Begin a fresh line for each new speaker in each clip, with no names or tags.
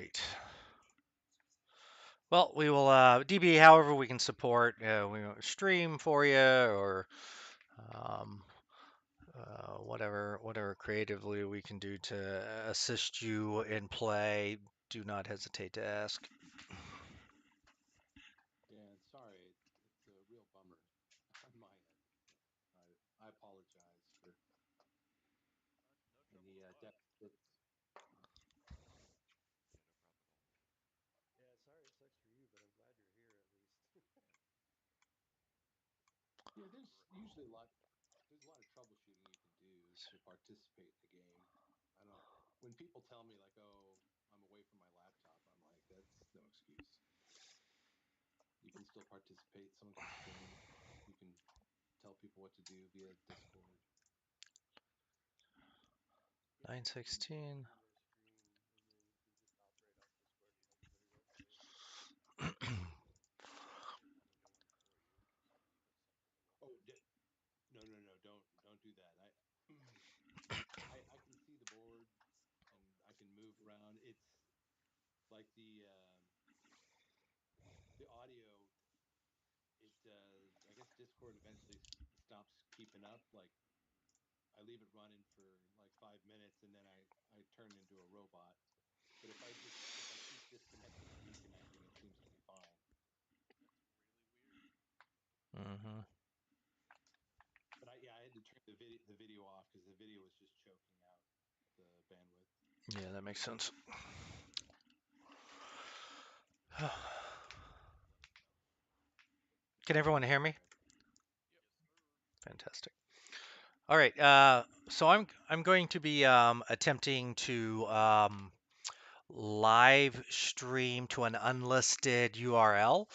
right. Well, we will DB however we can support. We will stream for you or um, whatever creatively we can do to assist you in play. Do not hesitate to ask.
Dan, sorry, it's a real bummer on my end. I apologize for any deficits.
Yeah, sorry, it sucks for you, but I'm glad you're here at least.
Yeah, there's a lot of troubleshooting you can do to participate in the game. I don't. When people tell me like, "Oh, I'm away from my laptop," I'm like, "That's no excuse. You can still participate. Someone can stream. You can tell people what to do via Discord."
916.
You can stream and then you can just operate off Discord and have everybody work for you. I'm doing one for you. That's
Oh, no! Don't do that. I can see the board and I can move around. It's like the audio. I guess Discord eventually stops keeping up. Like I leave it running for like 5 minutes and then I turn into a robot. But if I keep disconnecting and reconnecting, it seems to be fine.
really weird.
Hmm.
But I had to turn the video off because the video was just choking out the bandwidth.
Yeah, that makes sense. Can everyone hear me?
Right.
Yes, sir.
Fantastic. All right. So I'm going to be attempting to live stream to an unlisted URL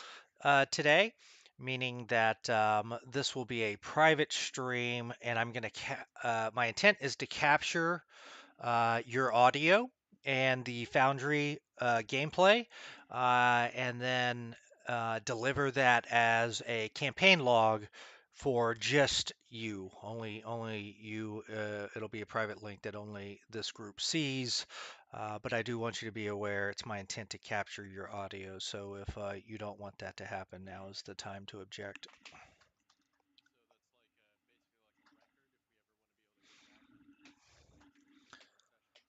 today, meaning that this will be a private stream, and I'm going to. My intent is to capture your audio and the Foundry gameplay, and then deliver that as a campaign log for just you, only you. It'll be a private link that only this group sees. But I do want you to be aware it's my intent to capture your audio. So if you don't want that to happen, now is the time to object.
So that's like basically like a record if we ever want to be able to go back and replay the sessions.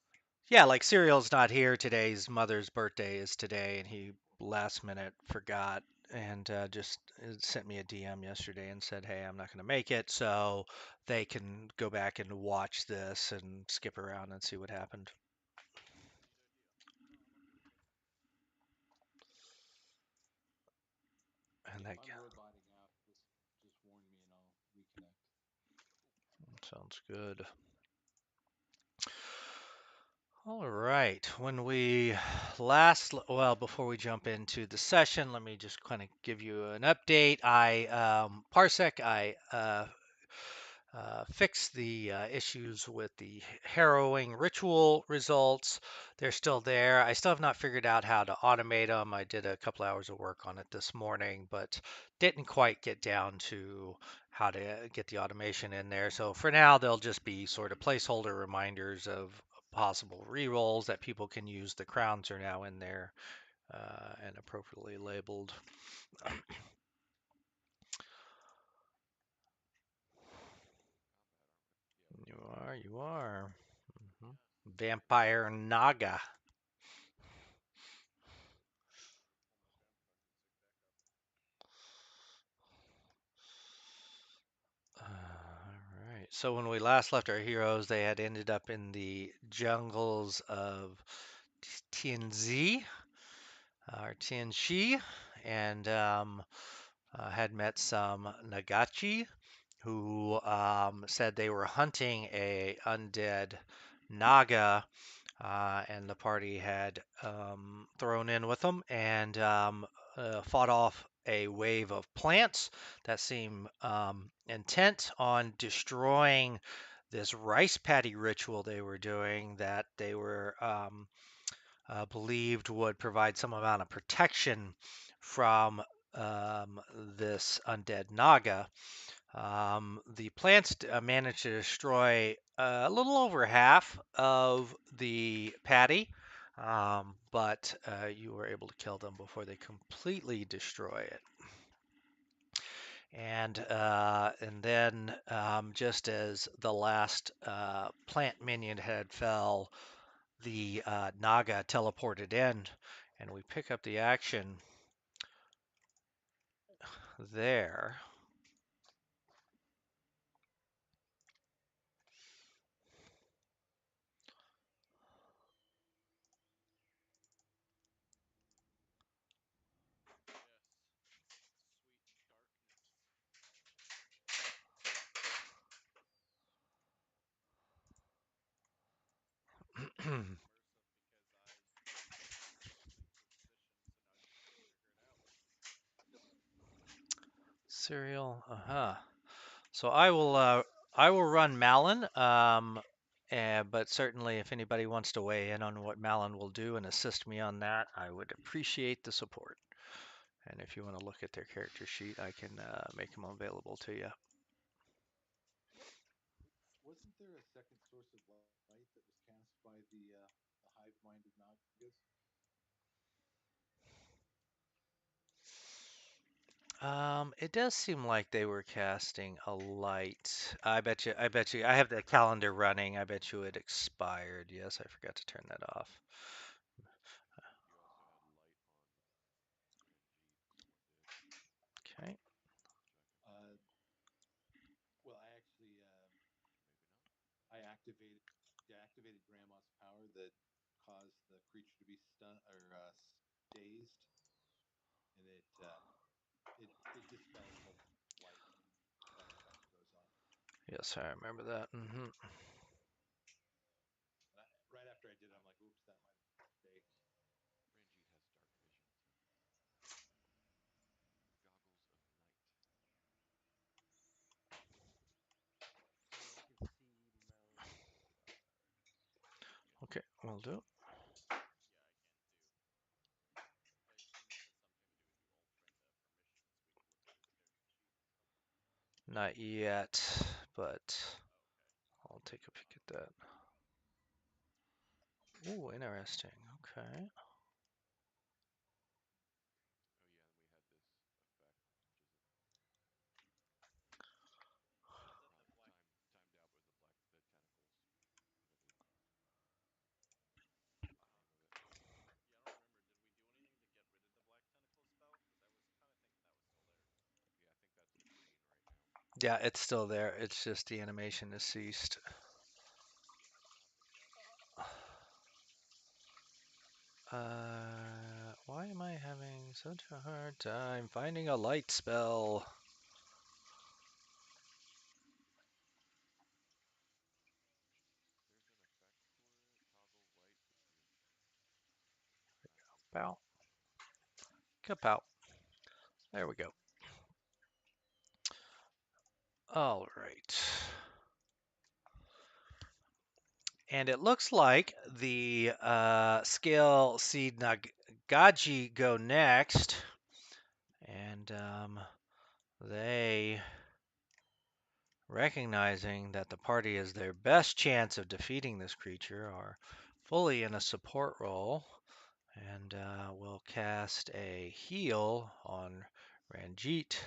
Yeah, like Serial's not here today. His mother's birthday is today, and he last minute forgot and just sent me a DM yesterday and said, "Hey, I'm not going to make it," so they can go back and watch this and skip around and see what happened.
Sweet idea. No, I'm okay with that.
And
Yeah,
that
if I'm roboting out, just warn me and I'll reconnect.
Cool.
sounds good. All right. When we well, before we jump into the session, let me just kind of give you an update. Parsec, I fixed the issues with the harrowing ritual results. They're still there. I still have not figured out how to automate them. I did a couple hours of work on it this morning, but didn't quite get down to how to get the automation in there. So for now, they'll just be sort of placeholder reminders of possible rerolls that people can use. The crowns are now in there and appropriately labeled. You are, you are. Mhm.
Yes.
Vampire Naga.
Pull my vampire music back up.
All right. So when we last left our heroes, they had ended up in the jungles of Tianzi or Tianxi, and had met some Nagachi who said they were hunting a undead Naga, and the party had thrown in with them and fought off a wave of plants that seemed intent on destroying this rice paddy ritual they were doing that they were believed would provide some amount of protection from this undead Naga. The plants managed to destroy a little over half of the paddy, but you were able to kill them before they completely destroy it. And then just as the last plant minion had fell, the Naga teleported in, and we pick up the action there.
Yes. Sweet darkness. Immersive because I linked the position, so now you can figure it out.
Serial, So I will run Malin, but certainly if anybody wants to weigh in on what Malin will do and assist me on that, I would appreciate the support. And if you want to look at their character sheet, I can make them available to you.
Wasn't there a second source of light that was cast by the hive-minded Nagas?
It does seem like they were casting a light. I bet you, I have the calendar running. I bet you it expired. Yes, I forgot to turn that off.
You also had light on Ranjit. Someone did.
Okay,
Check it.
Uh, well, I actually
Maybe not.
I activated Grandma's power that caused the creature to be stunned or dazed, and it dispels the light when that effect goes on.
yes, I remember that.
Right after I did it, I'm like, oops, that might have been a mistake.
Ranjit has dark vision too. Goggles of night.
So I can see Malin profile there.
Okay, will do.
Yeah, I can too. I assume it has something to do with you altering the permissions. We could look at his character sheet and stuff.
Not yet, but
Okay.
I'll take a peek at that. Ooh, interesting. Okay.
Oh yeah, and we had this effect, which is
Uh,
is that the black? timed out with the tentacles, whatever the name of it.
Yeah, I don't remember. Did we do anything to get rid of the black tentacle spell? Because I was kind of thinking that was still there.
Yeah, I think that's the green right now.
Yeah, it's still there. It's just the animation has ceased.
I'll have to guess.
Why am I having such a hard time finding a light spell?
There's an effect for it. Toggle light between active.
Pow. Kapow. There we go. All right. And it looks like the Scale Seed Nagaji go next. And they, recognizing that the party is their best chance of defeating this creature, are fully in a support role and will cast a heal on Ranjit.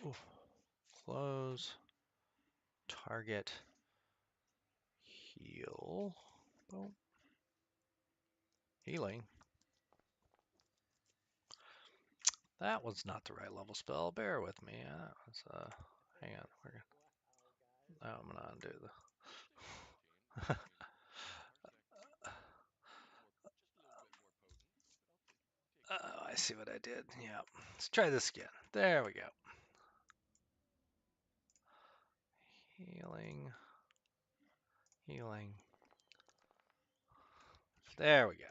Ooh, close. Target. Heal. Boom. Healing. That was not the right level spell. Bear with me. That was, hang on.
Wow, guys.
I'm gonna undo the.
Take your time, James. I mean, Parsec just a little bit more potent, but I'll take your
Oh,
time.
I see what I did. Yeah. Let's try this again. There we go. Healing. Healing. There we go.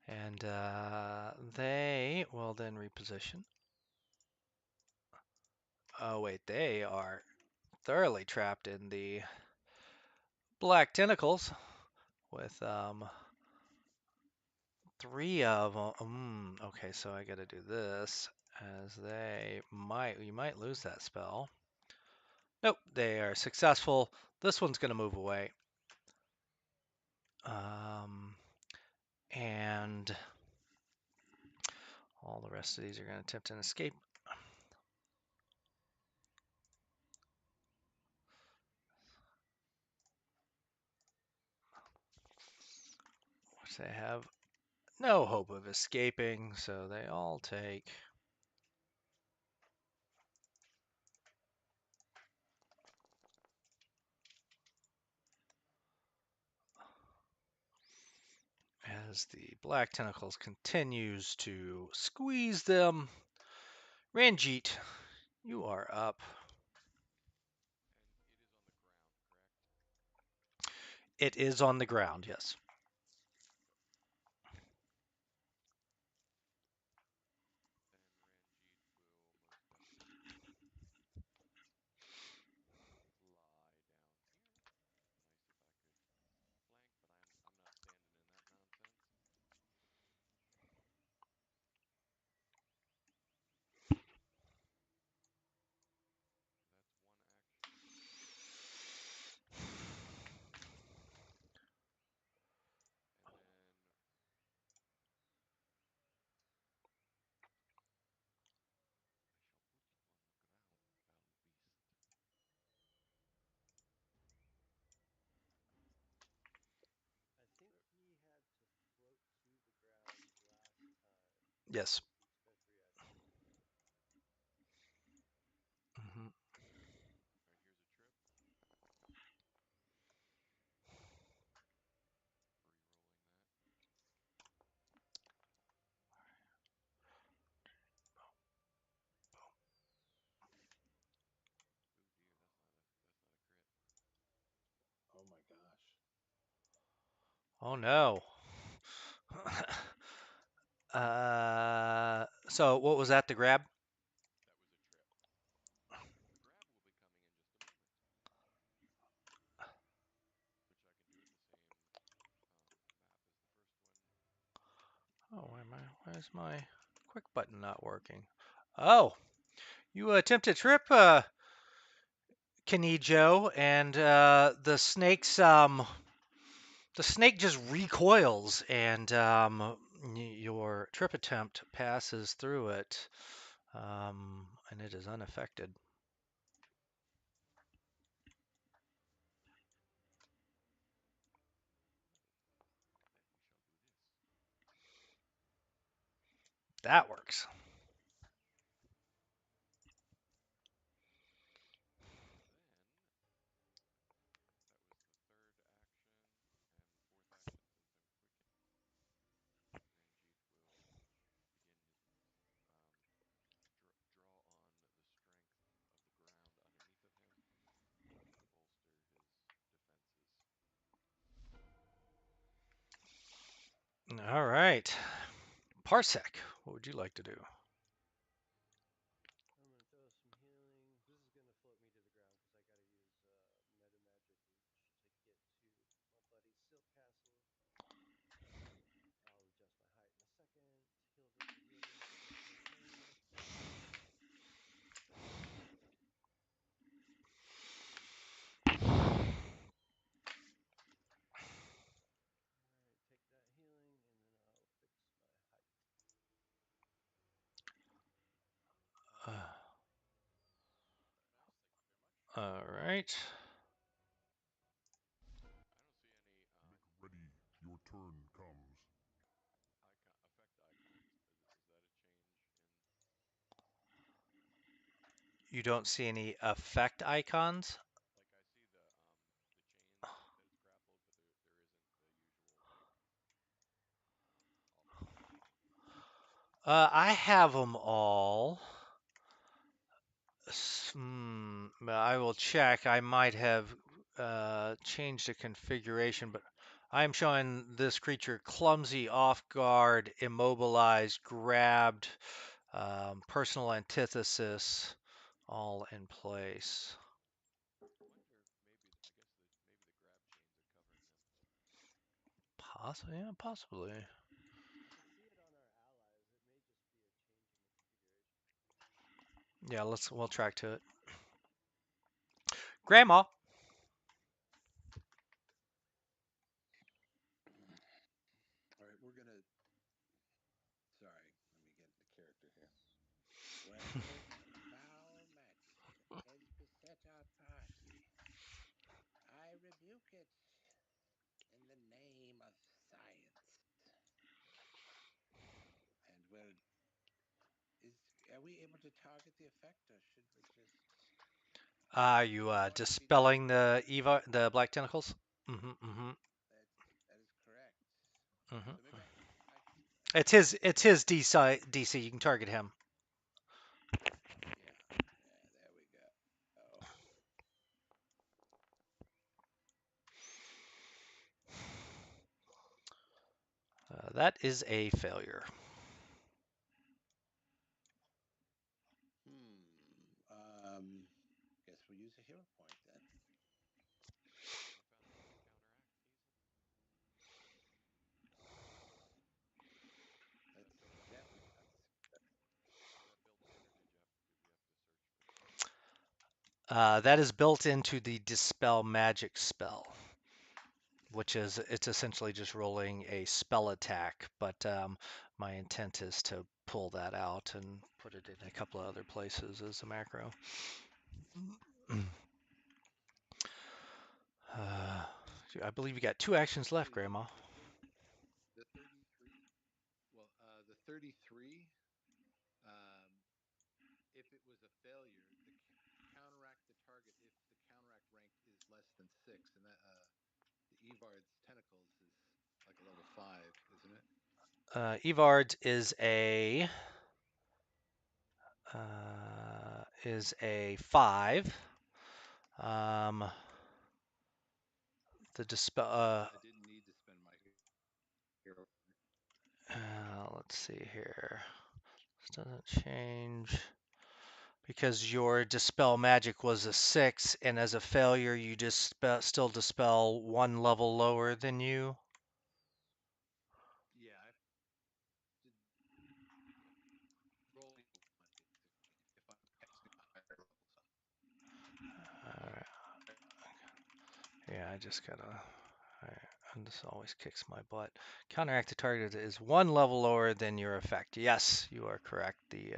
And they will then reposition. Oh, wait. They are thoroughly trapped in the black tentacles with 3 of them. Okay, so I got to do this as you might lose that spell. Nope, they are successful. This one's going to move away. And all the rest of these are going to attempt an escape. Which they have no hope of escaping, so they all take as the black tentacles continues to squeeze them. Ranjit, you are up.
And it is on the ground, correct?
It is on the ground, yes.
Then Ranjit will most definitely lie down here.
Yes. Mhm.
Oh my gosh.
Oh no. So what was that, the grab? Oh, why is my quick button not working? Oh, you attempted trip, Kanijo, and the snake just recoils, and your trip attempt passes through it, and it is unaffected. That works. All right. Parsec, what would you like to do?
I'm gonna throw some healing. This is gonna float me to the ground because I gotta use meta magic reach to get to my buddy Silk Castle. I'll adjust my height in a second. Heal them for this campaign. Alright, take that healing and then I'll fix my height.
Uh,
Nice, thank you very much.
all right.
I don't see any
Make ready, your turn comes.
effect icons. Is that a change in
You don't see any effect icons?
like I see the chains that it's grappled, but there isn't the usual like offset.
I have them all. I will check. I might have changed the configuration, but I'm showing this creature clumsy, off guard, immobilized, grabbed, personal antithesis, all in place. Possibly, yeah, possibly.
I can see it on our allies. It may just be a change in the configuration.
Yeah, we'll track to it. Grandma.
All right, we're gonna. Sorry, let me get into character here. When foul magic has beset our party, I rebuke it in the name of science. And are we able to target the effect, or should we just?
Are you
We want to be
dispelling the black tentacles? Mm-hmm. Mm-hmm.
that is correct.
Mm-hmm.
So maybe I can.
It's his DC. You can target him.
Yeah, yeah. There we go. Oh,
That is a failure.
guess we'll use a hero point then.
Never found a way to counteract easily.
Let's.
Is that
Yeah,
built in, or did we have to search for?
That is built into the dispel magic spell, which is it's essentially just rolling a spell attack. But my intent is to pull that out and put it in a couple of other places as a macro. I believe you got 2 actions left,
Actually,
Grandma.
the 33. Well, the 33. Um, if it was a failure, counteract the target if the counteract rank is less than 6, and that the Evard's tentacles is like a level 5, isn't it?
Evard is a 5. Um, the dispel.
I didn't need to spend my hero.
Let's see here. This doesn't change because your dispel magic was a 6, and as a failure, you just still dispel 1 level lower than you.
Yeah, I did rolling one basically. If I'm casting a higher level
Alright. Yeah, I just gotta. This always kicks my butt. Counteract the target is 1 level lower than your effect. Yes, you are correct. You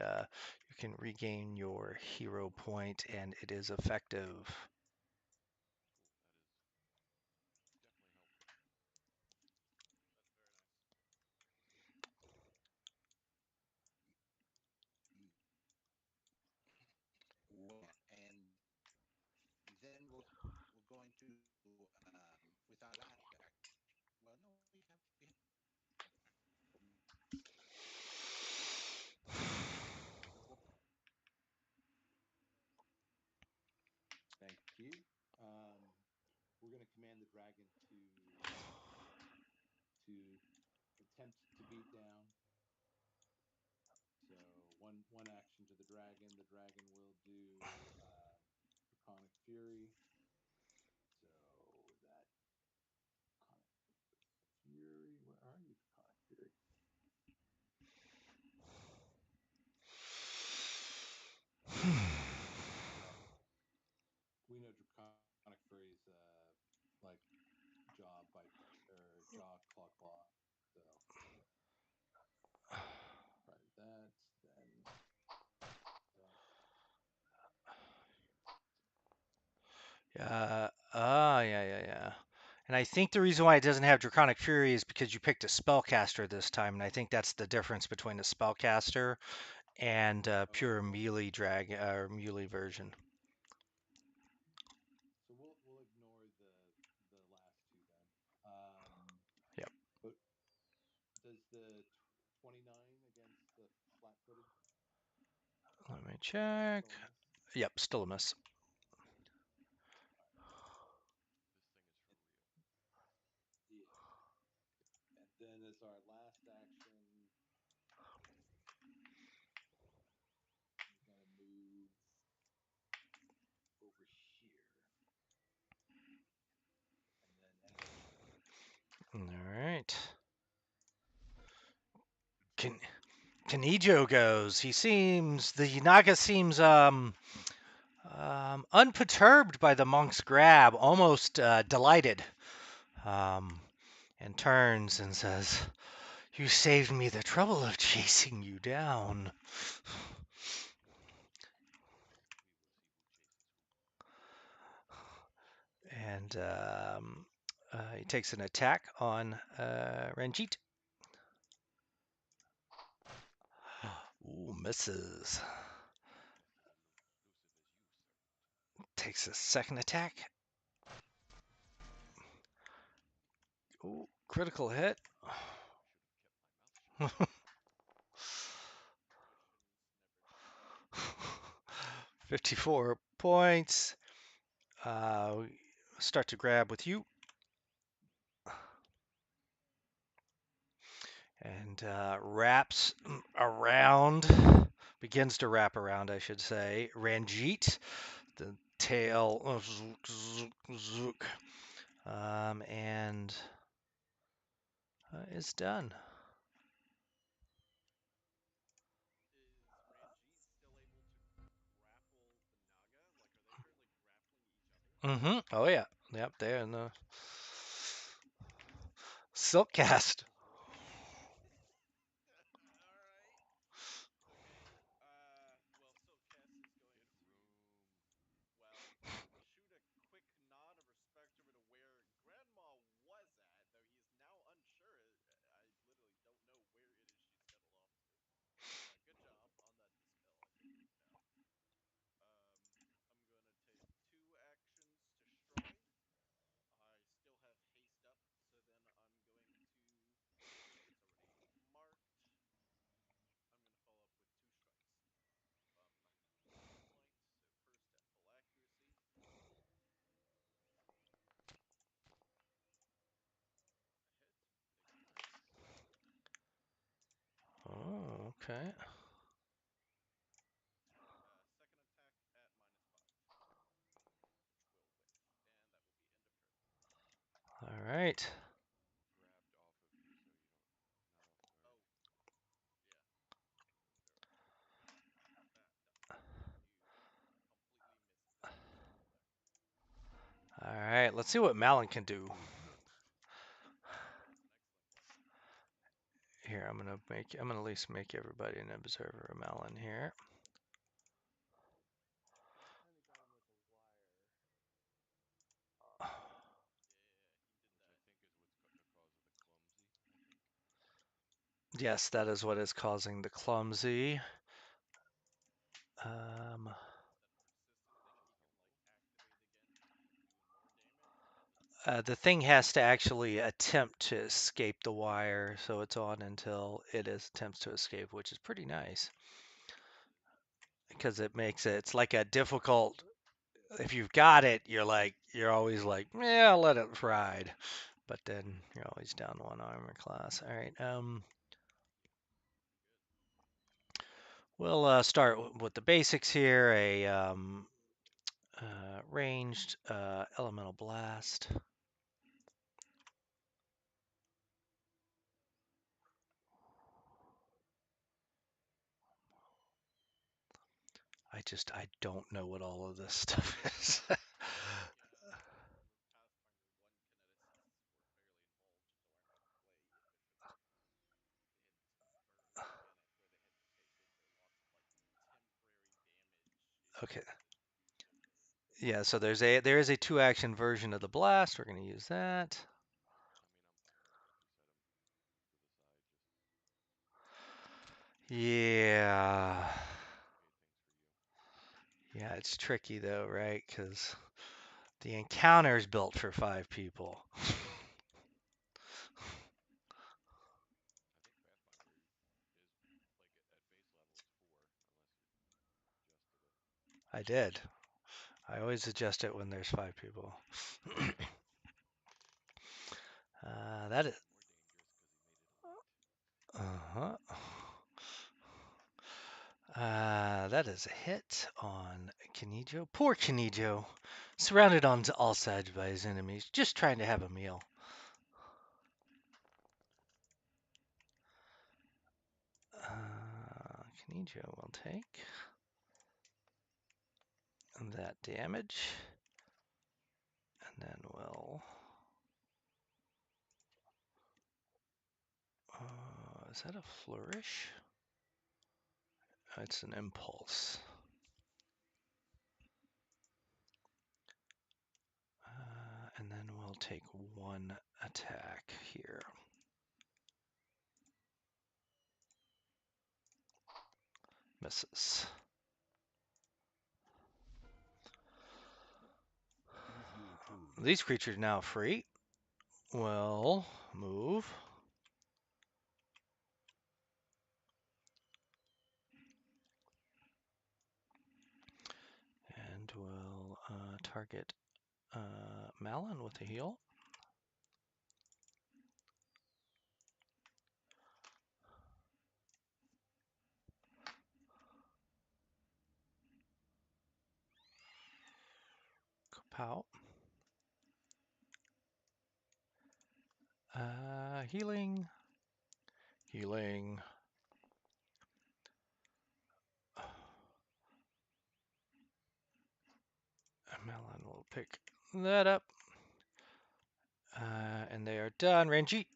can regain your hero point, and it is effective.
Cool. That is definitely helpful. That's very nice.
and then we're going to with our last action. Well, no, we have. Thank you. We're going to command the dragon to attempt to beat down. So one action to the dragon. The dragon will do Draconic Fury. So that Draconic Fury. Where are you, Draconic Fury? We know Draconic Fury is like jaw bite or jaw claw claw. So prior to that, then
Yeah. And I think the reason why it doesn't have Draconic Fury is because you picked a spellcaster this time, and I think that's the difference between a spellcaster and pure melee or melee version.
so we'll ignore the last two then.
Yep.
But does the 29 against the flat-footed
Let me check.
still miss?
Yep, still a miss.
This thing is for real.
Yeah. And then as our last action, we're gonna move over here and then end our turn.
All right. Kan- Kanijo goes. The Naga seems unperturbed by the monk's grab, almost delighted, um, and turns and says, "You saved me the trouble of chasing you down." And he takes an attack on Ranjit. Ooh, misses. Takes a second attack. Ooh, critical hit. 54 points. Start to grab with you. And wraps around, begins to wrap around, I should say, Ranjit. The tail, zook, zook, zook, and is done.
Is Ranjit still able to grapple the Naga? Like, are they currently grappling each other?
Mm-hmm. Oh yeah. Yep. There in the silk cast.
Alright. Okay. Well, Silkcast is going to, well, shoot a quick nod of respect over to where Grandma was at, though he is now unsure. I literally don't know where it is she settled off to. Good job on that dispel. I take those down. I'm going to take 2 actions to stride. I still have haste up, so then I'm going to. It's already marked. I'm going to follow up with 2 strikes. 9 points of flight. So first at full accuracy. A hit. Take 6.
Oh, okay.
Second attack at -5, which will whiff, and that will be end of turn.
All right.
Grabbed off of you, so you don't not off the guard.
Oh, yeah. Very good. You completely missed the dispel there.
All right. Let's see what Malin can do.
That's an excellent question.
Here, I'm gonna at least make everybody an observer of Malin here.
Kind of got him with a wire.
Yeah, he did
Which I
that.
think is what's the cause of the clumsy. I think.
Yes, that is what is causing the clumsy. Um,
That persistent thing he can like activate again to do even more damage.
the thing has to actually attempt to escape the wire, so it's on until it attempts to escape, which is pretty nice because it makes it. It's like a difficult. If you've got it, you're always like, yeah, I'll let it ride, but then you're always down 1 armor class. All right. We'll start with the basics here. A ranged elemental blast. I don't know what all of this stuff is.
Yeah, Pathfinder 1 kineticists were fairly involved to learn how to play efficiently. They had this burn mechanic where they had to pay big for lots of like temporary damage if
Okay.
you
Yeah, so there is a 2-action version of the blast. We're going to use that.
I mean, I'm fine if you set them
Yeah.
to complicate things for you.
Yeah, it's tricky though, right? Because the encounter is built for 5 people.
I think Pathfinder is like at base level it's 4 unless you adjusted it.
I did. I always adjust it when there's 5 people. That is.
More dangerous because he made it elite.
Uh-huh. That is a hit on Kinijo. Poor Kinijo. Surrounded on all sides by his enemies, just trying to have a meal. Ninja will take that damage. And then we'll... is that a flourish? It's an impulse. And then we'll take one attack here. Misses.
Use your turn.
These creatures now free. Will move. And we'll target Malin with a heal. Kapow. Healing. Healing. Malin will pick that up. And they are done. Ranjit.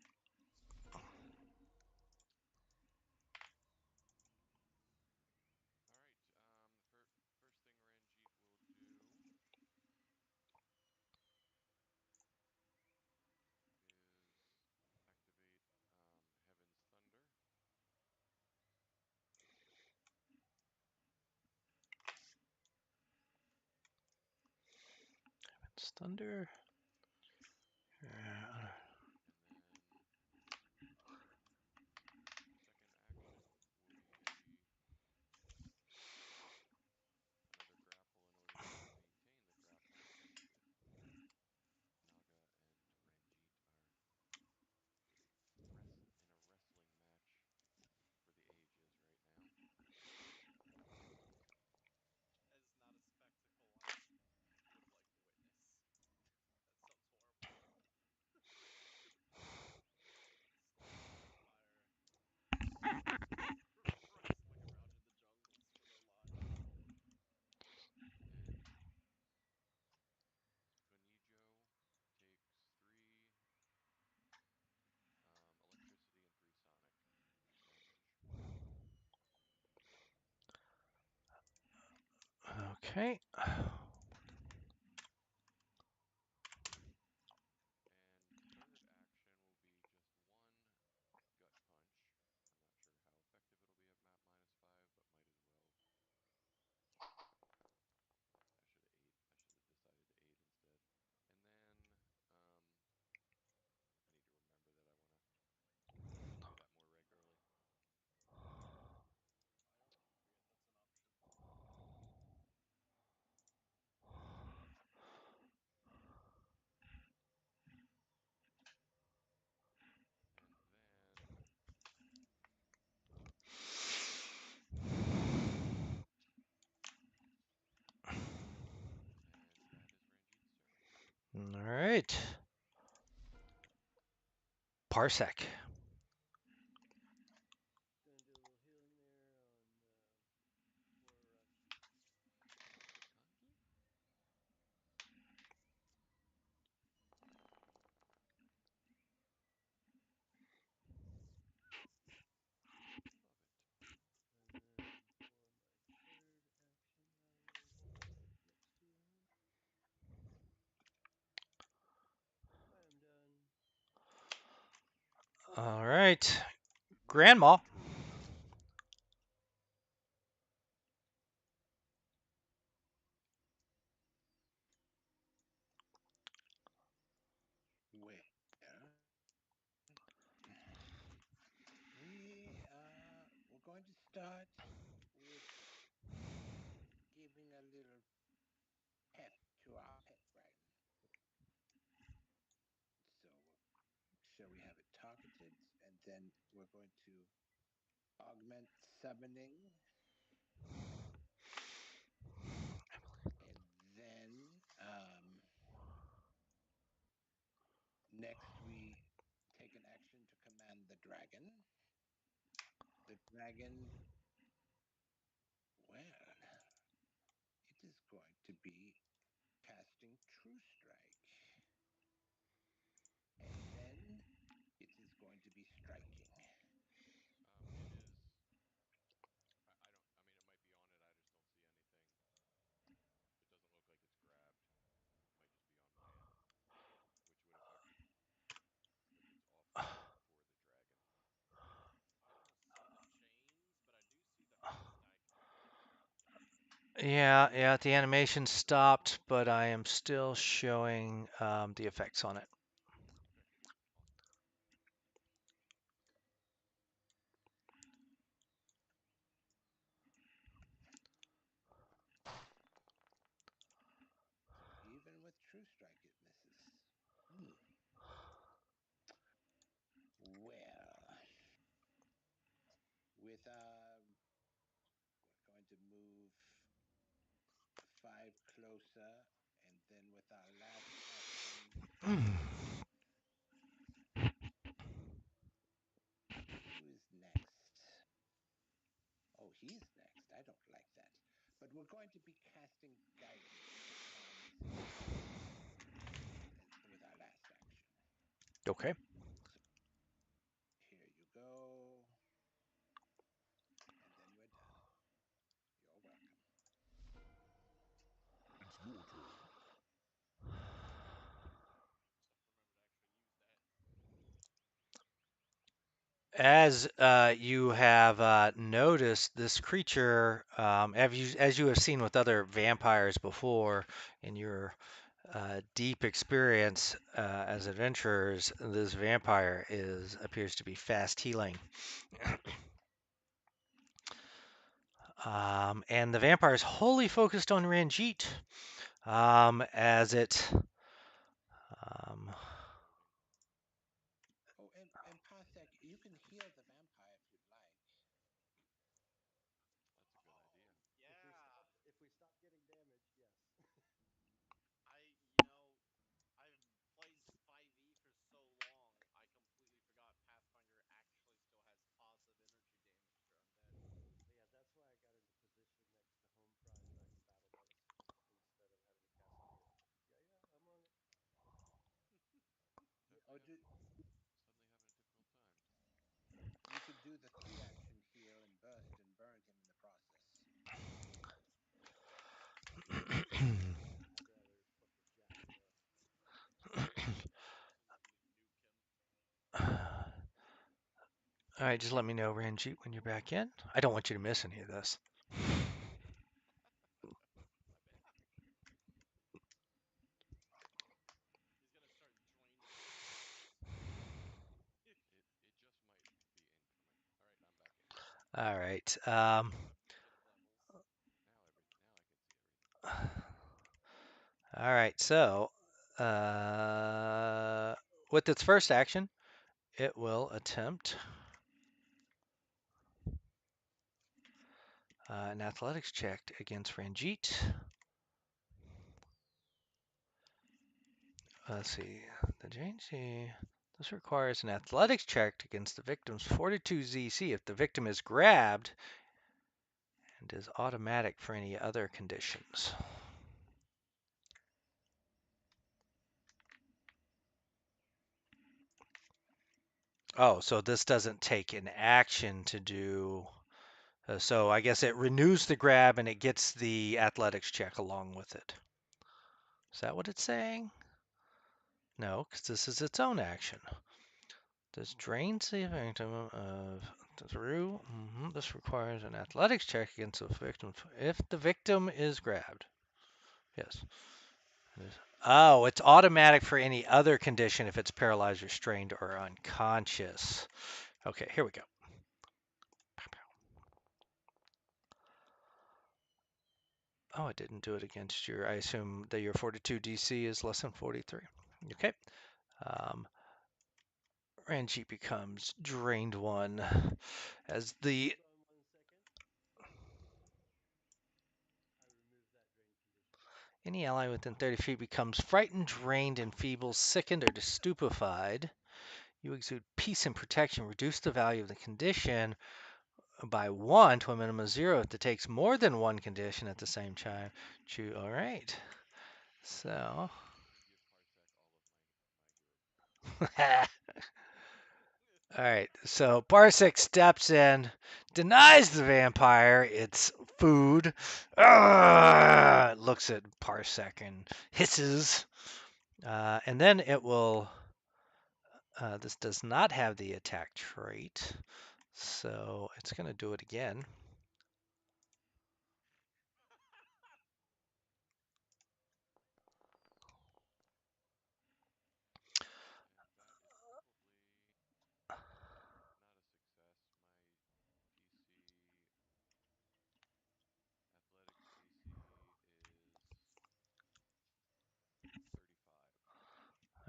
All right. First thing Ranjit will do is activate Heaven's Thunder.
It's thunder.
And then second action will be another grapple in order to maintain the grapple, since Naga and Ranjit are in a wrestling match for the ages right now. That is not a spectacle I would like to witness. That sounds horrible. Starfire wrestling around in the jungles for their lives. And Konijo takes 3 electricity and 3 sonic damage.
Okay.
And third action will be just one gut punch. I'm not sure how effective it'll be at map -5, but might as well. I should have decided to 8 instead. And then I need to remember that I want to do that more regularly.
I always forget that's an option.
And then that is Ranjit's turn.
All right. Parsec.
Gonna do a little healing there on poor Arashi.
Kindly. Love it.
And then for my third action, I will walk right next to him. I am done.
All right. Grandma.
Where we're going to start with giving a little pep to our pet dragon. So make sure we have it targeted, and then we're going to augment summoning, and then next we take an action to command the dragon. The dragon
be casting True Strike. And then it is going to be striking.
It is. I don't. I mean, it might be on it. I just don't see anything. It doesn't look like it's grabbed. It might just be on my end, which would affect if it's off for the dragon.
I don't see the chains, but I do see the fast icon.
Yeah, yeah, the animation stopped, but I am still showing the effects on it.
Okay. Awesome.
So even with True Strike, it misses. Well, with we're going to move 5 closer, and then with our last action, who is next? Oh, he's next. I don't like that. But we're going to be casting guidance upon Silcasus with our last action.
Okay.
So here you go, and then we're done. You're welcome.
It's your turn.
As you have noticed, this creature, as you have seen with other vampires before in your deep experience as adventurers, this vampire appears to be fast healing. And the vampire is wholly focused on Ranjit, as it. Um,
Oh, and Pathak, you can heal the vampire if you'd like.
That's a good idea.
Yeah. If we stop getting damage, yes. You know, I've played 5e for so long, I completely forgot Pathfinder actually still has positive energy damage for undead. But yeah, that's why I got into position next to Home Pride so I can battle medicine instead of having to cast a heal. Yeah, yeah, I'm on it.
Oh,
Definitely suddenly having a difficult time.
you could do the 3 action heal and burst and burn him in the process.
I'd rather fucking jack him up.
Absolutely nuke him.
all right, just let me know, Ranjit, when you're back in. I don't want you to miss any of this.
My bad. He's gonna start draining his resources. It just might be incoming. All right, I'm back in.
All right.
Skipped levels. Now I can see everything.
All right. So, uh, with its first action, it will attempt an athletics check against Ranjit. Let's see. The JC. This requires an athletics check against the victim's Fortitude ZC if the victim is grabbed and is automatic for any other conditions. Oh, so this doesn't take an action to do. So I guess it renews the grab and it gets the athletics check along with it. Is that what it's saying? No, because this is its own action. This drains the victim of through. This requires an athletics check against the victim if the victim is grabbed. Yes. Oh, it's automatic for any other condition if it's paralyzed, restrained, or unconscious. Okay, here we go. Oh, it didn't do it against your. I assume that your Fortitude DC is less than 43. Okay. Um, Ranjit becomes drained one as the
Hold on 1 second. I removed that drain condition.
any ally within 30 feet becomes frightened, drained, enfeebled, sickened, or stupefied. You exude peace and protection. Reduce the value of the condition by 1 to a minimum of 0 if it takes more than one condition at the same time. All right. So, all right. So Parsec steps in, denies the vampire its food, looks at Parsec and hisses, and then it will. This does not have the attack trait, so it's going to do it again.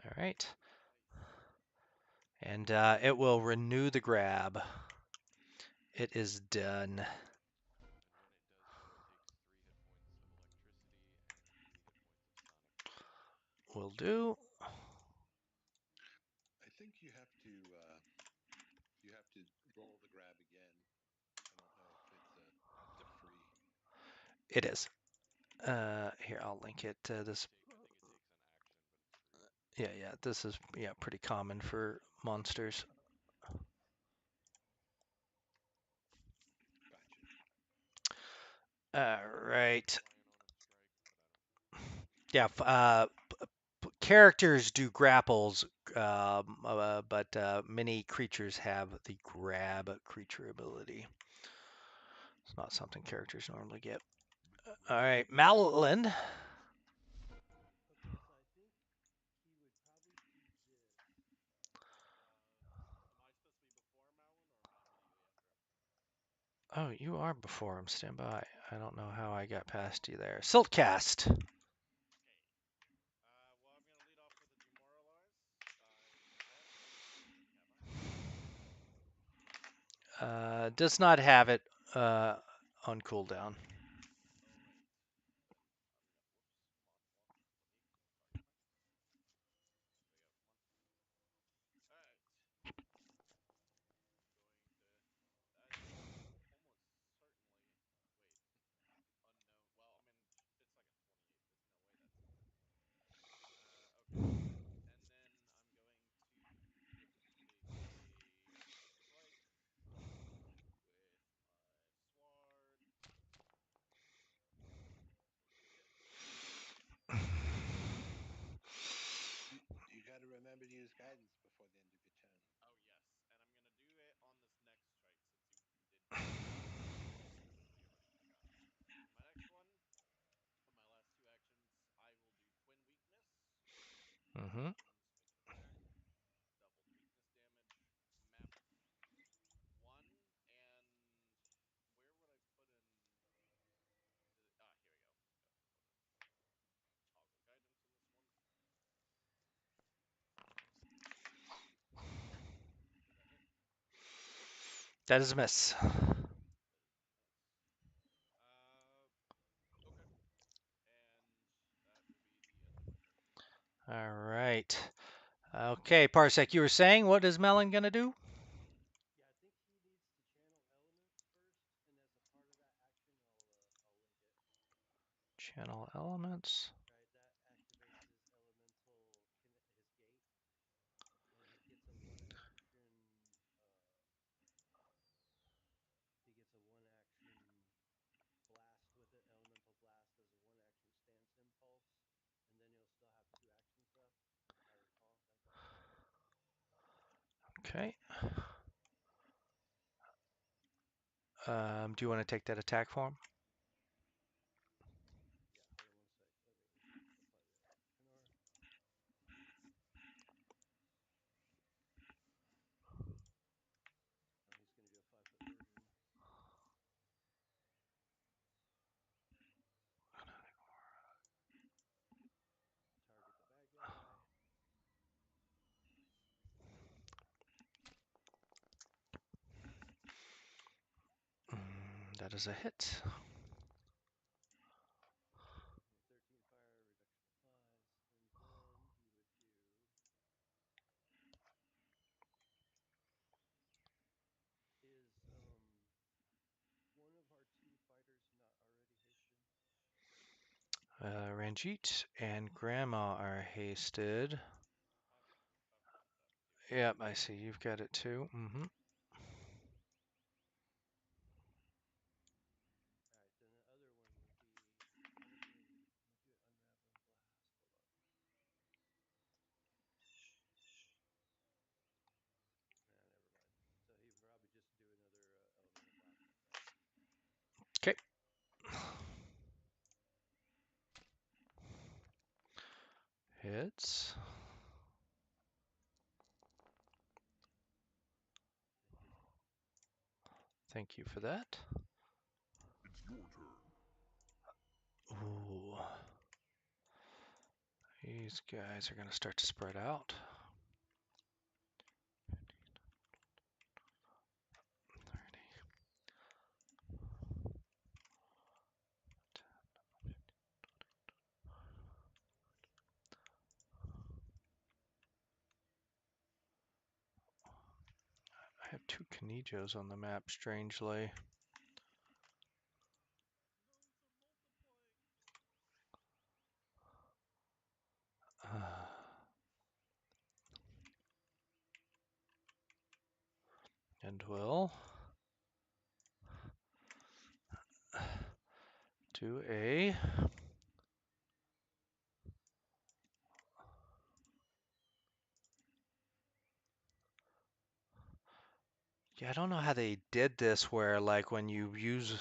All right. And it will renew the grab. It is done. Will do.
I think you have to roll the grab again. I don't know if it's a free.
It is. Here, I'll link it to this. Yeah, this is pretty common for monsters.
Gotcha.
All right. Yeah, characters do grapples, but many creatures have the grab creature ability. It's not something characters normally get. All right, Malin.
Okay, so I think he would probably choose this. Am I supposed to be before Malin, or am I immediately after him?
Oh, you are before him. Stand by. I don't know how I got past you there. Siltcast.
Okay. Well, I'm gonna lead off with a demoralize. I haven't done this already, have I?
Does not have it on cooldown.
Oh right. Whoops. Come on. Let me. There we go. Come on. All right. That is almost certainly. Wait. Unknown. Well, I mean, it's like a 28. There's no way that's gonna hit. Okay. And then I'm going to take a strike with my sword. Hit.
You got to remember to use guidance before the end of your turn.
Oh yes, and I'm gonna do it on this next strike since you did mention it. We already forgot. My next one, for my last two actions, I will do twin weakness.
Mm-hmm.
Just make an attack. Doubled weakness damage. Map one, and where would I put in? Here we go. Toggle guidance in this one. Did that hit?
That is a miss.
That is a miss. Okay. And that will be the end of my turn.
All right. Okay, Parsec, you were saying, what is Melon going to do?
Yeah, I think he needs to channel elements first, and as a part of that action, I'll link it.
Channel elements.
Right, that activates his elemental, his gate, and he gets a one action. He gets a one action blast with it, elemental blast as a one action stance impulse, and then he'll still have two actions left, if I recall. Is that correct?
Okay. Do you want to take that attack for him?
Yeah, hold on one sec. Let me apply the action R. He's going to do a 5-foot version. Target the bad guy.
That is a hit.
13 fire, reduction applies, and then he would do his
Ranjit and Grandma are hasted.
I've got that too.
Yep, I see. You've got it too. Mm-hmm.
All right, then the other one would be other than I'm gonna do Unraveling Blast. Hold on. Nah, never mind. So he would probably just do another Elemental Blast like that.
Okay. Hits.
Thank
Thank
you.
you for that.
It's your turn.
Ooh. These guys are going to start to spread out. 30. I have 2 Kanijos on the map, strangely. And will do a yeah, I don't know how they did this where like when you use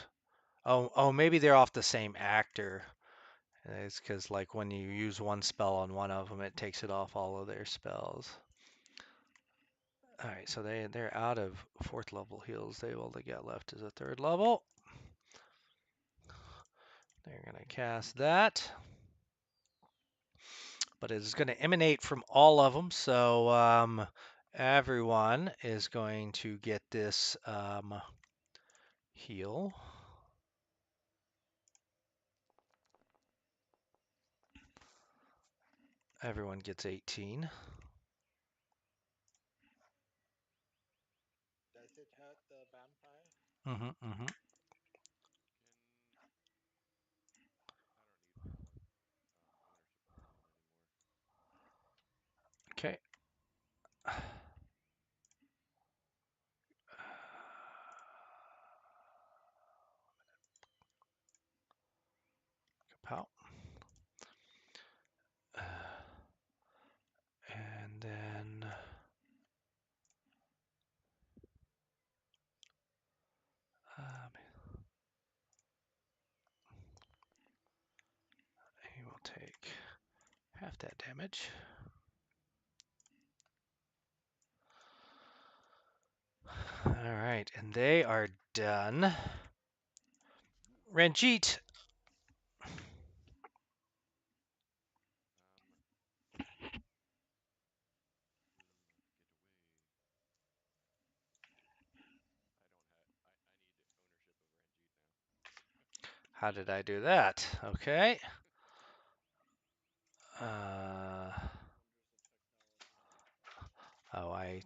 maybe they're off the same actor. It's because like when you use one spell on one of them, it takes it off all of their spells. All right, so they're out of 4th level heals. All they got left is a 3rd level. They're gonna cast that, but it's gonna emanate from all of them. So everyone is going to get this heal. Everyone gets 18.
Does it hurt the vampire?
Mm-hmm, mm-hmm.
Can I don't need that one. Ownership of Ruin anymore.
Okay. Kapow. And then he will take half that damage. All right, and they are done. Ranjit.
Get away. I need ownership of Ranjit now.
How did I do that? Okay. Uh,
Wonders of technology.
oh, I.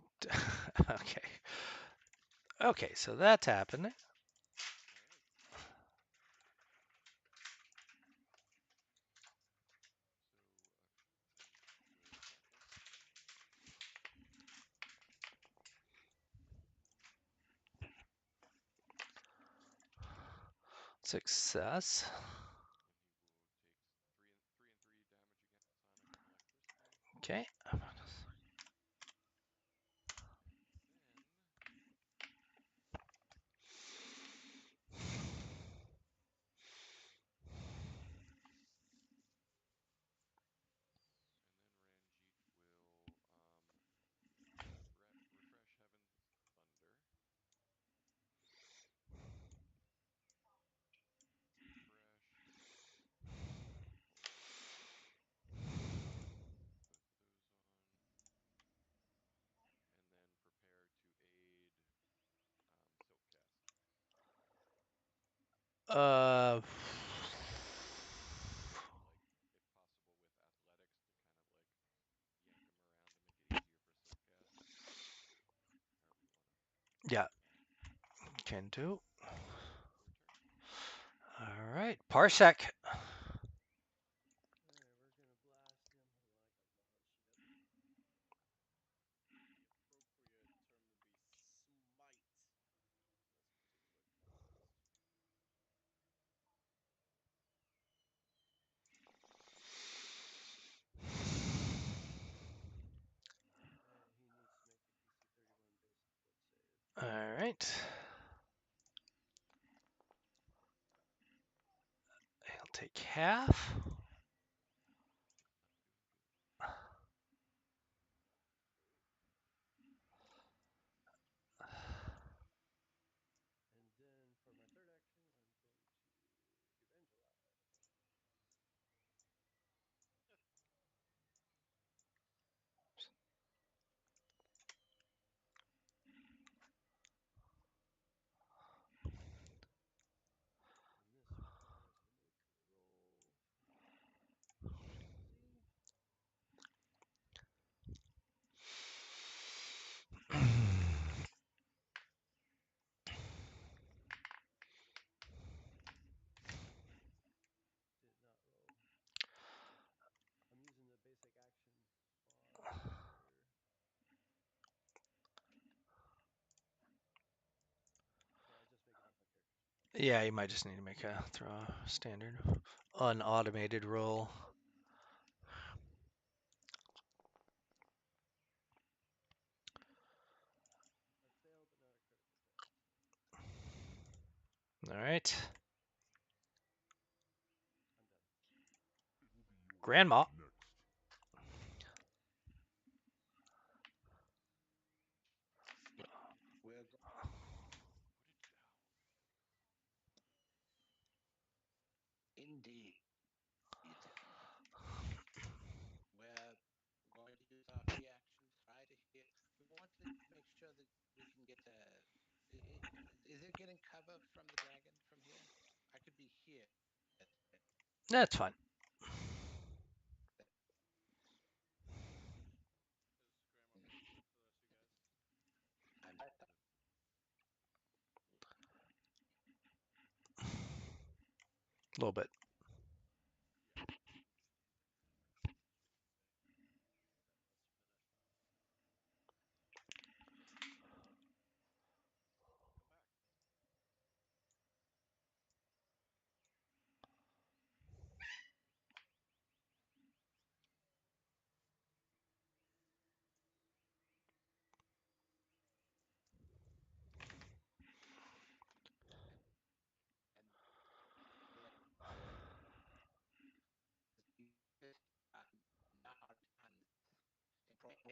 Okay. Okay, so that's happening.
Alright. So Ranjit
Success.
will take 3 and 3 damage against sonic and electricity.
Okay.
And then Ranjit will refresh Heaven's Thunder. Refresh. Put those on. And then prepare to aid Silkcast.
Uh,
Like, if possible, with athletics to kind of like yank him around to make it easier for Silkcast. However you want to.
yeah, can do.
Your turn.
All right, Parsec. point. He'll take half.
And then for my third action, I'm going to evangelize. And this requires me to make a roll efficiency. Did not roll. I'm using the basic action bar here. So I just make it up my character's.
Yeah, you might just need to make a throw a standard unautomated roll.
I failed, but not a critical fail.
All right.
I'm done.
It will be your
Grandma.
turn next.
We're go- indeed. We're going to use our free action try to hit. We want to make sure that we can get a. Is it getting cover from the dragon from here? I could be here.
That's fine.
Is Grandma visible for the rest of you guys?
I'm
A little bit.
Yeah. Welcome back.
and not we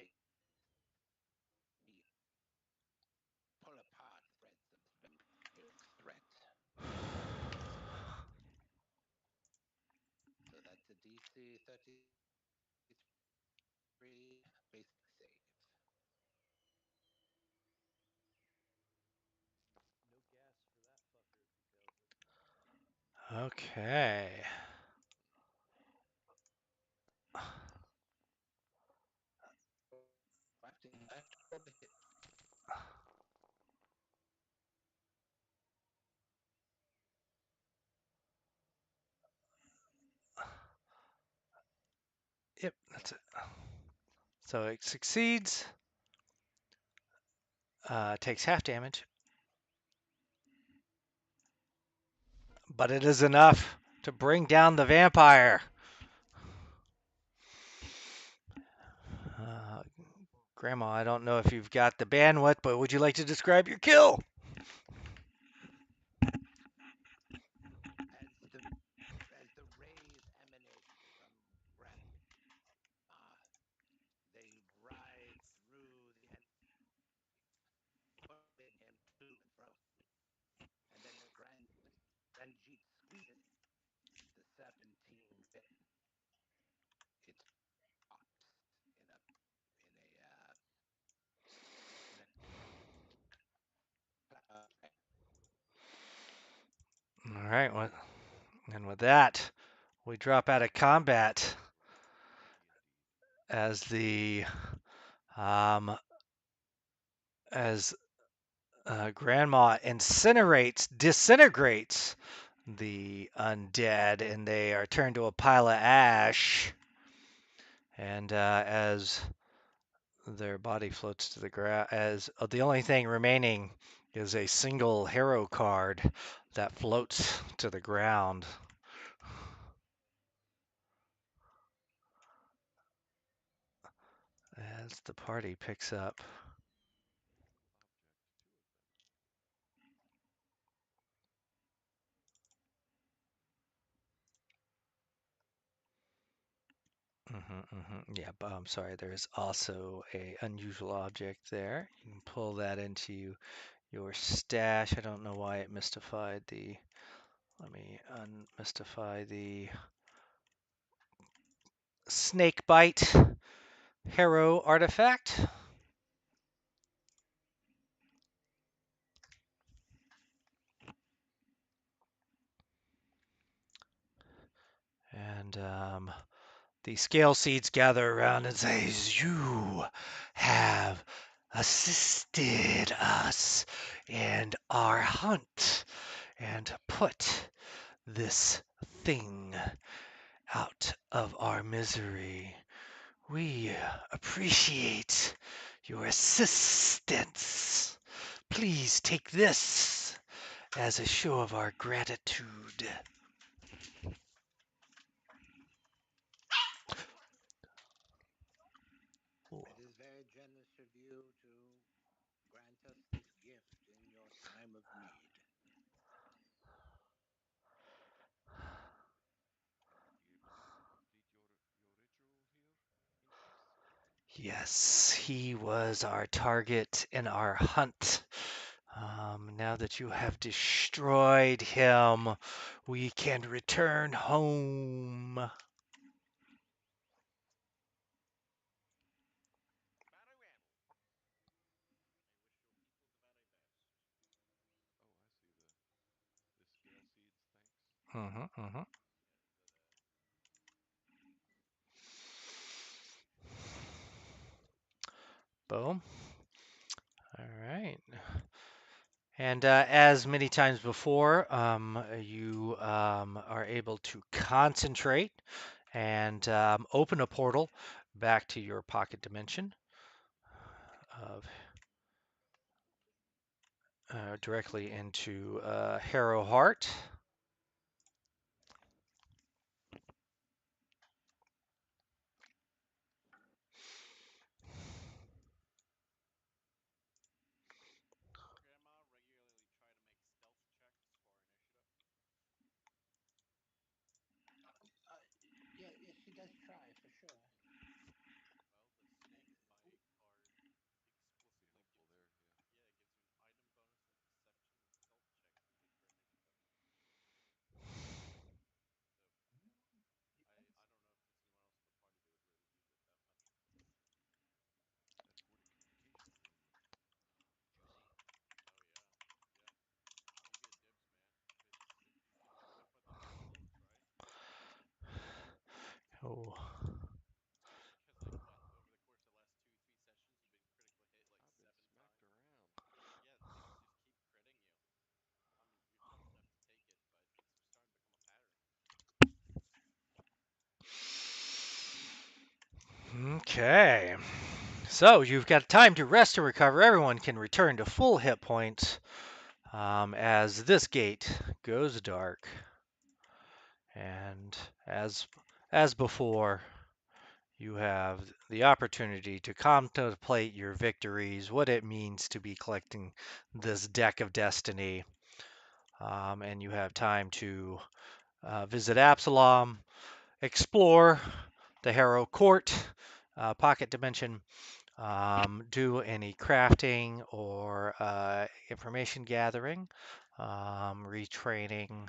pull apart threads of threat. So that's a DC 33 basic save.
No gas for that fucker if he fails it.
Okay.
I have to roll the hit.
Yep, that's it. So it succeeds. Takes half damage. But it is enough to bring down the vampire. Uh, Grandma, I don't know if you've got the bandwidth, but would you like to describe your kill?
As the rays emanate from Grandma, they ride through the enemy, pulling him to and fro. And then as Ranjit squeezes the serpentine fin, it pops in a
All right, and with that, we drop out of combat as the um, as Grandma disintegrates the undead, and they are turned to a pile of ash. And as their body floats to the ground, as the only thing remaining is a single hero card that floats to the ground. As the party picks up. Yeah, but I'm sorry, there's also a unusual object there. You can pull that into your stash. I don't know why it mystified the. Let me unmystify the snake bite harrow artifact. And the scale seeds gather around and say, "You have assisted us in our hunt and put this thing out of our misery. We appreciate your assistance. Please take this as a show of our gratitude."
It is very generous of you to grant us this gift in your time of need.
You able to complete your ritual here in peace?
Yes, he was our target in our hunt. Now that you have destroyed him, we can return home.
Very well. I wish your people the very best.
Oh, I see the scale seeds. Thanks.
hmm hmm
Yes,
Boom. All right. And as many times before, you are able to concentrate and open a portal back to your pocket dimension of directly into Harrow Heart.
does Grandma regularly try to make stealth checks for initiative?
Yeah, yes, she does try for sure.
Well, the snake bite card explicitly
Helpful
gives
there, yeah.
yeah, it gives you an item bonus and deception and stealth checks needed for initiative. So I don't know if there's anyone else in the party that would really use it that much.
That fortification around juicy.
Oh yeah, yeah. You get dibs, man. If you want to put them on floats, right?
Oh,
Because like what over the course of the last 2, 3 sessions, you've been critically hit like
I've been
7 times.
smacked around.
Yeah, things just keep critting you. I mean, you're tough enough to take it, but it's starting to become a pattern.
okay. So you've got time to rest and recover. Everyone can return to full hit points as this gate goes dark. And as before, you have the opportunity to contemplate your victories, what it means to be collecting this deck of destiny, and you have time to visit Absalom, explore the Harrow Court, Pocket Dimension, do any crafting or information gathering, retraining,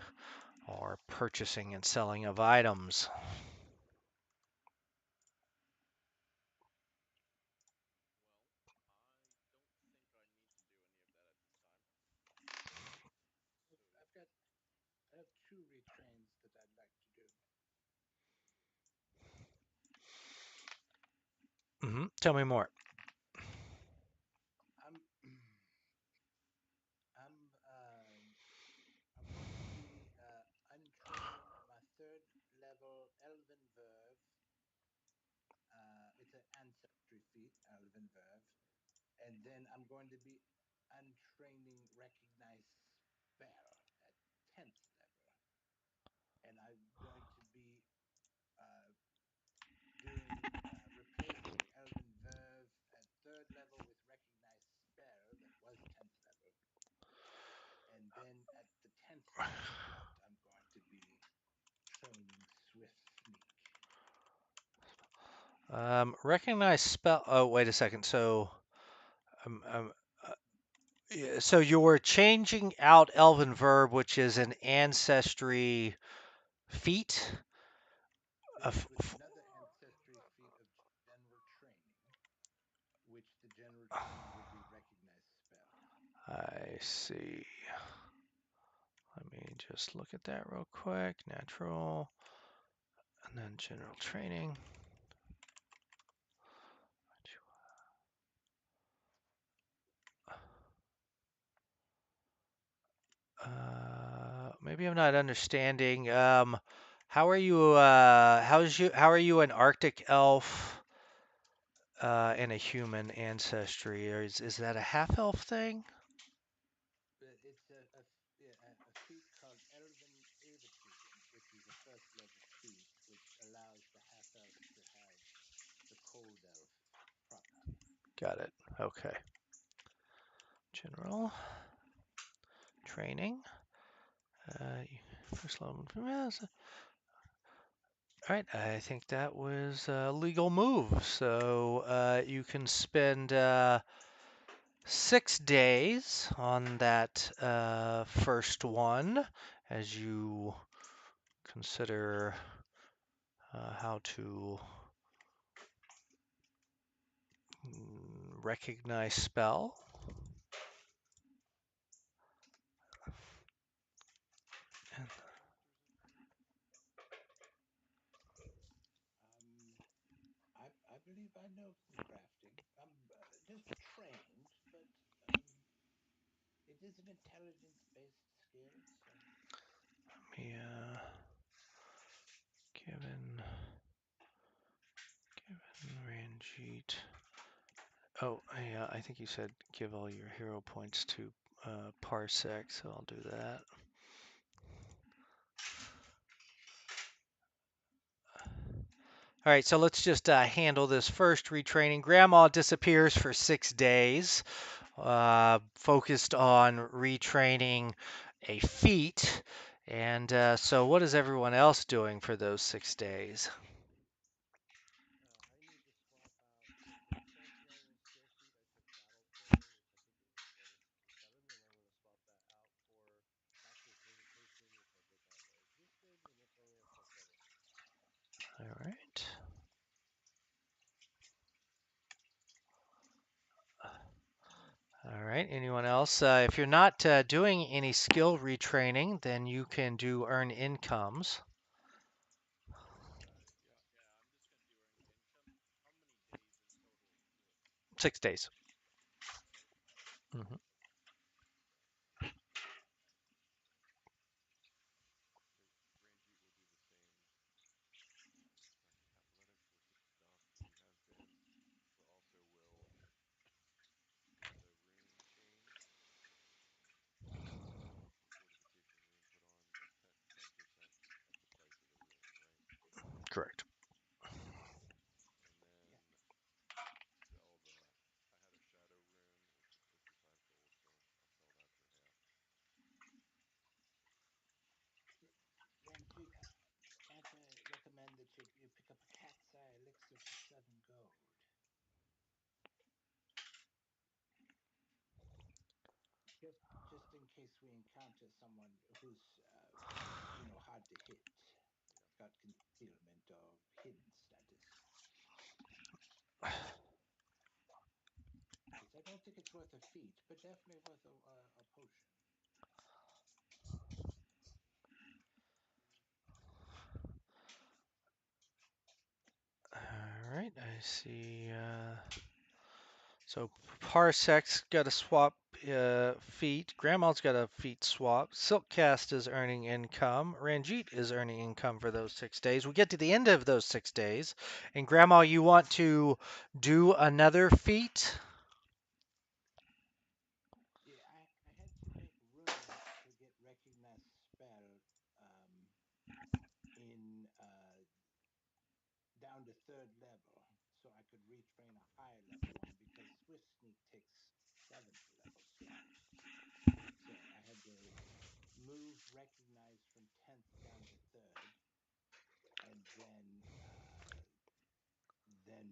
or purchasing and selling of items.
Well, I don't think I need to do any of that at this time. So
I have two retrains that I'd like to do.
Tell me more.
I'm I'm I'm going to be untraining my third level Elven Verve. It's an ancestry feat, Elven Verve, and then I'm going to be untraining Recognize Spell at 10th level, and I'm going to be uh, doing replacing Elven Verve at third level with Recognize Spell that was 10th level, and then at the 10th level slot, I'm going to be training Swift Sneak.
Recognize spell. Oh, wait a second. So, um, um, yeah, so you were changing out Elven Verb, which is an ancestry feat.
Yes, with another ancestry feat of general training, which the general training would be recognized spell.
I see. Let me just look at that real quick. Natural, and then general training. Maybe I'm not understanding. How are you? How are you an Arctic elf and a human ancestry? Or is that a half elf thing?
But it's a feat called Elven Evitism, which is a first level feat which allows the half elves to have the cold elf property.
Got it. Okay. General training. Uh, First level. All right, I think that was a legal move. So you can spend 6 days on that first one as you consider how to recognize spell.
I believe I know crafting. I'm just trained, but it is an intelligence-based skill, so
Yeah, given Ranjit. Oh, yeah, I think you said give all your hero points to Parsec, so I'll do that. All right, so let's just handle this first retraining. Grandma disappears for 6 days, focused on retraining a feat. And so, what is everyone else doing for those 6 days?
I need to swap out. For the 10th level skill feat, I took Battle Prayer, which I think it was level 67, and I'm going to swap that out for Doctor's Visitation, which I forgot that existed, and it's only a 4th level feat.
All right. All right. Anyone else? If you're not doing any skill retraining, then you can do earn incomes.
Yeah, I'm just gonna do earning income. How many days in total will it be?
6 days.
6 days.
Hmm.
So Ranjit will do the same athletics or stuff that he has been, but also will get the rune chain, the fortification rune put on at 10% of the price of the rune, right?
Correct.
And then
yeah.
sell I had a shadow rune, which was 55 gold, so I'll sell that for half.
Ranjit, might I recommend that you pick up a cat's eye elixir for 7 gold? Just in case we encounter someone who's hard to hit, got concealment or hidden status. Because I don't think it's worth a feat, but definitely worth a potion.
All right. I see. So Parsec's got a swap feat. Grandma's got a feat swap. Silkcast is earning income. Ranjit is earning income for those 6 days. We get to the end of those 6 days, and Grandma, you want to do another feat?
Yeah, I had to make runes to get recognized spell in down to 3rd level, so I could retrain a higher level one because Swift Sneak takes 7th level slots. So I had to move recognize from 10th down to 3rd, and then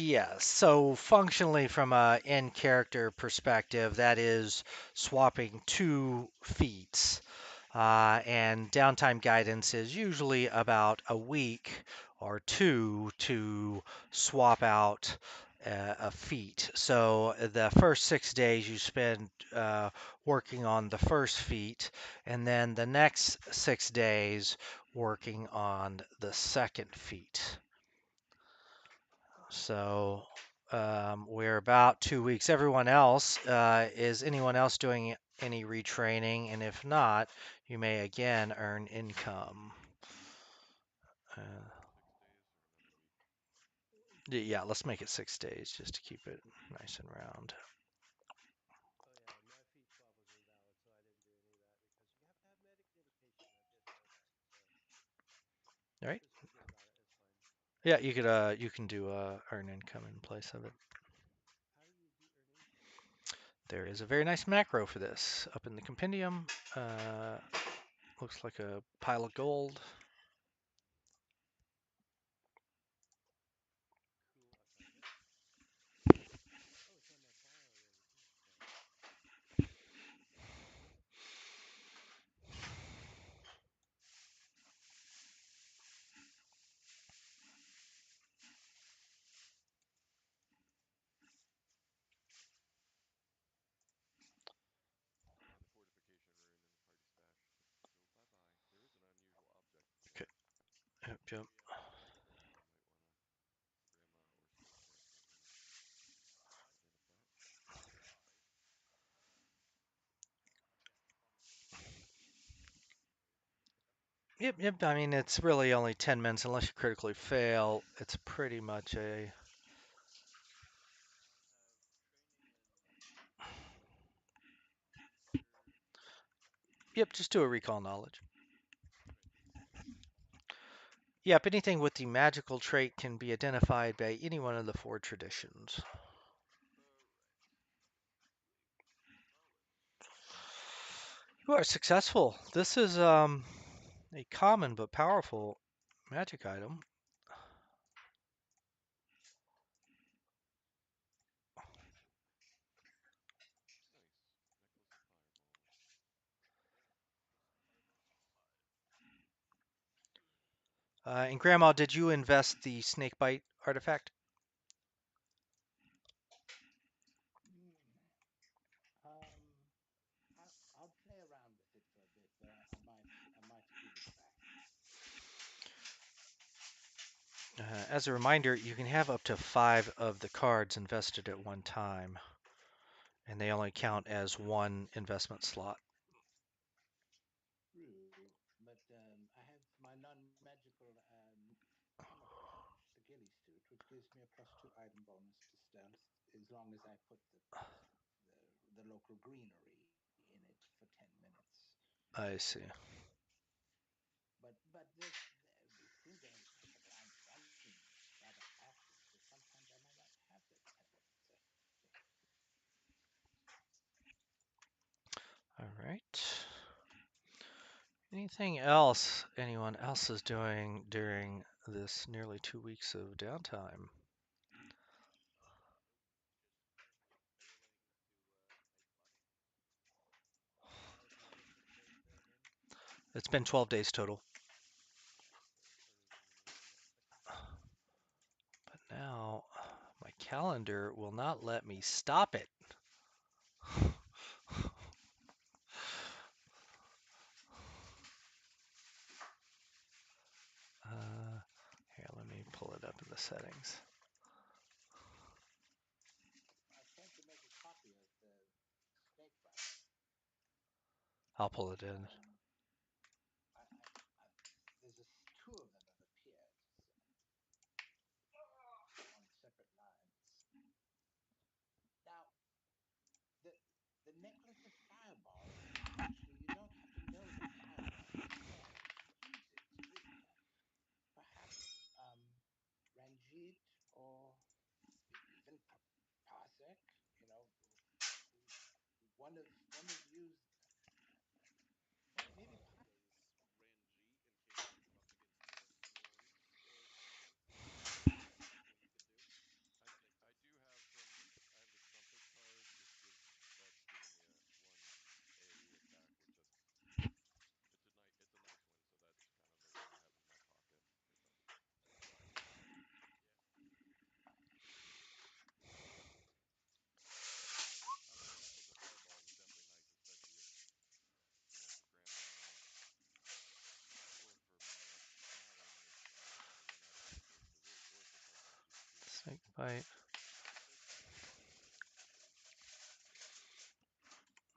Yes. So functionally, from a in character perspective, that is swapping 2 feats. And downtime guidance is usually about a week or two to swap out a feat. So the first 6 days you spend working on the first feat, and then the next 6 days working on the second feat. So we're about 2 weeks. Everyone else, is anyone else doing any retraining? And if not, you may again earn income. Uh,
6 days or another week?
yeah, let's make it 6 days just to keep it nice and round.
Oh yeah, and my feet swap was invalid, so I didn't do any of that because you have to have medic dedication. I didn't know that,
All right.
just forget about it. It's fine.
Yeah, you can do earn income in place of it.
How do you do earn income?
There is a very nice macro for this up in the compendium. Uh, looks like a pile of gold.
Cool, I found it. Oh, it's on that bar already too. Nice.
The fortification rune in the party stash. Go bye-bye. There is an unusual object though.
Okay. Yep, yep.
Yeah.
Yep, yep. I mean, it's really only 10 minutes unless you critically fail. It's pretty much a. Yep, just do a recall knowledge. Yep, anything with the magical trait can be identified by any one of the 4 traditions. You are successful. This is a common but powerful magic item.
Nice. Necklace of fireballs.
And Grandma, did you invest the snakebite artifact?
Mm, I'll play around with it for a bit, but I might give it back.
As a reminder, you can have up to 5 of the cards invested at one time, and they only count as one investment slot.
True, but I have my non-magical armor piece, the ghillie suit, which gives me a +2 item bonus to stealth as long as I put the local greenery in it for 10 minutes.
I see.
But these things are running rather fast, so sometimes I might not have that 10 minutes.
All right. Anything else anyone else is doing during this nearly 2 weeks of downtime?
That was another 6 days there again.
It's been 12 days total. But now my calendar will not let me stop it. Uh, here, let me pull it up in the settings.
I was going to make a copy of the snake bite.
I'll pull it in.
There's two of them have appeared on separate lines. Now, the the necklace of fireballs. Actually, you don't have to know the fireball itself to use it. Really, perhaps Ranjit or even Parsec. You know, one of you
Bite.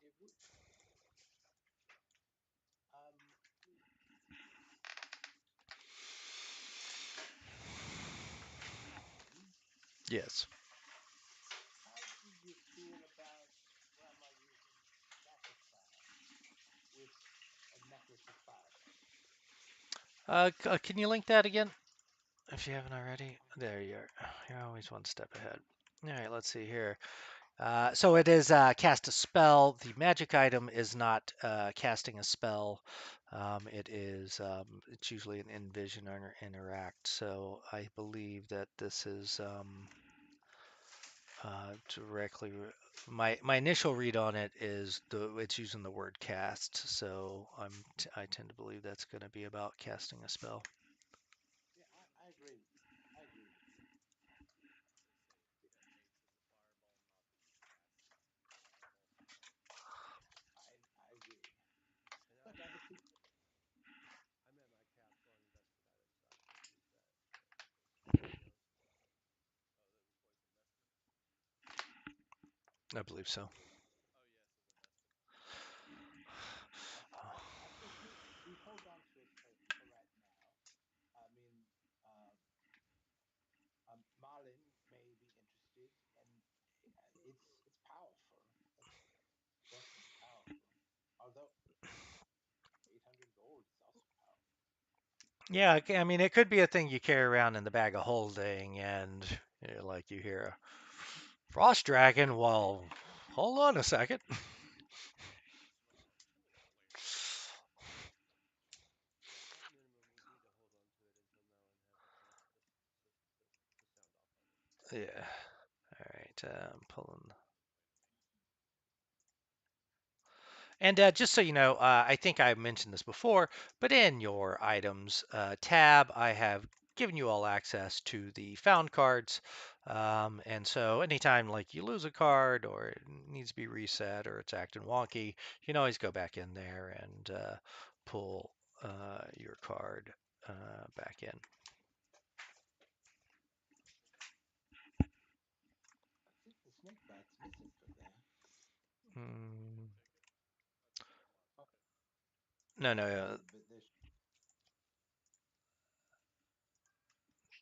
It would. Malin,
Yes.
how do you feel about Grandma using Satisfy with a necklace of fire types?
Can you link that again if you haven't already? There you are. You're always one step ahead. All right, let's see here. So it is cast a spell. The magic item is not casting a spell. It's usually an envision or interact. So I believe that this is directly. My initial read on it is it's using the word cast. So I tend to believe that's going to be about casting a spell.
Yeah, I agree. I agree with you.
They say the mace is a fireball, not the cast fireball spell.
I agree.
And
But other people,
I'm at my caps on invested items, so I can't use that. But in case anybody else. Oh, the poison investment.
I believe so.
Oh yes, as investment.
I think we hold on to it for right now. I mean, uh, Marlin may be interested, and it's powerful. It's definitely powerful. Although 800 gold is also powerful.
Yeah, I mean, it could be a thing you carry around in the bag of holding, and like you hear a frost dragon. Well, hold on a second.
Yeah, at minimum, we need to hold on to it until Malin has a chance to sound off on it.
Yeah. All right. I'm pulling. And just so you know, I think I mentioned this before, but in your items tab, I have given you all access to the found cards. And so anytime like you lose a card or it needs to be reset or it's acting wonky, you can always go back in there and pull your card back in.
I think the snake bite's missing from there.
Mm,
I think I marked it.
no, no,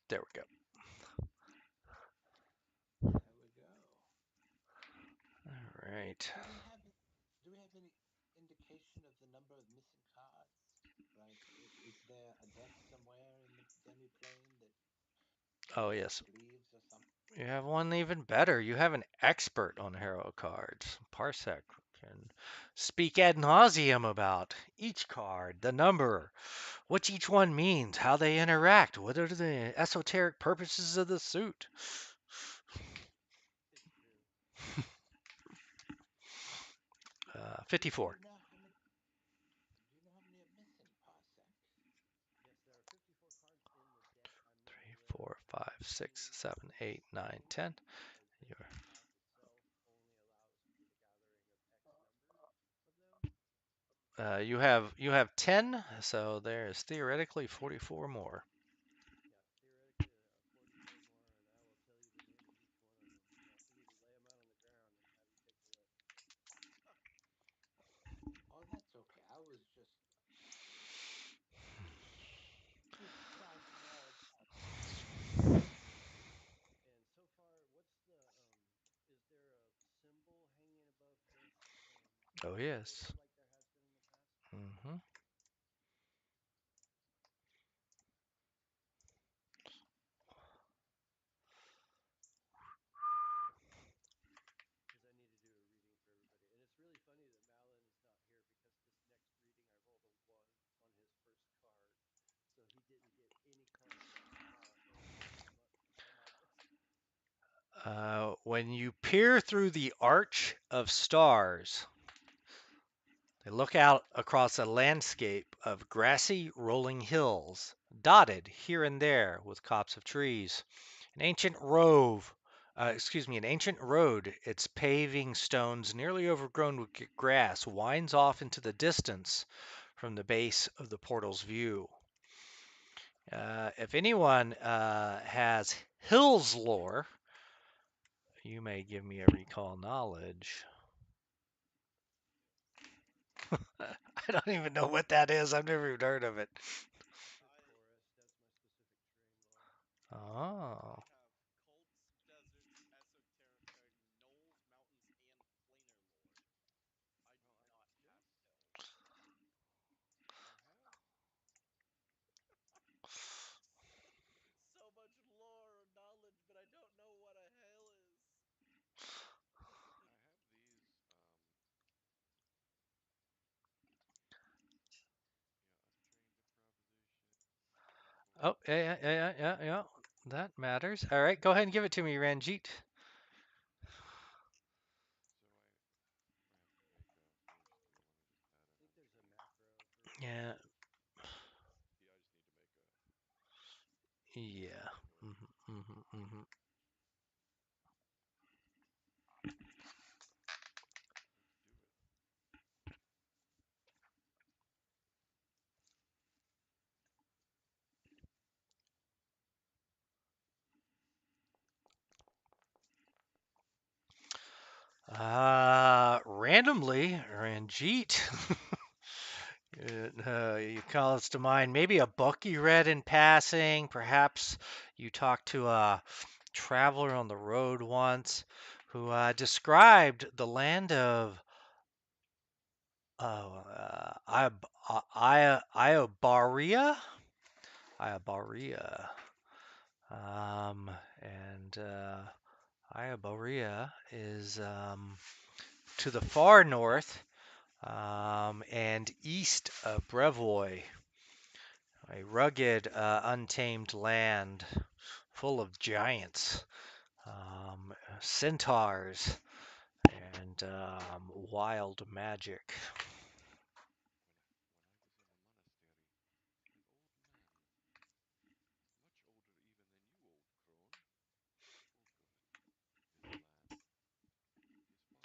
there we go.
There we go.
All right.
Do we have any indication of the number of missing cards? Like, is there a deck somewhere in the demi plane that
Oh,
Parsec
yes.
leaves or something?
You have one even better. You have an expert on hero cards. Parsec can speak ad nauseum about each card, the number, what each one means, how they interact, what are the esoteric purposes of the suit.
It's true.
Do
54.
you know how many? Do you know how many are missing, Parsec?
Yes, there are 54 cards in the deck. I'm not
3,
aware
4,
of
5, 6,
any
7, 8, 9,
maximum
10.
because the
You're,
pack itself only allows for the gathering of X number of them.
you have 10, so there is theoretically 44 more.
Yeah, theoretically there are 44 more, and I will tell you the name of each one of them. I can even lay them out on the ground and have you take a look.
Oh, that's okay. I was just trying to know about it.
And so far, what's the is there a symbol hanging above this
Oh,
teleporter
yes.
like there has been in the past?
Hmm.
Because I need to do a reading for everybody. And it's really funny that Malin is not here because this next reading I rolled a 1 on his first card. So he didn't get any cards in my list.
When you peer through the arch of stars, they look out across a landscape of grassy, rolling hills, dotted here and there with copse of trees. An ancient road, its paving stones nearly overgrown with grass, winds off into the distance from the base of the portal's view. If anyone has Hills lore, You may give me a recall knowledge. I don't even know what that is. I've never even heard of it.
Desert forest. That's my specific terrain lore.
Oh.
I have cults, deserts, esoterica, knolls, mountains, and planar lore. I do
Well,
not have
yes,
hills.
I have.
So much lore or knowledge, but I don't know what a hill is.
I have these. Yeah,
Oh,
untrained improvisation,
yeah. That matters. All right, go ahead and give it to me, Ranjit.
So I have to make a first here. Let me just add
I
an
think there's a
entry.
macro for
Yeah,
Yeah, I just need to make a
yeah.
right away.
Mm-hmm.
Let's do it.
Randomly, Ranjit. You calls to mind maybe a book you read in passing. Perhaps you talked to a traveler on the road once who described the land of Iobaria. Iobaria. And Iobaria is to the far north and east of Brevoy, a rugged, untamed land full of giants, centaurs, and wild magic.
When I was in the monastery, an old man, much older even than you, old crone, spoke of it. This land is far away, north.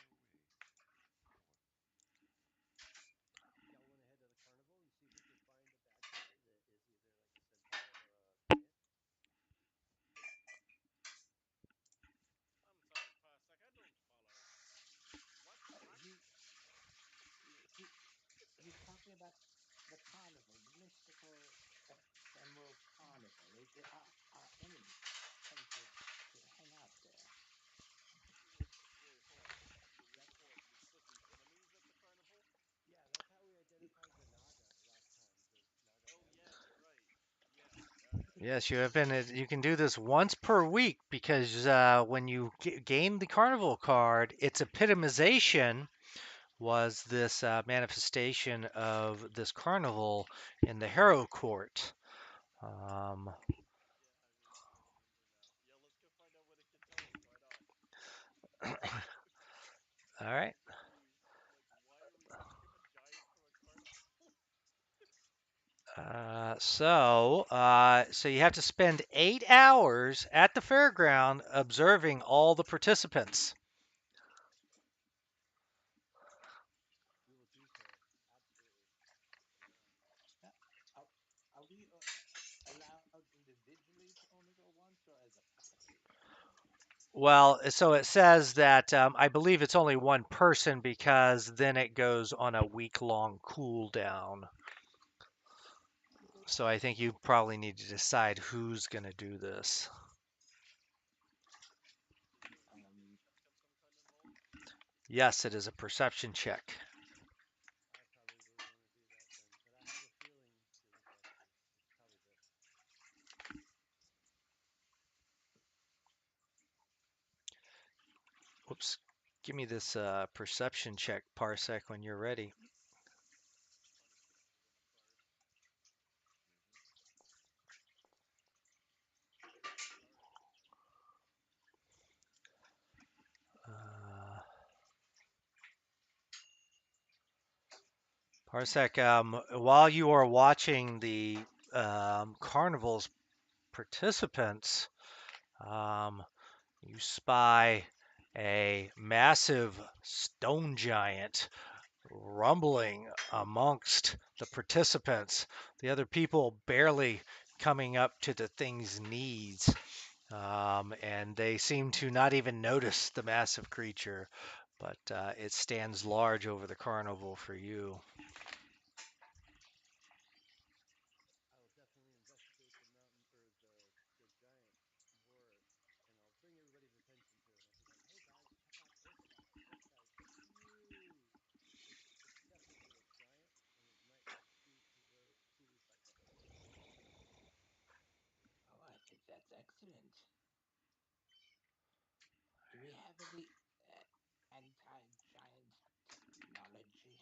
Y'all want to head to the carnival and see if we can find a bad guy that is either like a centaur or a giant?
I'm sorry, Parsec, I don't follow. What? What?
He he's talking about the carnival, the mystical ephemeral carnival. Our enemies tend to hang out there.
Wait, hold on. Did we
That's
pull up? We still some enemies at the carnival?
yeah. That's how we identified the Naga last time. The Naga
Oh
bandit.
yeah, you're right. Yeah. Okay.
Yes, you have been. You can do this once per week because when you gain the carnival card, its epitomization was this manifestation of this carnival in the Harrow Court. Um,
Yeah, I remember now. Yeah, let's go find out what it can tell us. Why not?
all right.
Like, why are we talking a giant from a carnival?
So you have to spend 8 hours at the fairground observing all the participants.
We will do so. Absolutely.
Now, are, are we allowed individually to only go once or as a party?
Well, so it says that I believe it's only one person because then it goes on a week-long cooldown. So I think you probably need to decide who's going to do this.
Is there a
Um,
perception check of some kind involved?
Yes, it is a perception check.
I probably would want to do that then, but I have a feeling it was Lexi. It's probably this.
Whoops. Give me this perception check, Parsec, when you're ready.
Funny pictures on a card.
Mm-hmm.
Good card.
Uh, Parsec, while you are watching the carnival's participants, um, you spy a massive stone giant rumbling amongst the participants, the other people barely coming up to the thing's knees. and they seem to not even notice the massive creature, but it stands large over the carnival for you.
I will definitely investigate the mountain or the giant more, and I'll bring everybody's attention to it. I'll be like, "Hey guys, check out this guy. This guy's huge. It's definitely a giant, and it might not be who we thought it was."
Oh, I think that's excellent. Do we have any anti-giant technology?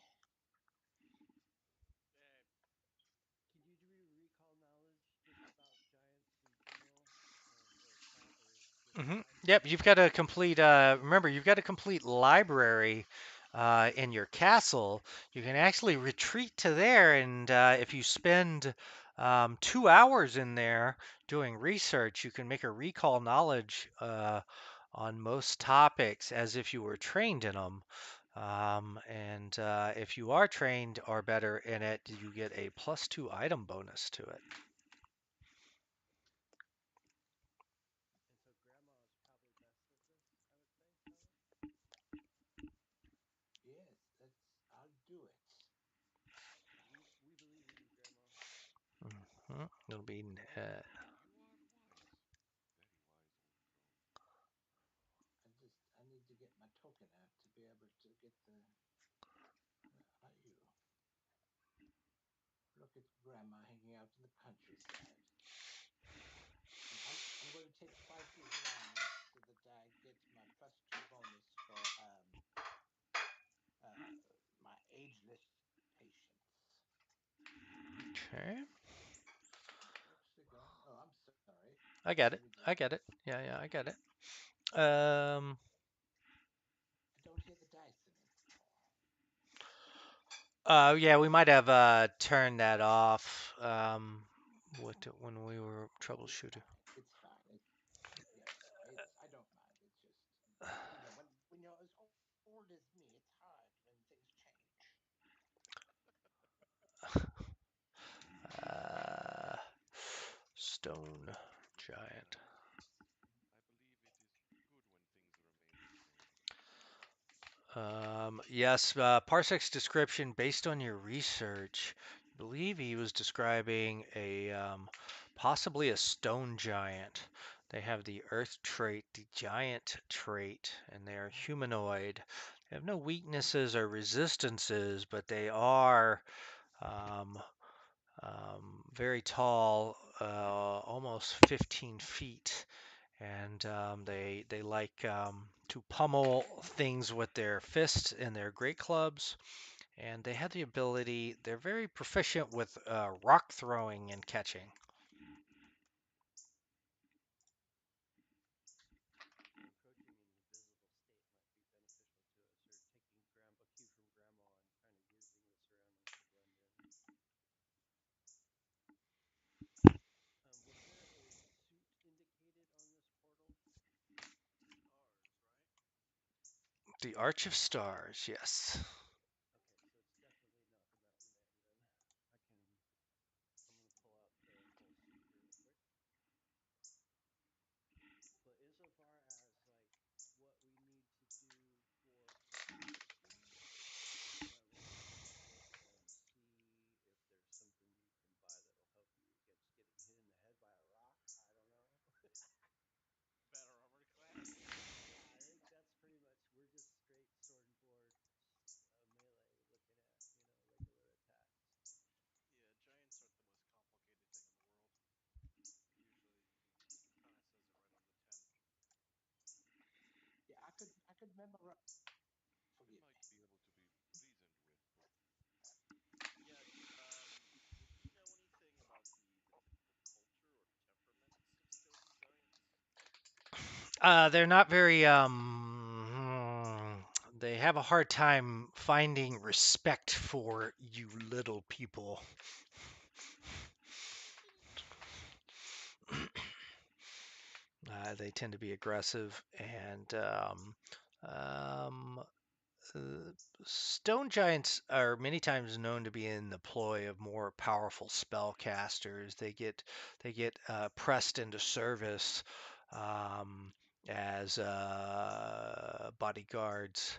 Can you do recall knowledge just about giants in general, or cat, or just types of
Yep, you've got
giants?
a complete. Remember, you've got a complete library in your castle. You can actually retreat to there, and if you spend 2 hours in there doing research, you can make a recall knowledge on most topics as if you were trained in them. And if you are trained or better in it, you get a +2 item bonus to it.
And so grandma is probably best at this, I would say, Tyler.
Yes, that's. I'll do it.
We believe in you, grandma.
It'll be
You are wise. Very wise, old crone.
I need to get my token out to be able to get the. Where are you? Look at Grandma hanging out in the countryside. And I'm going to take twice as long so that I get my +2 bonus for my ageless patience.
okay.
What's actually going? Oh, I'm sorry.
I get
Let
it.
me
I
just.
get it. Yeah, yeah, I get it. Um,
I don't hear the dice anymore.
yeah, we might have turned that off when we were
Oh, it's
troubleshooting.
fine. It's fine. Yes, it's. I don't mind. It's just when you're as old as me, it's hard when things change.
Uh, Stone giant.
I believe it is good when things remain the same.
Yes, Parsek's description, based on your research, I believe he was describing a possibly a stone giant. They have the earth trait, the giant trait, and they are humanoid. They have no weaknesses or resistances, but they are um, very tall, almost 15 feet, and they like to pummel things with their fists and their great clubs. And they have the ability. They're very proficient with rock throwing and catching.
So encroaching in invisible state might be beneficial to us, or taking a cue from grandma and kind of using the surroundings to blend in. Was there a suit indicated on this portal?
Stars, right?
The Arch of Stars, yes.
Okay, so it's definitely not the Mountain Man then. I'm gonna pull out the full suit real quick. But insofar as like what we need to do for preparation, you might want to take a look and see if there's something you can buy that'll help you against getting hit in the head by a rock. I don't know.
Better armored class.
Yeah, I think that's pretty much, we're just straight sword and board melee looking at, regular attacks.
Yeah, giants aren't the most complicated thing in the world. Usually, kind of says it right on the tin.
Yeah, I could memorize.
It
Forgive
might
me.
be able to be reasoned with, but
Yeah. Would you know anything about the typical culture or temperaments of stone giants?
They're not very. They have a hard time finding respect for you little people. They tend to be aggressive and um, uh, stone giants are many times known to be in the ploy of more powerful spellcasters. They get pressed into service um, as bodyguards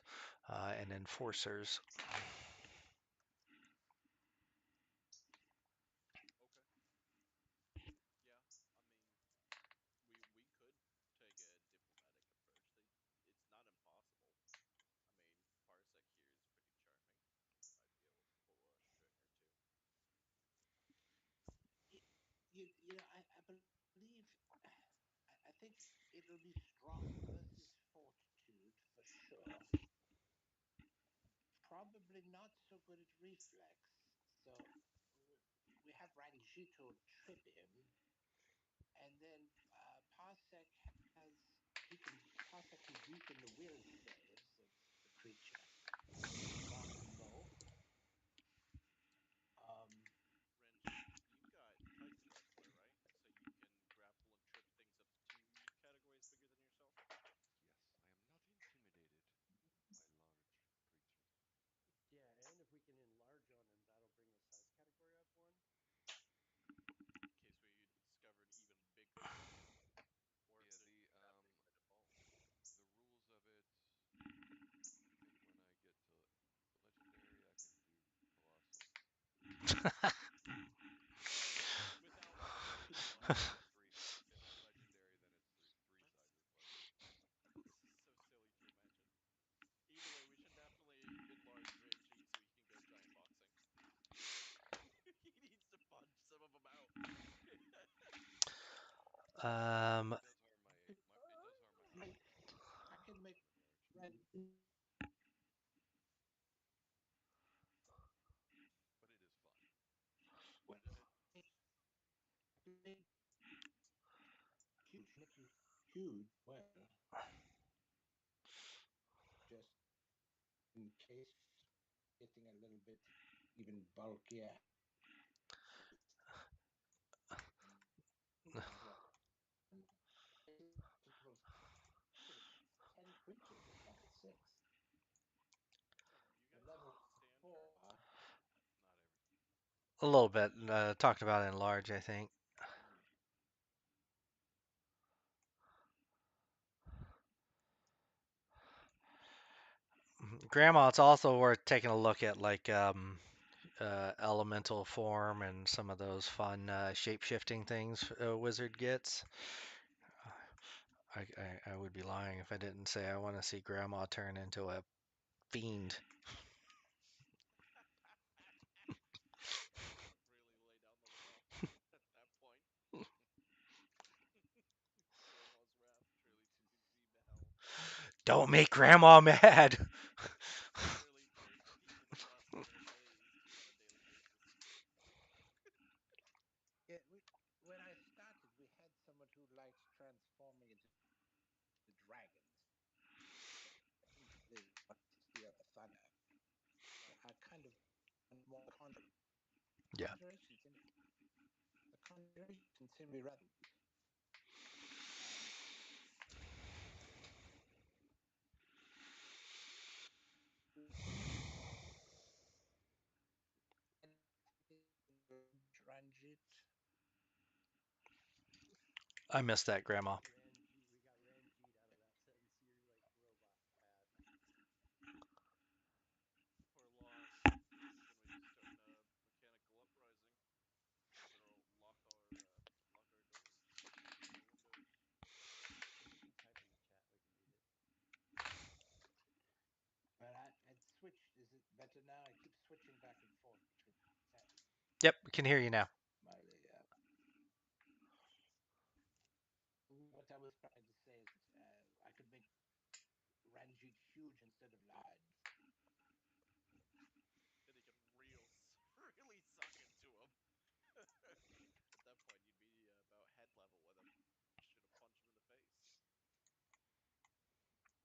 and enforcers.
Okay. Yeah. I mean, we could take a diplomatic approach. It's not impossible. I mean, Parsec here is pretty charming. Might be able to pull a string or two.
I believe, I think it'll be strong versus fortitude for sure. Probably not so good at reflex. So we have Ranji to trip him, and then Parsec has he can Parsec can weaken the will saves of the creature. So he's strong on both. Um,
Ranjit, you've got Titan Wrestler, right? So you can grapple and trip things up to two categories bigger than yourself.
Yes, I am not intimidated by large creatures.
Yeah, and if we can enlarge on him, that'll bring his size category up one.
In case we discover an even bigger threat, or if
Yeah,
they're just that big by default.
the rules of it. I think when I get to legendary, I can do colossal.
Without
Actually,
being large.
colossal is three size. If I'm legendary, then it's three
That's
sizes larger.
so silly to imagine. Either way, we should definitely enlarge Ranji so he can go giant boxing. He needs to punch some of them out.
Um,
It does harm it does harm my
make
HP
I can make
to enlarge.
Ranji
But it is fun.
well. I can make him huge. Well, just in case getting a little bit even bulkier. And possible 10 creatures at level 6.
Have you
The
guys
level
seen standard?
4.
Not everything.
a little bit talked about in large, I think. Grandma, it's also worth taking a look at like elemental form and some of those fun shape shifting things a wizard gets. I would be lying if I didn't say I want to see Grandma turn into a fiend.
Really lay down the law at that point. Grandma's wrath truly to be beheld.
Don't make Grandma mad.
Literally turns demon dust in her days too on a daily basis.
Yeah, when I started, we had someone who liked transforming into dragons. I didn't really want to steal the thunder. So I kind of want more
Yeah.
the conjuration seem to be rather um, Ranjit.
I missed that, Grandma.
Ranjit, we got Ranjit out of that sentence. You're like robot bad.
Before long, it's gonna be starting a mechanical uprising. We're gonna lock our doors, close our windows.
If you can type in the chat, we can read it.
But I'd switched. Is it better now? I keep switching back and forth between
Yep, can hear you now.
my. What I was trying to say is I could make Ranjit huge instead of large.
Then he can really suck into him. At that point, you'd be about head level with him. Should have punched him in the face.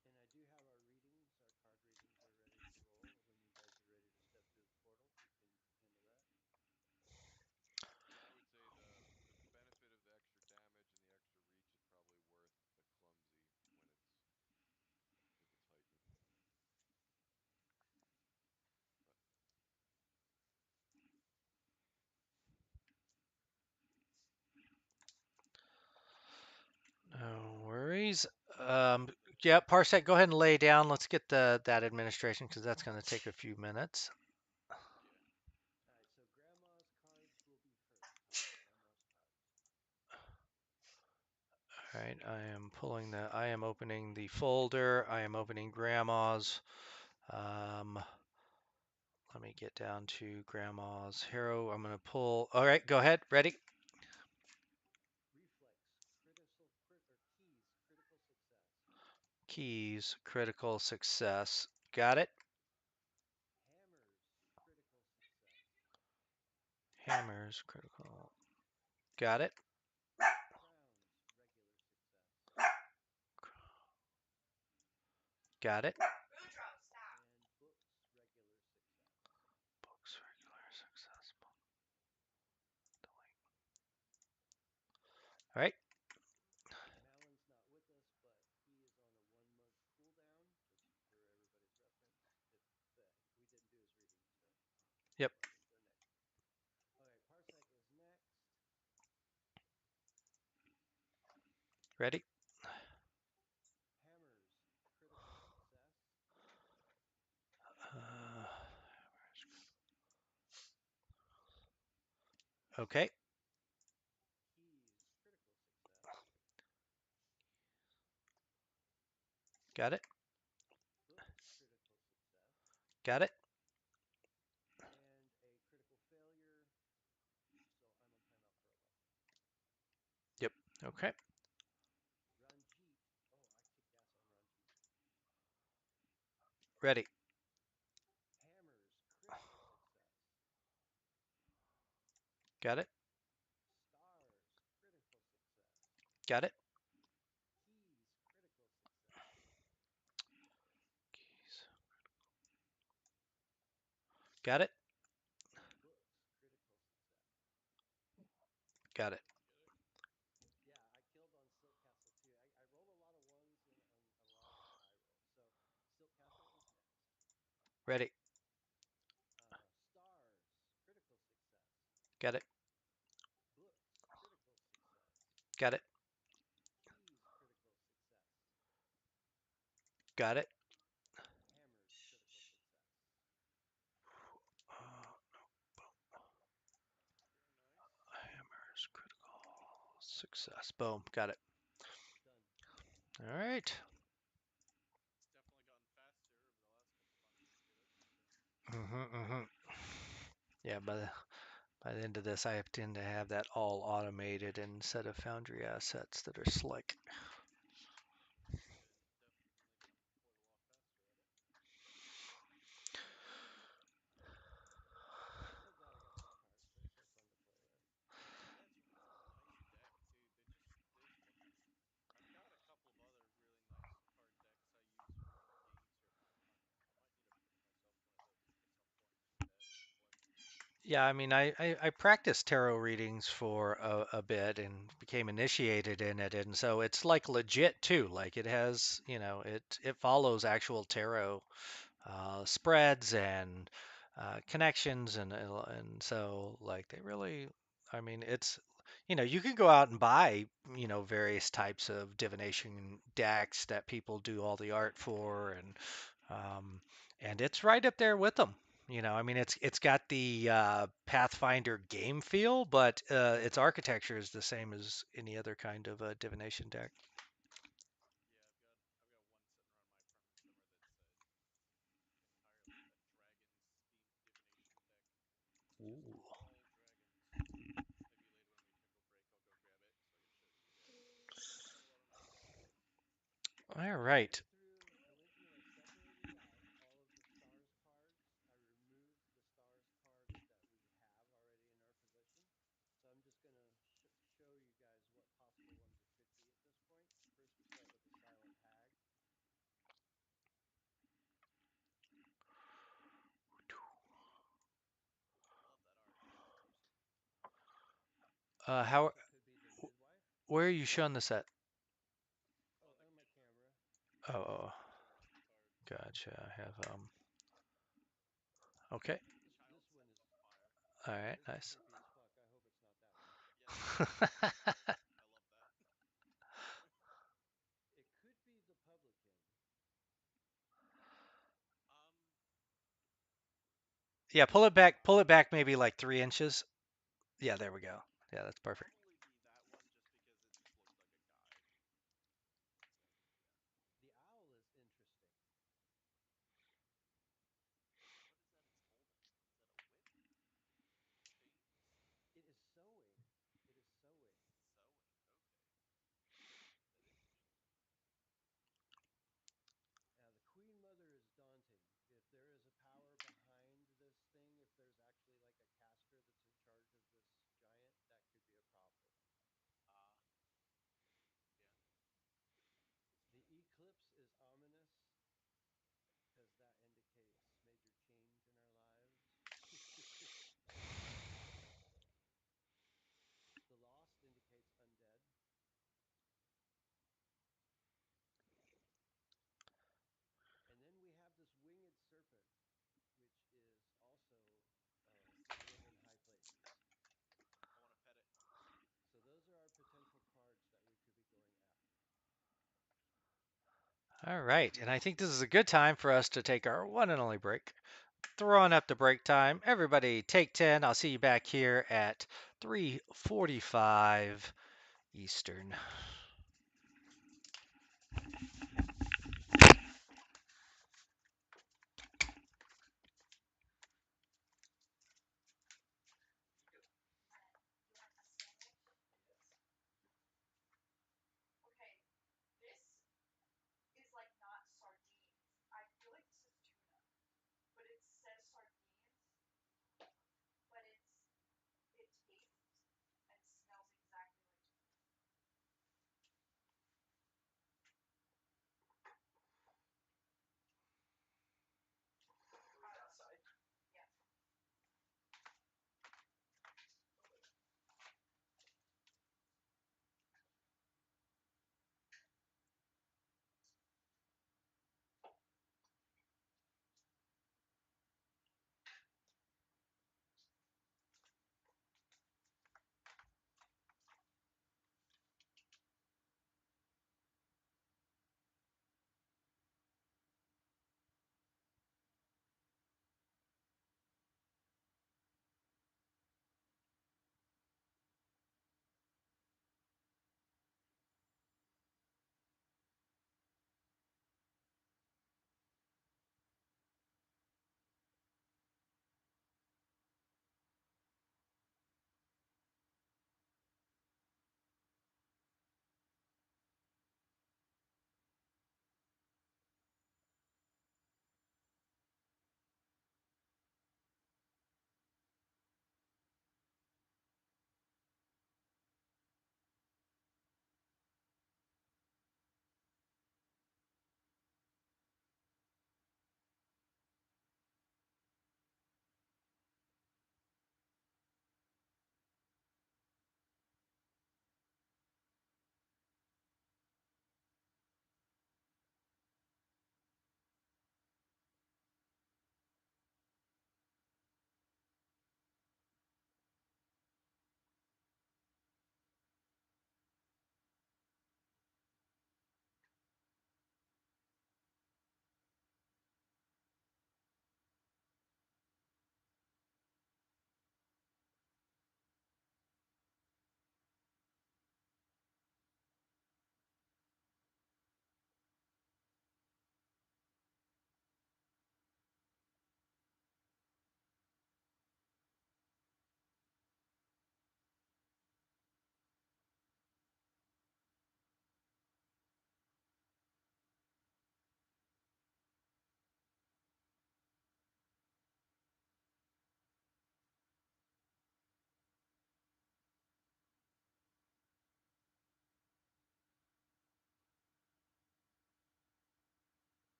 And I do have our readings. Our card readings are ready to roll. When you guys are ready to step through the portal, we can handle that.
Yeah, I would say the benefit of the extra damage and the extra reach is probably worth the clumsy when it's if it's heightened. But
Yeah, Parsec, go ahead and lay down. Let's get that administration because that's going to take a few minutes.
Yeah. All right, so grandma's cards will be first. Grandma's cards.
All right, I am opening the folder. I am opening grandma's. Let me get down to grandma's hero. I'm going to pull. All right, go ahead. Ready?
Reflex, critical success.
Keys, critical success. Got it.
Hammers, critical success.
Hammers, critical. Got it.
Crowns, regular success.
Got it.
And books, regular success.
Books, regular, successful. All right.
Malon's not with us, but he is on a 1 month cooldown, just for everybody's reference. We didn't do his reading, so
Yep.
we'll go next. All right, Parsec is next.
Ready?
Hammers, critical success.
Uh, okay.
Keys, critical success.
Got it.
Books, critical success.
Got it.
And a critical failure, so I'm on timeout for a while.
Yep. Okay.
Ranjit. Oh, I kick ass on Ranjit.
Ready.
Hammers, critical success.
Got it.
Stars, critical success.
Got it.
Keys, critical success.
Keys. Got it.
Books, critical success.
Got it.
Yeah, I killed on Silk Castle too. I rolled a lot of ones and a lot of high rolls. So Silk Castle is next.
Ready.
Stars, critical success.
Got it.
Books, critical success.
Got it.
Keys, critical success.
Got it.
Hammers, critical success.
Very nice.
Hammers, critical success. Boom. Got it.
Done.
All right.
It's definitely gotten faster over the last couple times we did it.
Yeah, by the end of this, I tend to have that all automated instead of Foundry assets that are slick.
Definitely been quite a lot faster at it.
I'm so glad I got these cards. They're so fun to play with.
Yeah, it's a nice deck too. There's I've got a couple of other really nice card decks I use for games here. I might need to pick myself one of those at some point instead to play.
Yeah, I mean, I practiced tarot readings for a bit and became initiated in it, and so it's like legit too. Like it has, it follows actual tarot spreads and connections, and so like they really, I mean, you can go out and buy, various types of divination decks that people do all the art for, um, and it's right up there with them. I mean, it's got the Pathfinder game feel, but its architecture is the same as any other kind of divination deck.
Yeah, I've got one sitting around my apartment somewhere that's entirely a dragons themed divination deck. It's
Ooh.
just all dragons. Maybe later when we take a break, I'll go grab it so I can show it to you guys. It's got a lot of nice stuff.
All
Yeah, I
right.
went through and I separated out all of the stars cards. I removed the stars cards that we have already in our possession. So I'm just going to show you guys what possible ones it could be at this point. First, we start with the Silent Hag.
Love that art. Seriously.
How?
It could be the Midwife.
Where are you showing this at?
Oh,
On the
on my camera.
Oh, oh,
These are nice cards.
gotcha. I have Okay.
Child
This one is
Sapphire.
All right.
this is
Nice.
creepy as fuck. I hope it's not that one.
Yeah, that's a really cool card. I love that.
It could be
Yeah, pull it back. Pull it back maybe like 3 inches. Yeah, there we go. Yeah, that's
It'll
perfect.
probably be that one just because it just looks like a guy.
The owl is interesting.
What is that it's holding? Is that a whip? Chains?
It is sewing. It is sewing.
Sewing. Okay. That is interesting.
Now, the queen mother is daunting. If there is a power behind this thing, if there's actually like a caster that's in charge of this giant, that could be a problem.
Ah, yeah.
The eclipse is ominous because that indicates major change in our lives. The lost indicates undead. And then we have this winged serpent, which is also sitting in high places.
I want to pet it.
So those are our potential cards that we could be going after.
All right, and I think this is a good time for us to take our one and only break. Throwing up the break time. Everybody, take 10. I'll see you back here at 3:45 Eastern.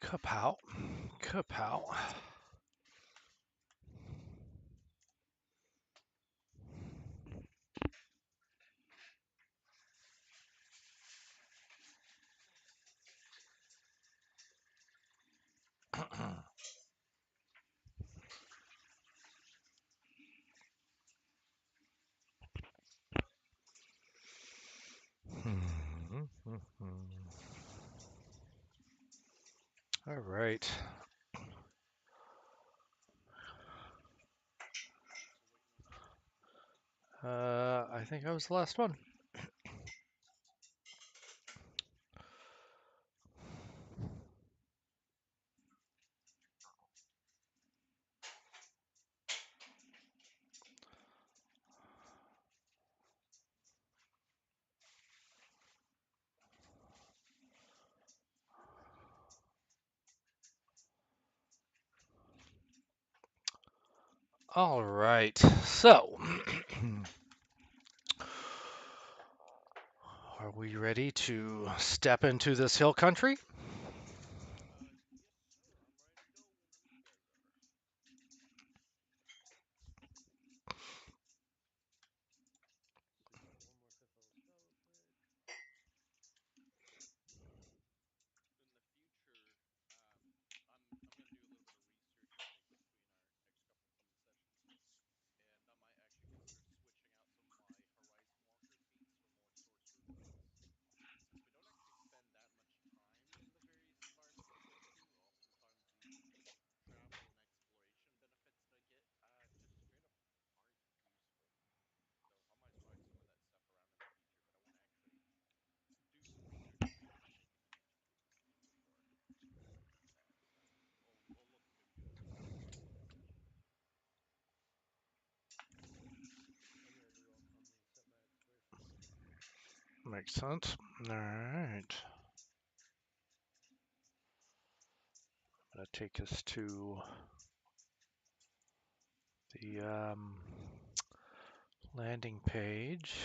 Kapow. Kapow. All right. I think I was the last one. All right. So, are we ready to step into this hill country? Makes sense. All right. I'm going to take us to the landing page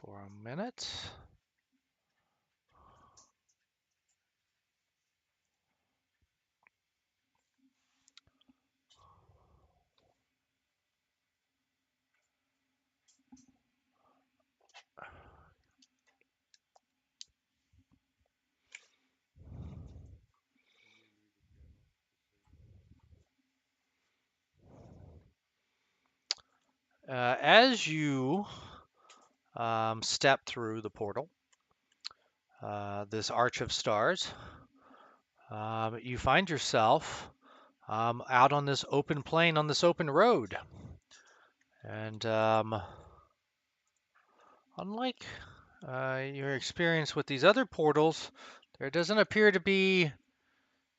for a minute. As you step through the portal, this arch of stars, you find yourself out on this open plain, on this open road. And unlike your experience with these other portals, there doesn't appear to be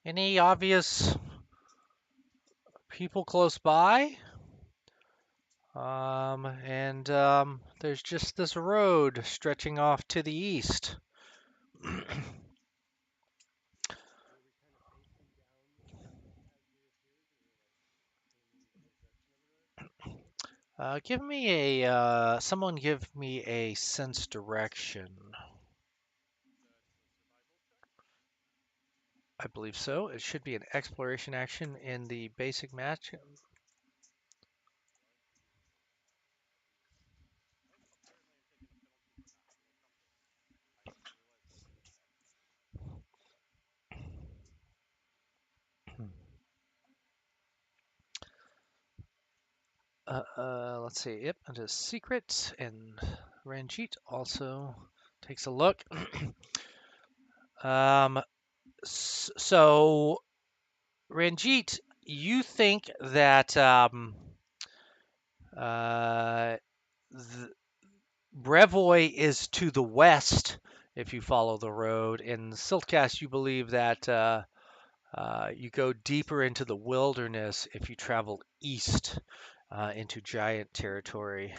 any obvious people close by. And there's just this road stretching off to the east. Give me someone give me a sense direction. I believe so. It should be an exploration action in the basic match. Let's see. Yep, it is secret, and Ranjit also takes a look. um, so Ranjit, you think that uh, Brevoy is to the west if you follow the road. In Siltcast, you believe that you go deeper into the wilderness if you travel east into giant territory.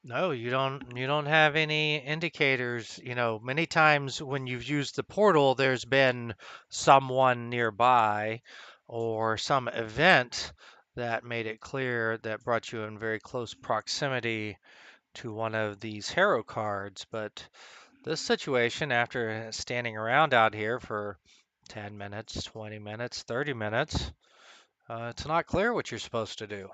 No, you don't have any indicators. Many times when you've used the portal, there's been someone nearby or some event that made it clear that brought you in very close proximity to one of these hero cards. But this situation, after standing around out here for 10 minutes, 20 minutes, 30 minutes, it's not clear what you're supposed to do.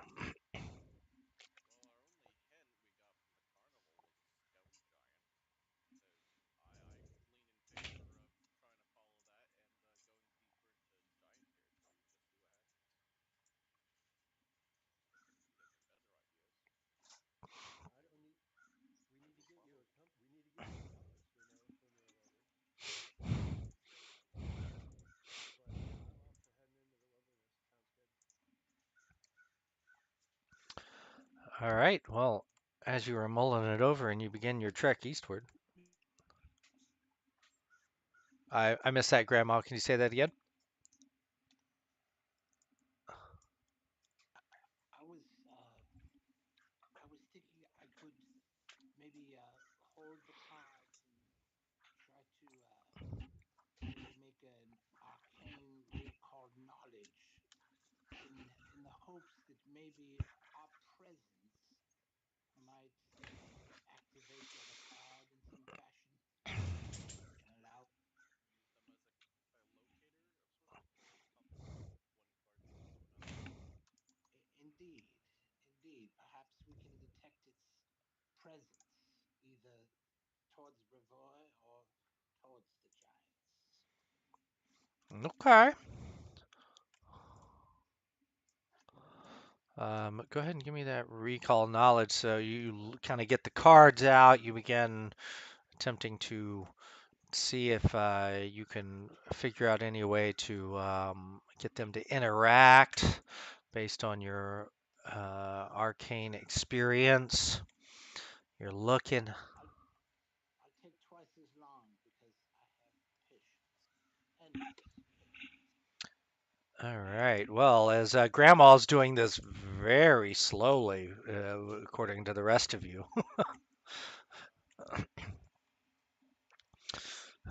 Well, our only hint we got from the carnival was the stone giant. So I lean in favor of trying to follow that and going deeper into giant territory. Just see what happens. Unless you guys have better ideas.
I don't need. We need to get you we need to get you accomplished. We know from your letters. But yeah, I'm off for heading into the wilderness. Sounds good.
All right. Well, as you were mulling it over and you begin your trek eastward, I missed that, Grandma. Can you say that again?
I was thinking I could maybe hold the cards and try to maybe make an arcane ring called knowledge in the hopes that maybe our presence might activate the other card in some fashion and allow.
Use them as a locator of sorts to compass one card to another.
Indeed, indeed. Perhaps we can detect its presence either towards Brevoy or towards the giants.
Okay. Go ahead and give me that recall knowledge. So you kind of get the cards out. You begin attempting to see if you can figure out any way to get them to interact based on your arcane experience. You're looking.
I'll take twice as long because I have patience. Endless patience.
All right. Well, as Grandma's doing this very slowly, according to the rest of you,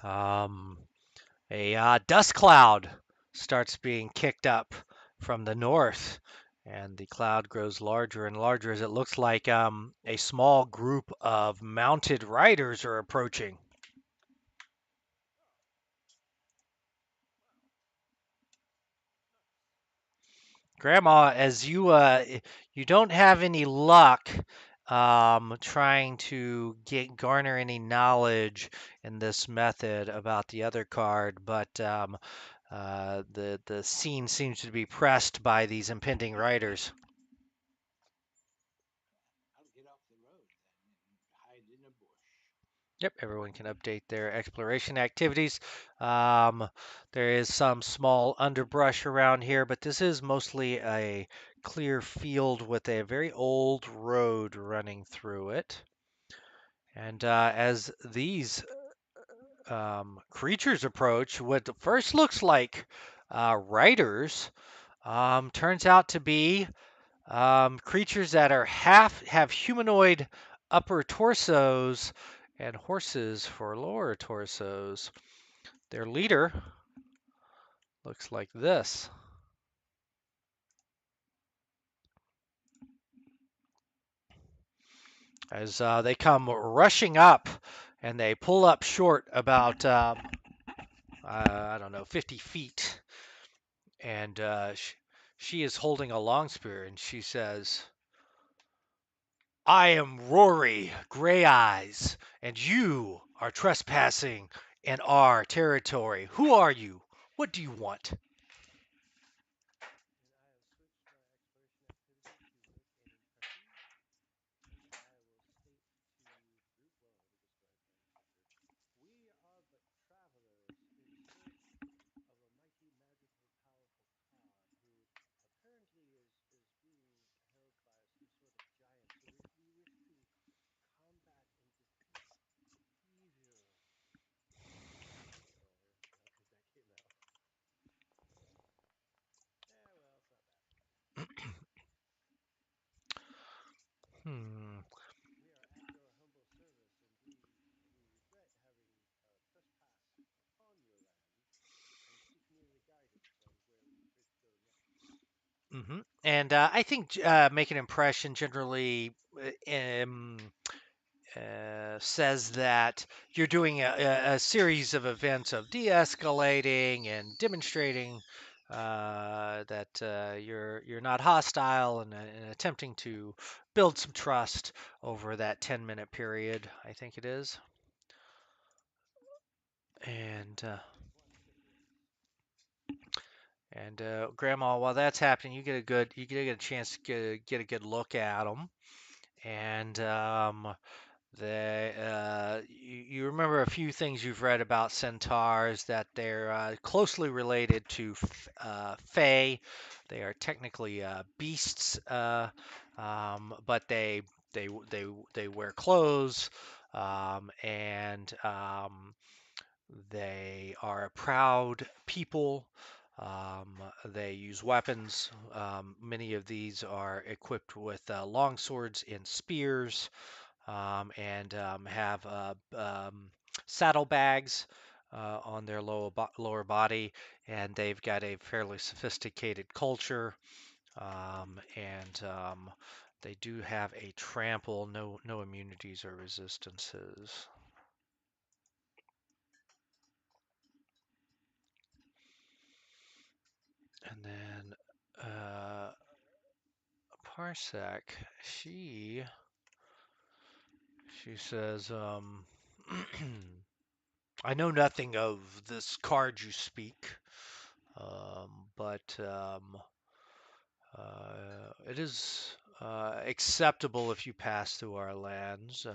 um, a dust cloud starts being kicked up from the north, and the cloud grows larger and larger as it looks like a small group of mounted riders are approaching. Grandma, as you don't have any luck trying to garner any knowledge in this method about the other card, but the scene seems to be pressed by these impending riders.
I'll get off the road then and hide in a bush.
Yep, everyone can update their exploration activities. Um, there is some small underbrush around here, but this is mostly a clear field with a very old road running through it. And as these creatures approach, what first looks like riders turns out to be creatures that are half have humanoid upper torsos and horses for lower torsos. Their leader looks like this. As they come rushing up and they pull up short about, I don't know, 50 feet. And she is holding a long spear and she says, I am Rory Gray Eyes, and you are trespassing in our territory. Who are you? What do you want?
And I have switched my exploration activity to make an impression, and I will state to the group. Well, let me just go ahead and introduce the group. We are but travelers in search of a mighty, magical, powerful card who apparently is being held by some sort of giant. So we wish to combat and defeat evil. Well, how good that came out. Yeah, well, it's not bad.
Hmm.
We are
And I think make an impression generally um, says that you're doing a series of events of de-escalating and demonstrating that you're not hostile and attempting to build some trust over that 10-minute period. I think it is. And Grandma, while that's happening, you get a chance to get a good look at them. And you remember a few things you've read about centaurs that they're closely related to fae. They are technically beasts, but they they wear clothes, and they are a proud people. They use weapons. Many of these are equipped with long swords and spears, and have saddlebags on their lower body, and they've got a fairly sophisticated culture, and they do have a trample, no immunities or resistances. And then Parsec, she she says, I know nothing of this card you speak, but it is acceptable if you pass through our lands.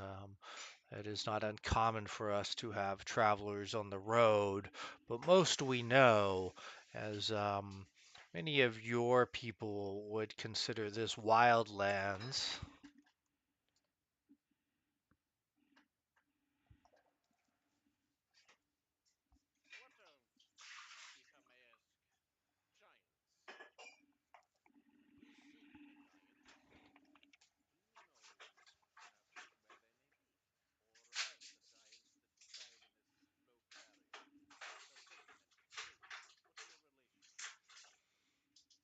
It is not uncommon for us to have travelers on the road, but most we know, as many of your people would consider this wild lands.
What of, if I may ask, giants? We seek the giants. Do you know perhaps where they may be? Or of the giants that reside in this local area? Their sentiments, behaviors, what's your relationship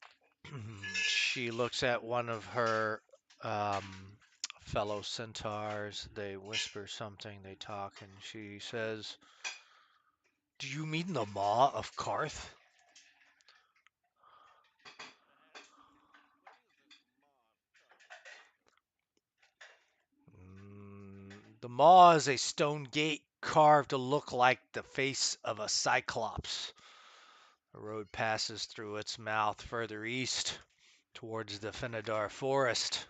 with them?
She looks at one of her fellow centaurs. They whisper something, they talk, and she says, do you mean the Maw of Karth?
Perhaps? What is this Maw of Karth exactly?
The Maw is a stone gate carved to look like the face of a cyclops. A road passes through its mouth further east towards the Fenadar forest.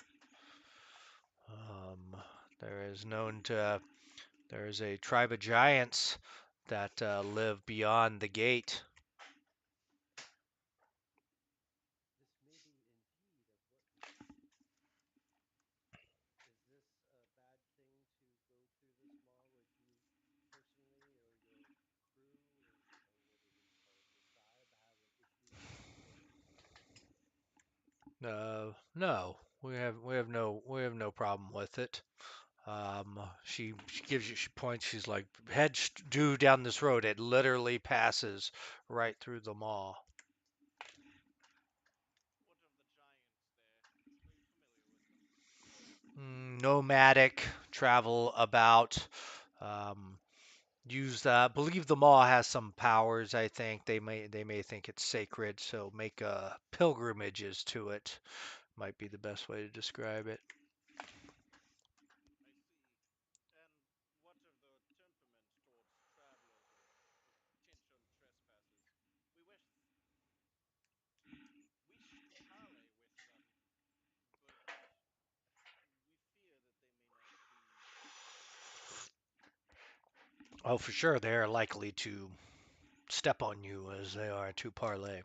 Um, there is known to there is a tribe of giants that live beyond the gate.
This may be indeed of what we seek. Is this a bad thing to go through this mall? Would you personally or your crew or what do we call it, the tribe, have an issue with going through such a mall?
No, we have no problem with it. She gives you she points. She's like head due down this road. It literally passes right through the mall.
What of the giants there? Are you familiar with them?
Nomadic travel about. Um, use believe the mall has some powers. I think they may think it's sacred, so make pilgrimages to it. Might be the best way to describe it.
I see. And what of the temperament towards travelers or potential trespassers? We wish to parley with them, but we fear that they may not be cooperative.
Oh, for sure, they are likely to step on you as they are to parlay.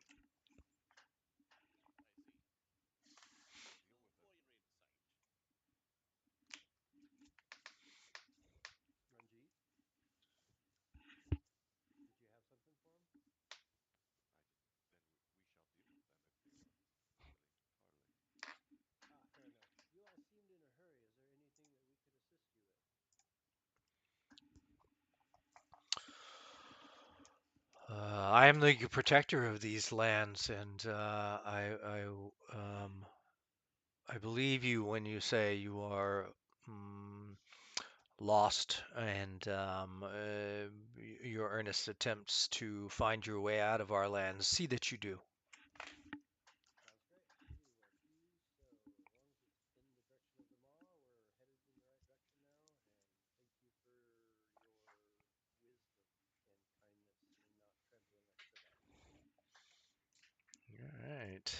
I see.
Deal
Roll
with it.
for your insight.
Ranjit, did you have something for him?
Then we shall deal with them if they are willing to parley.
Ah, fair enough. You all seemed in a hurry. Is there anything that we could assist you with?
I am the protector of these lands, and I believe you when you say you are mm, lost and your earnest attempts to find your way out of our lands. See that you do.
Sounds great. We will do so. As long as it's in the direction of the Maw, we're headed in the right direction now. And thank you for your wisdom and kindness in not trembling at Shadok.
All right.
All right.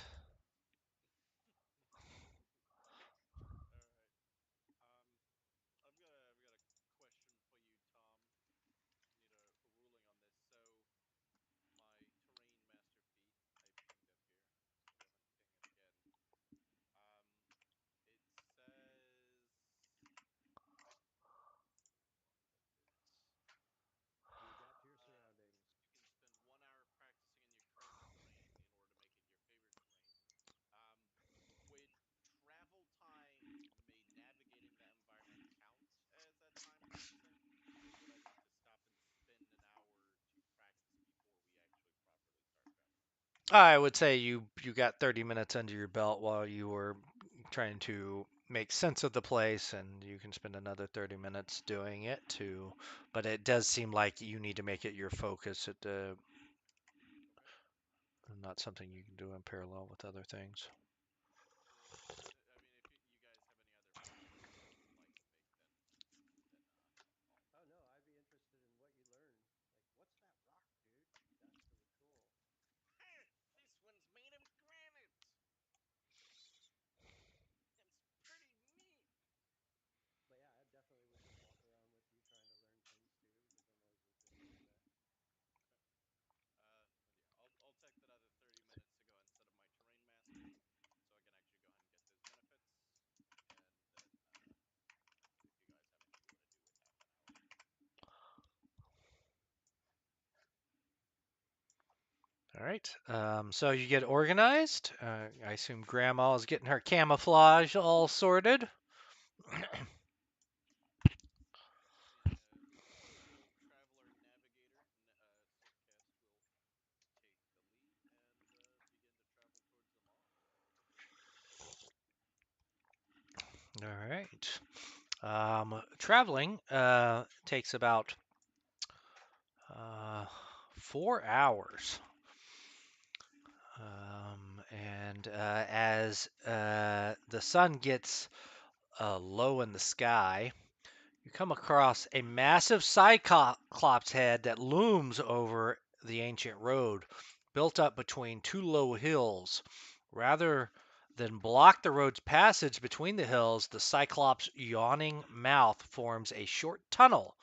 Um, I've got a question for you, Tom. Need a ruling on this. So my terrain master feat, I pinged up here. Let's go ahead and ping it again. Um, it says
You adapt to your
uh,
surroundings.
you can spend 1 hour practicing in your current terrain in order to make it your favorite terrain. Um, would travel time made navigating that environment count as that time investment, or would I need to stop and spend an hour to practice before we actually properly start traveling?
I would say you got 30 minutes under your belt while you were trying to make sense of the place, and you can spend another 30 minutes doing it too. But it does seem like you need to make it your focus.
Okay.
Not something you can do in parallel with other things.
I mean, if you guys have any other points that you'd like to make, then
Oh no, I'd be interested in what you learned. Like, what's that rock, dude? That's really cool.
this one's made of granite. It's pretty neat.
But yeah, I definitely would just walk around with you trying to learn things too, because I'm always interested in that.
Okay. Then yeah, I'll take that other 30 minutes to go and set up my terrain master, so I can actually go ahead and get those benefits. And then, if you guys have anything you want to do with half an hour.
All right. So you get organized. I assume Grandma is getting her camouflage all sorted.
Being a skilled traveler navigator, Sipcast will take the lead and begin to travel towards the mall.
All right. Traveling takes about 4 hours. And as the sun gets low in the sky, you come across a massive cyclops head that looms over the ancient road, built up between two low hills. Rather than block the road's passage between the hills, the cyclops' yawning mouth forms a short tunnel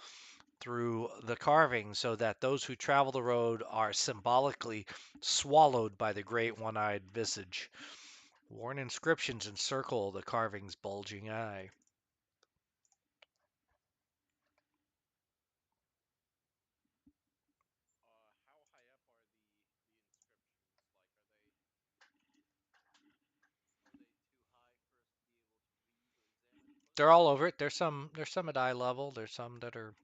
through the carving so that those who travel the road are symbolically swallowed by the great one eyed visage. Worn inscriptions encircle the carving's bulging eye.
How high up are the inscriptions? Like, are they too high for us to be able to read or examine
They're
closely?
all over it. There's some at eye level. There's some that are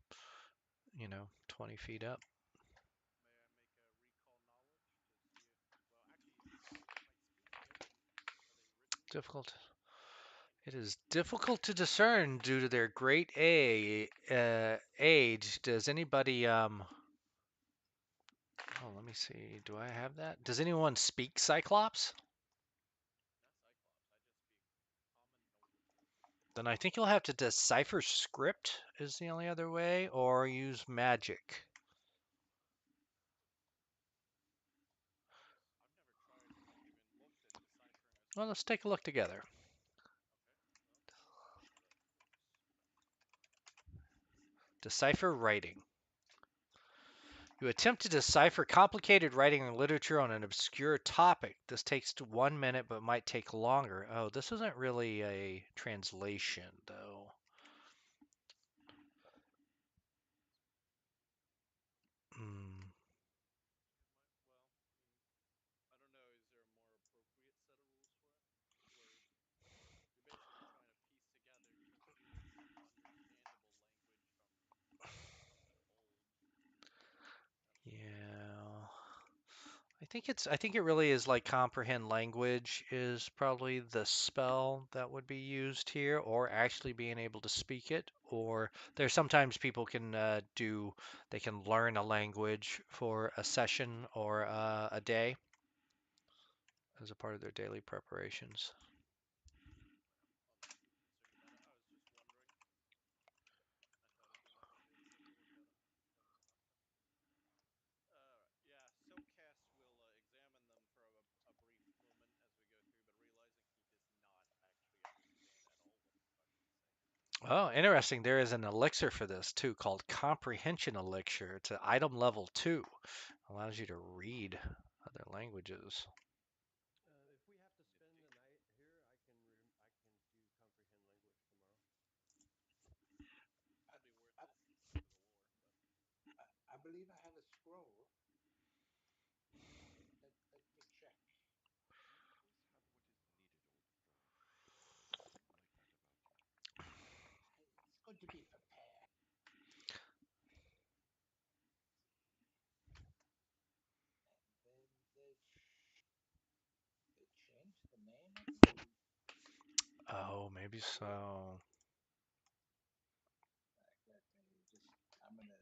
20 feet up.
May I make a recall knowledge to see if, well, actually, if I squeeze it open, are they written
Difficult.
in
It
ink?
is difficult to discern due to their great age. Does anybody Oh, let me see. Do I have that? Does anyone speak Cyclops?
Not Cyclops. I just speak common Noldor.
Then I think you'll have to decipher script is the only other way, or use magic.
I've never tried or even looked at deciphering a
Well, let's
script.
take a look together.
Okay, well, let's see how that works.
Decipher writing. You attempt to decipher complicated writing or literature on an obscure topic. This takes 1 minute, but might take longer. Oh, this isn't really a translation, though. Hmm.
Well, I mean, I don't know. Is there a more appropriate set of rules for it? Where you're basically trying to piece together clear, understandable language from something old. I don't know.
Yeah. I think it really is like comprehend language is probably the spell that would be used here, or actually being able to speak it. Or there's sometimes people can they can learn a language for a session or a day as a part of their daily preparations.
So you bet it. I was just wondering. I thought it'd be nice to be able to take a look at them every so often. Yeah, Silkcast will examine them for a brief moment as we go through, but realizing he does not actually understand at all what he's trying to say.
Oh, interesting. There is an elixir for this too called Comprehension Elixir. It's an item level 2. Allows you to read other languages.
If we have to spend the night here, I can do comprehend language tomorrow.
I,
Could be worth
I,
it for the lore, but
I believe I have a scroll. Let me check.
You always have what is needed, old crone. I like that about you.
It's good to be prepared. And then they changed the name of the game.
Oh, maybe so.
Let me just. I'm gonna.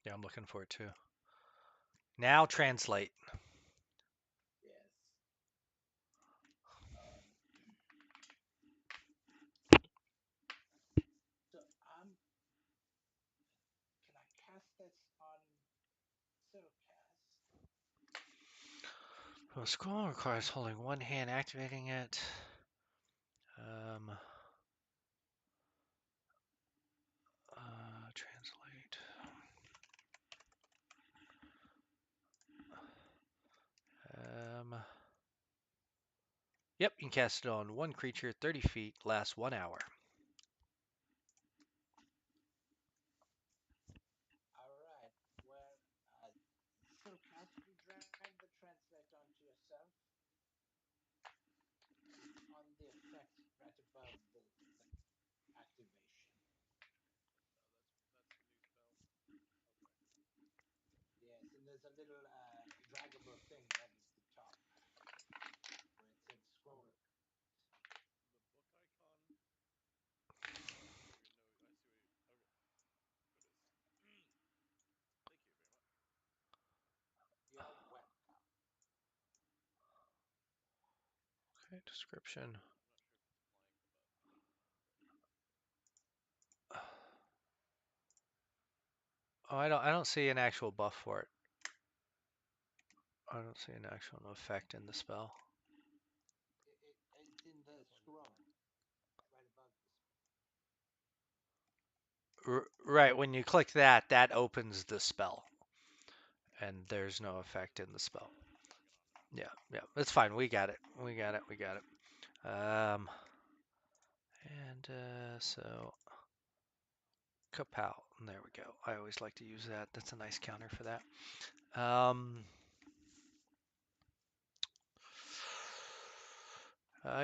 Yeah, I'm looking for it too. Now translate.
Yes. Um, so Can I cast this on Silcast?
A scroll requires holding one hand, activating it. Um, translate. Um, yep, you can cast it on one creature, 30 feet, lasts 1 hour.
All right. Well, Silcast, you drag the translate onto yourself. It's on the effect right above the activation.
that's the new spell. Okay.
Yes, and there's a little draggable thing right at the top where it said scroll.
The book icon. Oh, I see what you know. I see what you. Okay, there it is. Thank you very much.
You're welcome.
Okay, description.
I'm not sure if it's playing, but
Oh, I don't see an actual buff for it. I don't see an actual effect in the spell.
It's in the scroll right above
Right, when you click that, that opens the spell, and there's no effect in the spell.
I'm working on it.
Yeah, yeah, it's fine. We got it. We got it. We got it. And so kapow. There we go. I always like to use that. That's a nice counter for that.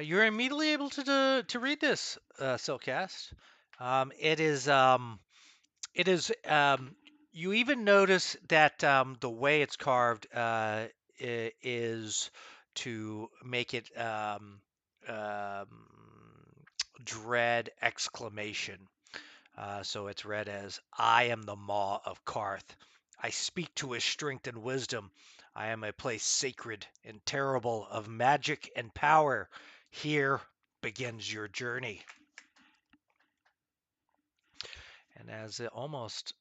You're immediately able to read this, Silcast. It is it is you even notice that the way it's carved is to make it dread exclamation. So it's read as, I am the Maw of Karth. I speak to his strength and wisdom. I am a place sacred and terrible of magic and power. Here begins your journey. And almost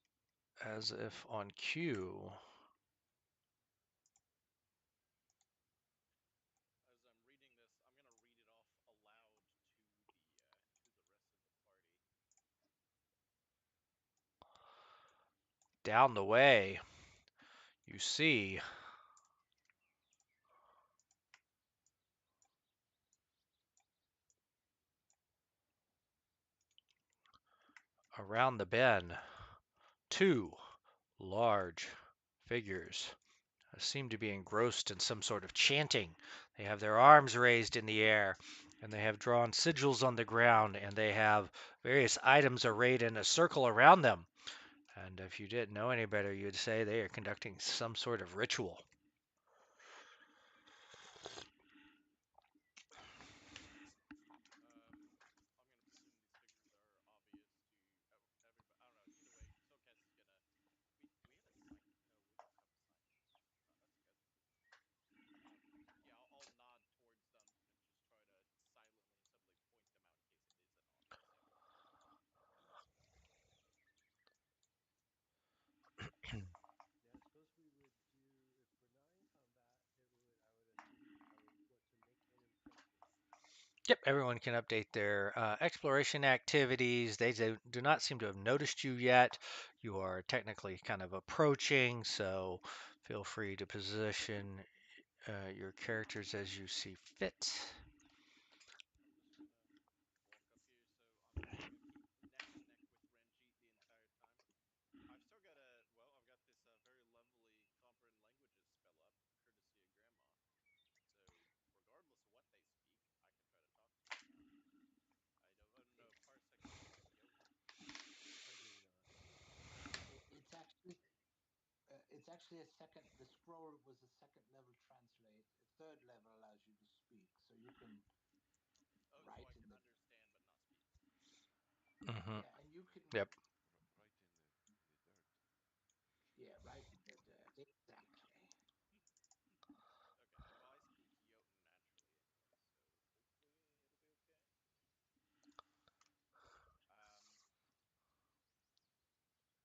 as if on cue,
As I'm reading this, I'm gonna read it off aloud to the rest of the party.
down the way, you see around the bend two large figures seem to be engrossed in some sort of chanting. They have their arms raised in the air, and they have drawn sigils on the ground, and they have various items arrayed in a circle around them. And if you didn't know any better, you'd say they are conducting some sort of ritual. Yep, everyone can update their exploration activities. They do not seem to have noticed you yet. You are technically kind of approaching, so feel free to position your characters as you see fit.
I'm just gonna walk up here, so I'm just gonna keep neck and neck with Ranjit the entire time. I've still got I've got this very lovely comprehend languages spell up, courtesy of Grandma. So regardless of what they speak, I can try to talk to them. I don't know if Parsec speaks Jotun.
I do not. It's actually a second. The scroll was a second level translate. A third level allows you to speak, so you can
Oh, so
write
I
in
can
the
understand but not speak.
Hmm.
yeah, and you can
Yep.
Right in the dirt.
yeah write in the dirt exactly.
Okay, well I speak Jotun naturally anyway, so hopefully it'll be okay. Um, I'm gonna stand back, I guess, at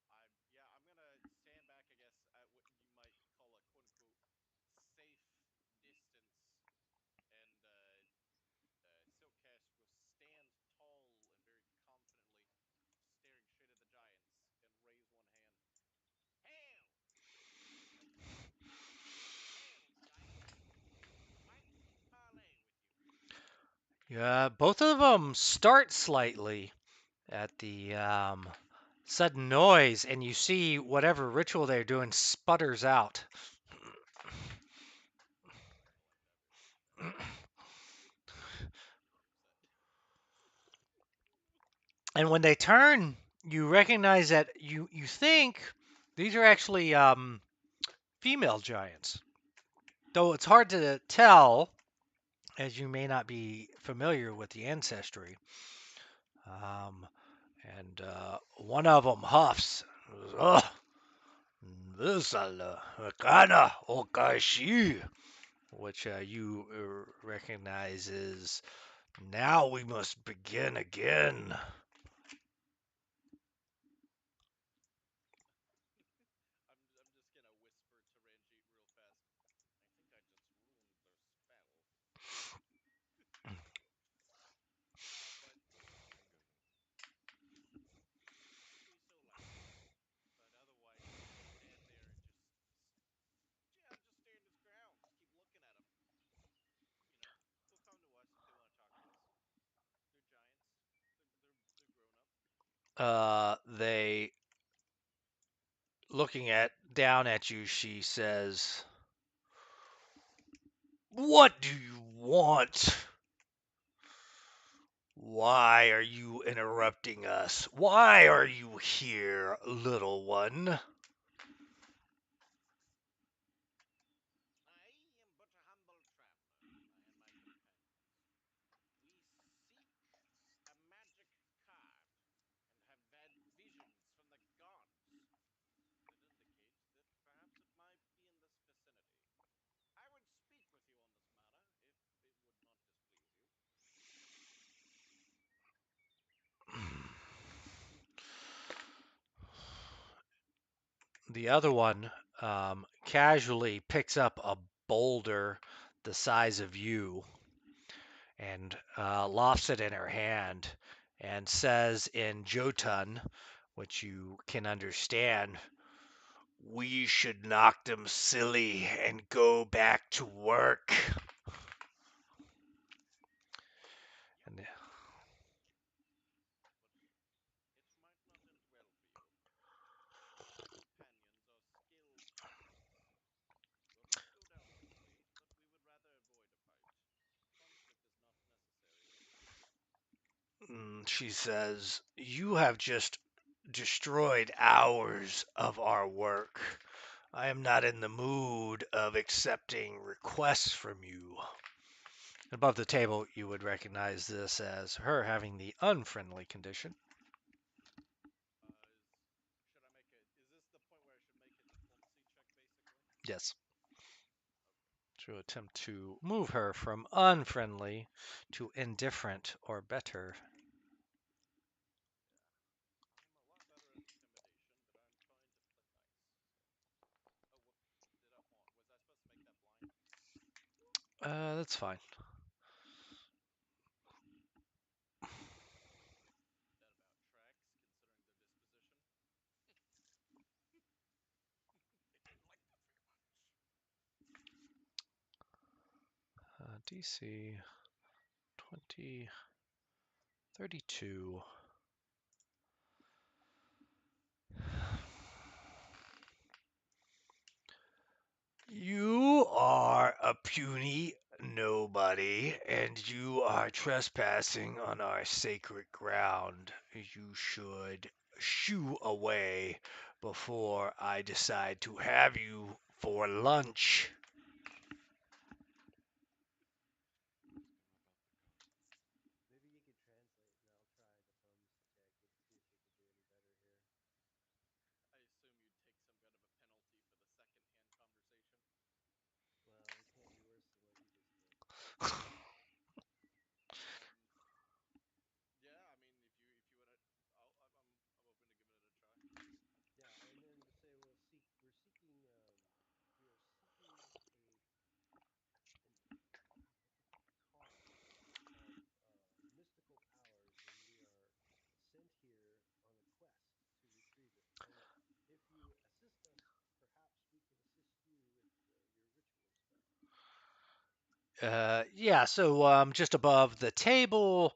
what you might call a quote unquote safe distance, and Silkcast will stand tall and very confidently, staring straight at the giants, and raise one hand. Hail! That's hail, giants! Might we parley with you?
Yeah, both of them start slightly at the sudden noise, and you see whatever ritual they're doing sputters out.
I don't like that very much. Very upset.
And when they turn, you recognize that you think these are actually female giants. Though it's hard to tell, as you may not be familiar with the ancestry. Um, and one of them huffs. Ugh, this kana okashi, which you recognize is now we must begin again.
I'm just gonna whisper to Ranjit real fast. I think I just ruined their spell. But
Anger them.
if we so like. But otherwise, he'll just stand there and just stand his ground. Just keep looking at him. You know, they'll come to us if they want to talk to us. They're giants. They're grown up.
They looking at down at you, she says, "What do you want? Why are you interrupting us? Why are you here, little one?"
I am but a humble traveler, I and my companions. We seek a magic card and have had visions from the gods that indicate that perhaps it might be in this vicinity. I would speak with you on this matter if it would not displease you.
The other one casually picks up a boulder the size of you and lofts it in her hand and says in Jotun, which you can understand, "We should knock them silly and go back to work." And
Jotun, but it might not end well for you. My companions are skilled hunters. We'll not go down quickly, but we would rather avoid a fight. Conflict is not necessary here.
she says, "You have just destroyed hours of our work. I am not in the mood of accepting requests from you." Above the table, you would recognize this as her having the unfriendly condition.
Should I make it? Is this the point where I should make a diplomacy check, basically?
Yes.
Okay.
To attempt to move her from unfriendly to indifferent or better.
Yeah. I'm a lot better at intimidation, but I'm trying to play nice. So. Oh, whoops. Was I supposed to make that blind?
That's fine. DC 2032. You are a puny nobody, and you are trespassing on our sacred ground. You should shoo away before I decide to have you for lunch.
Ask him about the gun.
Maybe you could translate, and I'll try diplomacy check and see if you could do any better here.
I assume you'd take some kind of a penalty for the second-hand conversation.
Well, it can't be worse than what you just did.
Yeah, I mean, if you wanna, I'm open to giving it a try.
Yeah, and then to say we're seeking we are seeking a card of mystical powers, and we are sent here on a quest to retrieve it. And if you assist us, perhaps we can assist you with your ritual spell.
Yeah, so just above the table,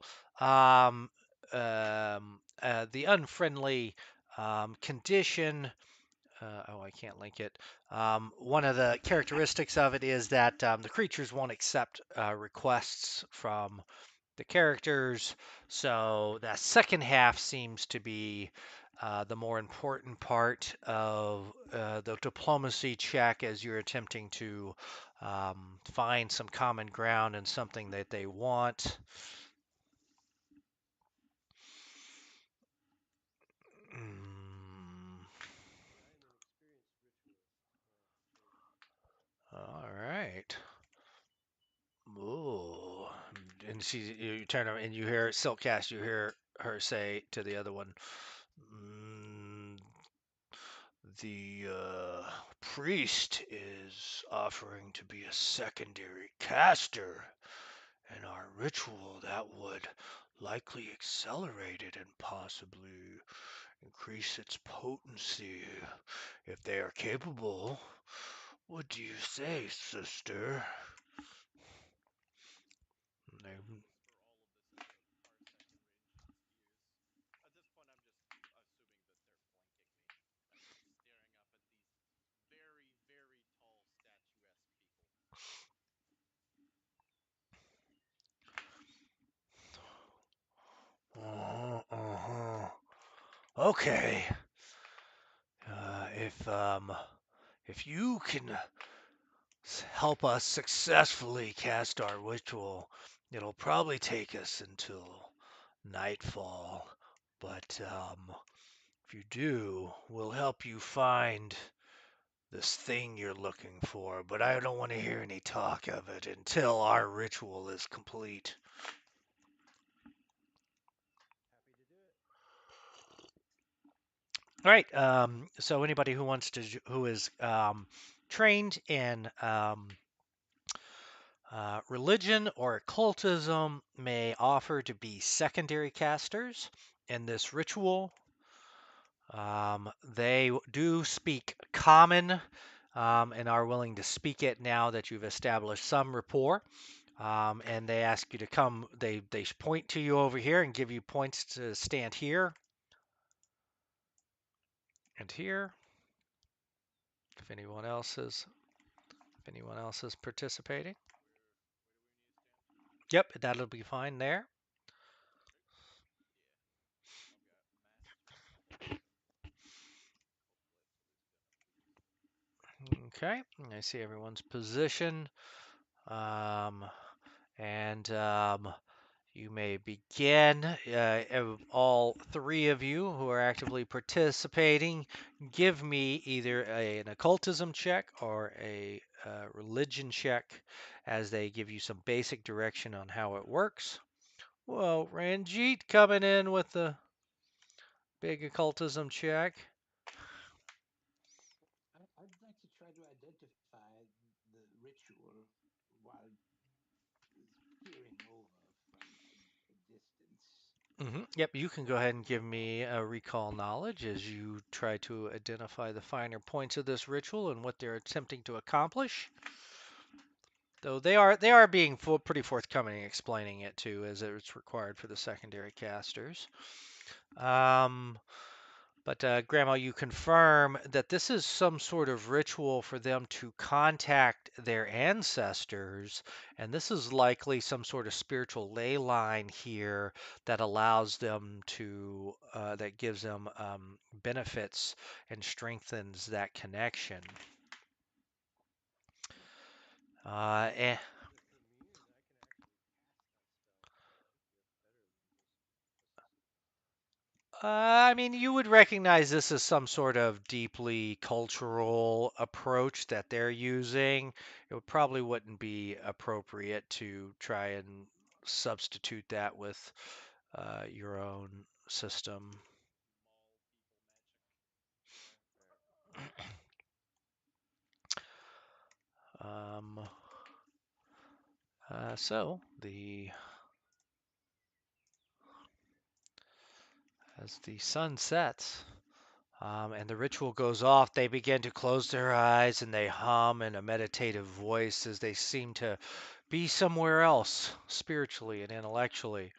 the unfriendly condition. Oh, I can't link it. One of the characteristics of it is that the creatures won't accept requests from the characters. So that second half seems to be the more important part of the diplomacy check as you're attempting to find some common ground and something that they want. Mm,
And I am an experienced ritualist.
all right. Ooh. And you turn around and you hear Silkcast, you hear her say to the other one, mm, the priest is offering to be a secondary caster in our ritual that would likely accelerate it and possibly increase its potency if they are capable. What do you say, sister? They
For all of this is a parsec in range spheres. At this point, I'm just assuming that they're flanking me, and I'm just staring up at these very, very tall, statuesque people.
uh-huh. Okay. If you can help us successfully cast our ritual, it'll probably take us until nightfall. But if you do, we'll help you find this thing you're looking for. But I don't want to hear any talk of it until our ritual is complete.
Happy to do it.
All right. So anybody who wants to, who is trained in religion or occultism may offer to be secondary casters in this ritual. They do speak common and are willing to speak it now that you've established some rapport. And they ask you to come, they point to you over here and give you points to stand here and here. If anyone else is participating.
Where do we need to stand?
Yep, that'll be fine there.
Yeah. I've got master. Hopefully, that's what he's gonna please.
Okay, I see everyone's position. Um, and you may begin. All three of you who are actively participating, give me either an occultism check or a religion check as they give you some basic direction on how it works. Whoa, Ranjit coming in with the big occultism check.
I'd like to try to identify the ritual while peering over from a distance.
Yep, you can go ahead and give me a recall knowledge as you try to identify the finer points of this ritual and what they're attempting to accomplish. Though they are being pretty forthcoming explaining it too, as it's required for the secondary casters. Um, but Grandma, you confirm that this is some sort of ritual for them to contact their ancestors, and this is likely some sort of spiritual ley line here that allows them to, that gives them benefits and strengthens that connection. And
But for me, I can actually cast that spell, so I think you have better than just
I mean, you would recognize this as some sort of deeply cultural approach that they're using. Probably wouldn't be appropriate to try and substitute that with your own system.
mall people magic.
Fair.
Um, so as the sun sets, and the ritual goes off, they begin to close their eyes and they hum in a meditative voice as they seem to be somewhere else spiritually and intellectually.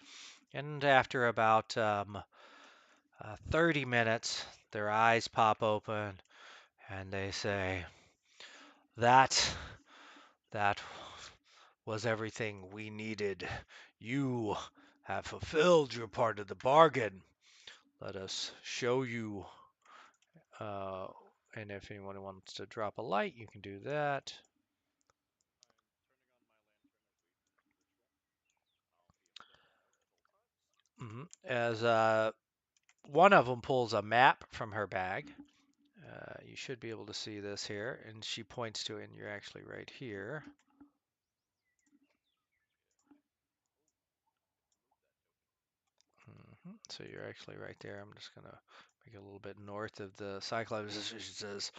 And after about 30 minutes, their eyes pop open and they say, That, that was everything we needed. You have fulfilled your part of the bargain. Let us show you. Uh, and if anyone wants to drop a light, you can do that.
I'm turning on my lantern as we finish the ritual. I'll be on the lookout at all times.
As one of them pulls a map from her bag. You should be able to see this here, and she points to it, and you're actually right here. So you're actually right there. I'm just gonna make it a little bit north of the Cyclops. She says,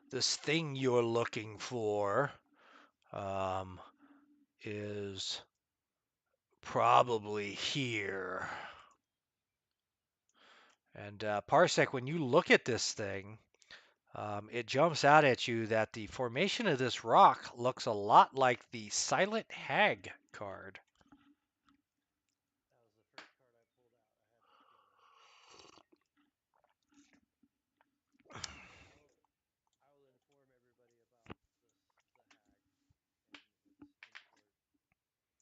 "This thing you're looking for um, is probably here." And Parsec, when you look at this thing, it jumps out at you that the formation of this rock looks a lot like the Silent Hag card.
That was the first card I pulled out. I had that feeling. I will I will inform everybody about the hag and its import.
Anyway, Cossack, what does this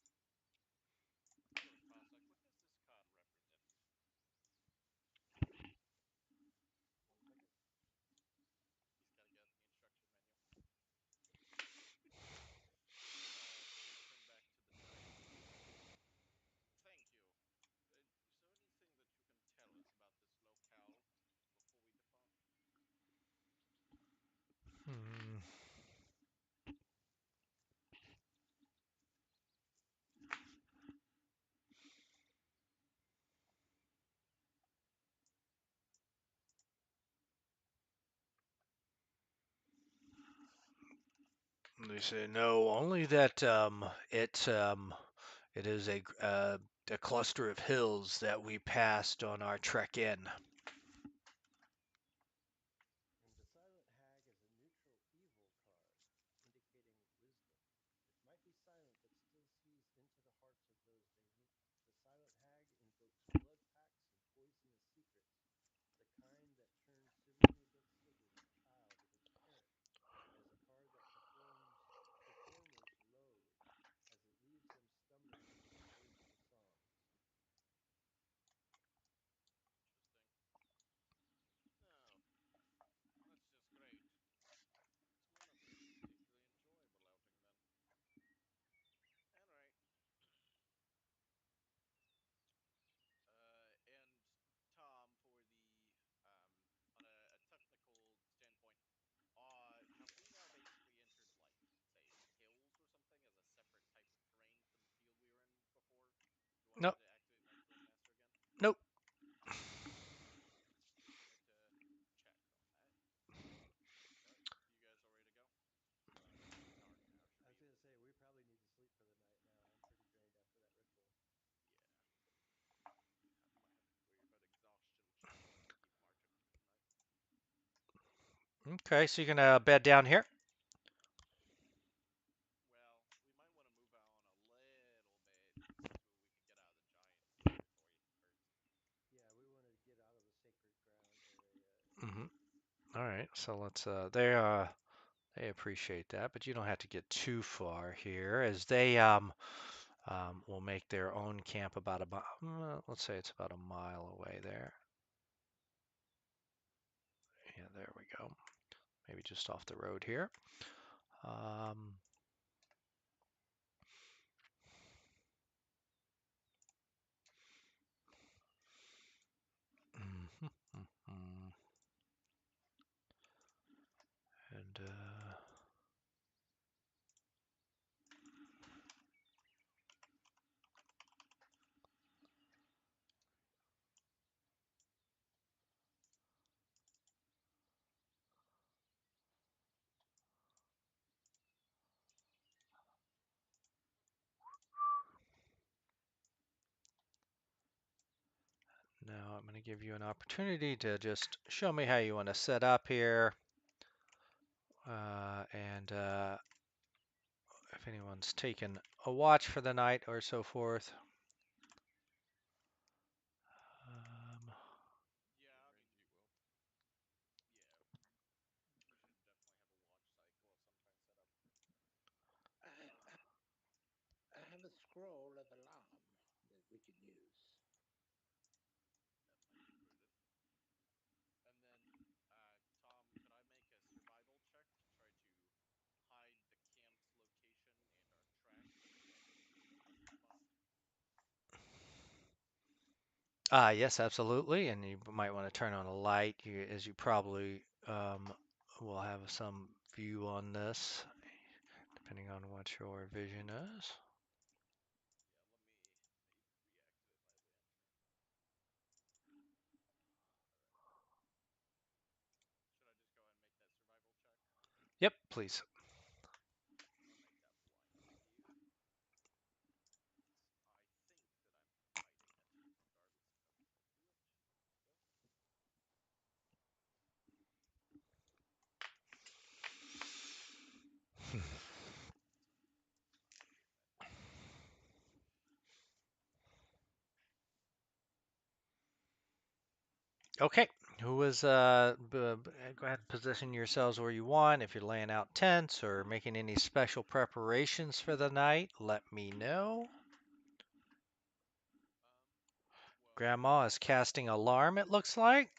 card represent?
One second.
He's got to get the instruction manual. So we turn back to the dice. Thank you. Is there anything that you can tell us about this locale before we depart?
Hmm. They say no, only that it is a cluster of hills that we passed on our trek in.
And the Silent Hag is a neutral evil card, indicating wisdom. It might be silent, but still sees into the hearts of those they meet. The Silent Hag invokes blood pacts and poisonous secrets, the kind that turn sibling against sibling, child against parent. It is a card that performers loathe, as it leaves them stumbling between words and songs.
Interesting. No, that's just great. It's going to be a particularly enjoyable outing then. Alright. And Tom, for on a technical standpoint, have we now basically entered, like, say, hills or something as a separate type of terrain from the field we were in before? Do you want me
Nope,
to activate my terrain master again?
nope.
Just wanted to check on that. Alright, you guys all ready to go? It's dark now, should
I was
be.
going to say, we probably need to sleep for the night now. I'm pretty drained after that ritual.
Yeah. Might have to worry about exhaustion checks if we keep marching through the night.
Okay, so you're gonna bed down here. All right, so let's they appreciate that, but you don't have to get too far here as they will make their own camp about let's say it's about a mile away there. Yeah, there we go. Maybe just off the road here. Um, and now I'm going to give you an opportunity to just show me how you want to set up here. And if anyone's taken a watch for the night or so forth. Um,
Yeah, I mean,
Rangy, well,
yeah, we should definitely have a watch cycle of some kind set up.
I have a scroll of alarm that we can use.
That might be prudent. And then, Tom, could I make a survival check to try to hide the camp's location and our tracks so we don't get spot?
yes, absolutely. And you might want to turn on a light as you probably will have some view on this, depending on what your vision is.
Yeah, let me reactivate my lantern. Alright. Should I just go ahead and make that survival check?
Yep, please.
I'll make that blind view. Since I think that I'm hiding it, regardless of how much I do it. There we go. Activate that torch.
Okay. Who is go ahead and position yourselves where you want. If you're laying out tents or making any special preparations for the night, let me know.
Well,
Grandma is casting alarm, it looks like.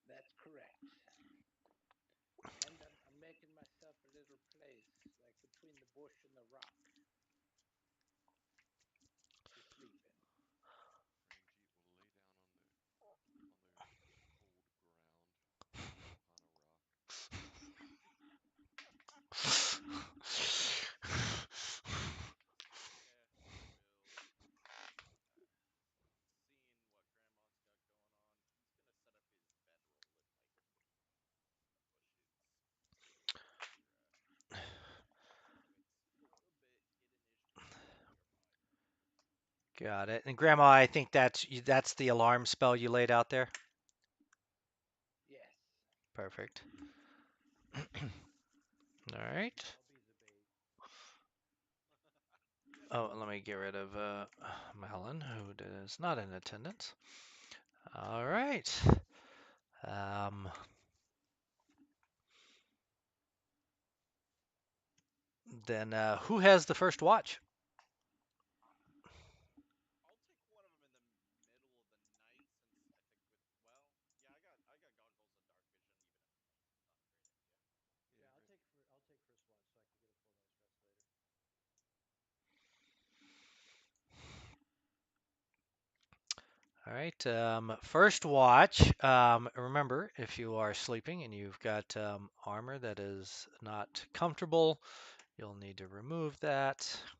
That's correct. And I'm making myself a little place, like between the bush and the rock, to sleep in.
Rangy will lay down on the cold ground upon a rock.
yeah, he will. Seeing what Grandma's got going on, he's gonna set up his bedroll in like the bushes here, so it's a little bit hidden-ish, but still nearby.
Got it. And Grandma, I think that's the alarm spell you laid out there.
Yes.
Perfect. All right.
I'll be the bait.
Oh, let me get rid of Malin, who is not in attendance. All right. Um, then who has the first watch?
I'll take one of them in the middle of the night, since I think yeah, I got goggles of dark vision even at night. Not a great idea.
Yeah,
Yeah,
I'll take first watch so I can get a full night's rest later.
All right. First watch. Remember, if you are sleeping and you've got armor that is not comfortable, you'll need to remove that.
I've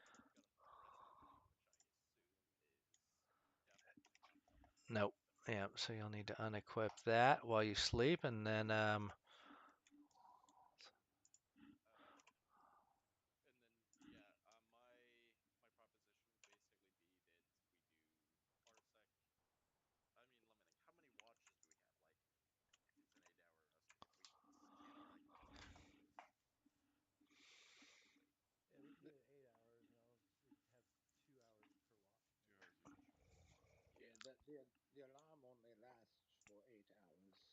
got a body armor, which I assume is definitely not comfortable.
Nope. Yeah, so you'll need to unequip that while you sleep, and then
And then, yeah, my proposition would basically be that we do parsec. I mean, limiting. How many watches do we have? Like, it's an 8-hour rest week. We can't have like 12 watches, probably.
Yeah, we can do it 8 hours, and have 2 hours per watch.
2 hours each.
Yeah,
Yeah.
the alarm only lasts for 8 hours.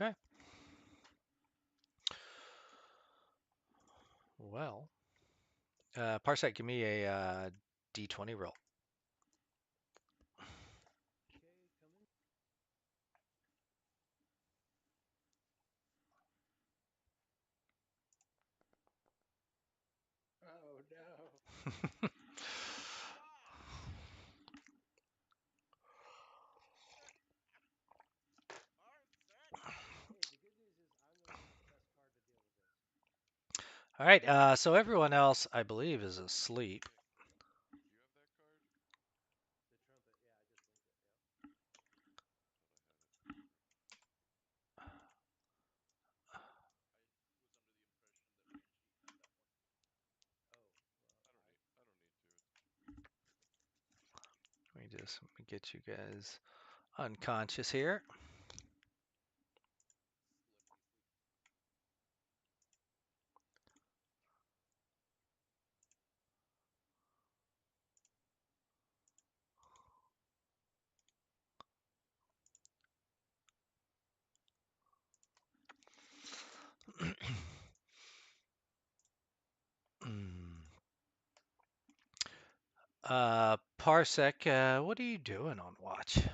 Okay. Well, Parsec, give me a D20 roll.
Okay, coming.
Oh no.
Hey, the good news is I'm going to use the best card to deal with this.
All right. So everyone else, I believe, is asleep.
Do you have that card?
The trumpet, yeah, I just linked it. Yeah.
I was under the impression that
Oh, well,
Ranji had that one.
I don't need to.
Let me get you guys unconscious here.
Slippity sleep.
Parsec, what are you doing on watch?
I am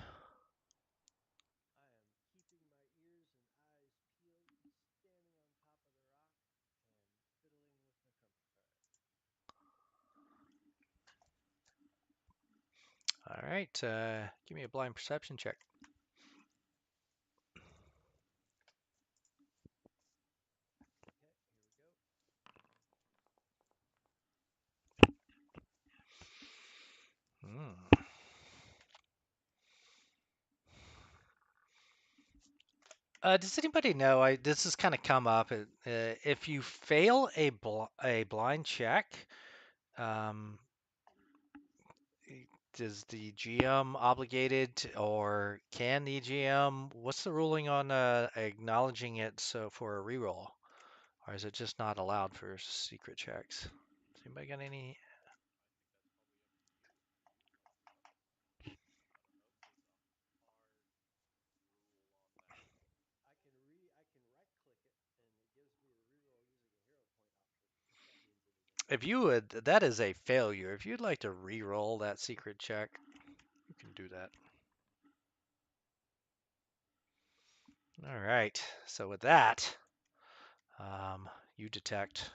keeping my ears and eyes peeled, standing on top of the rock, and fiddling with my trumpet card.
All right. Give me a blind perception check.
Okay, here we go.
Hmm. Does anybody know? This has kind of come up. If you fail a blind check, um, is the GM obligated, or can the GM? What's the ruling on acknowledging it so for a reroll, or is it just not allowed for secret checks? Does anybody got any?
I can right click it, and it gives me the reroll using a hero point option, if that means anything.
If you would, that is a failure. If you'd like to re-roll that secret check, you can do that. All right. So with that, you detect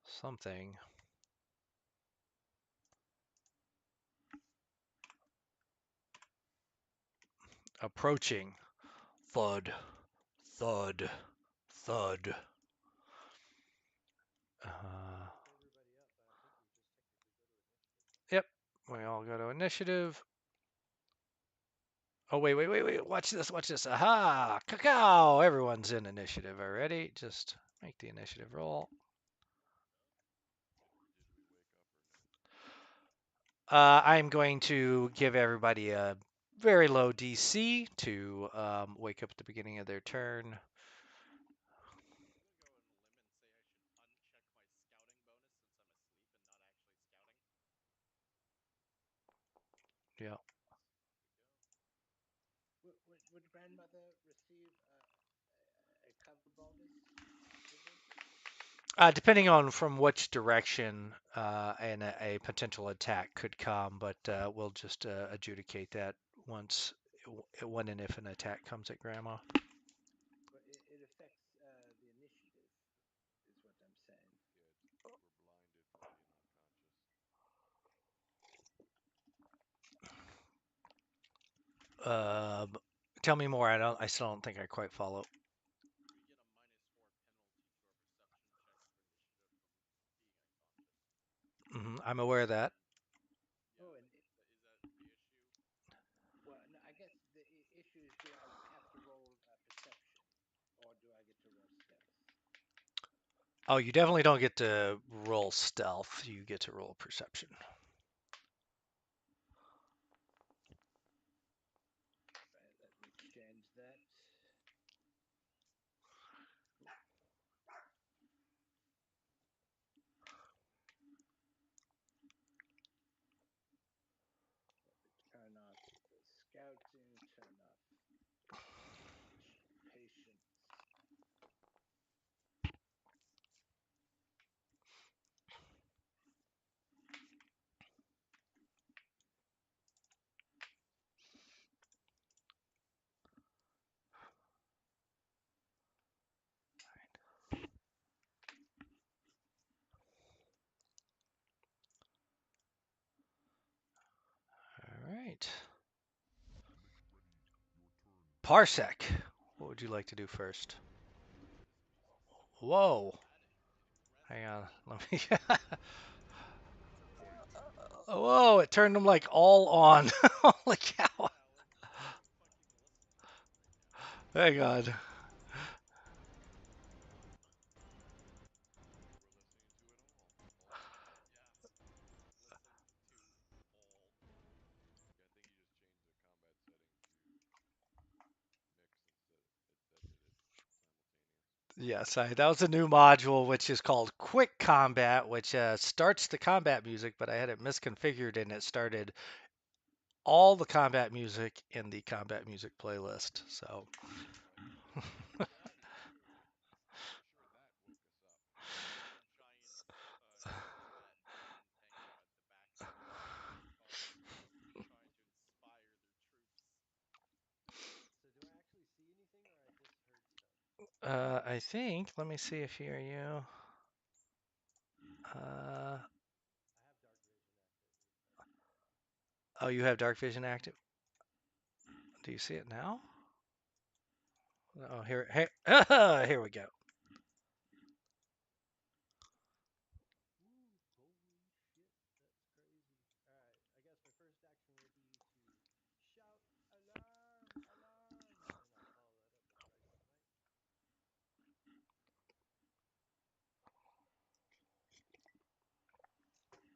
something approaching. Thud, thud, thud.
Woke everybody up, but I think we just technically go to initiative.
Yep. We all go to initiative. Oh, wait. Watch this, watch this. Aha! Cacao! Everyone's in initiative already. Just make the initiative roll.
Did we wake up or no?
I'm going to give everybody a very low DC to wake up at the beginning of their turn.
I'm gonna go on a limb and say I should uncheck my scouting bonus since I'm asleep and not actually scouting.
Yeah.
Would grandmother receive a cover bonus with this?
Depending on from which direction and a potential attack could come, but we'll just adjudicate that once, when and if an attack comes at Grandma.
But it affects the initiative, is what I'm saying.
Yeah, we're blinded from being unconscious.
Tell me more. I still don't think I quite follow.
We get a -4 penalty to our perception checks for initiative from being unconscious.
I'm aware of that.
Yeah,
Oh, and
is that the issue?
well, no, I guess the issue is, do I have to roll perception, or do I get to roll stealth?
Oh, you definitely don't get to roll stealth. You get to roll perception.
Right, let me change that.
right. Parsec, what would you like to do first? Whoa. Hang on. Let me. Whoa! It turned them like all on. Holy cow! Hang on. Yes, that was a new module which is called Quick Combat, which starts the combat music, but I had it misconfigured and it started all the combat music in the combat music playlist. So,
So do I actually see anything, or I just heard stuff?
I think, let me see if here you. Uh,
I have dark vision active.
oh, you have dark vision active. Do you see it now? Oh, here, here we go.
Ooh, holy shit, that's crazy. Alright, I guess my first action will be to shout alarm, alarm, and I'll follow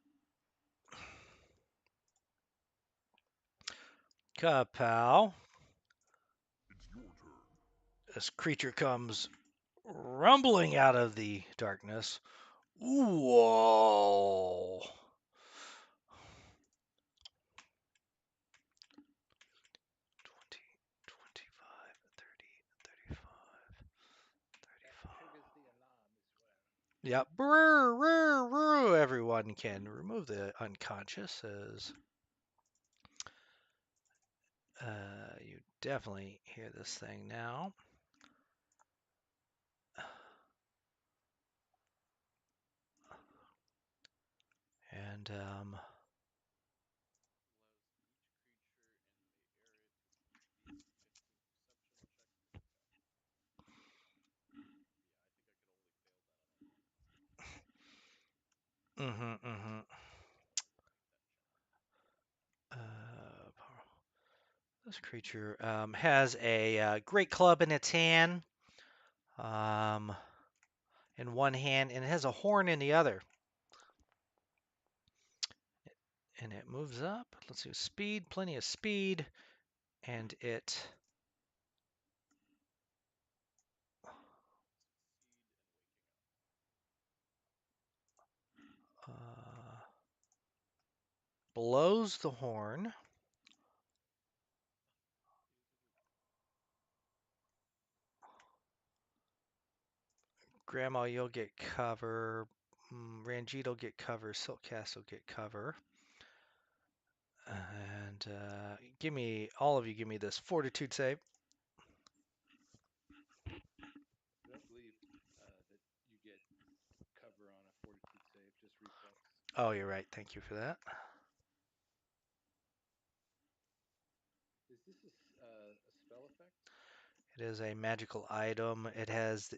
that up with Rise of Might.
Kapow. This creature comes rumbling out of the darkness. Whoa! 20, 25, 30, 35,
That
35.
triggers the alarm as well.
Yep. Brr, brr, brr. Everyone can remove the unconscious as you definitely hear this thing now. And mm-hmm, mm-hmm. This creature has a great club in its hand, um, in one hand, and it has a horn in the other. And it moves up. Let's see, speed, plenty of speed, and it blows the horn. Grandma, you'll get cover. Ranjit will get cover. Silkcast will get cover. And give me, all of you, give me this fortitude save.
I don't believe that you get cover on a fortitude save, just reflex.
Oh, you're right. Thank you for that.
Is this a spell effect?
It is a magical item. It has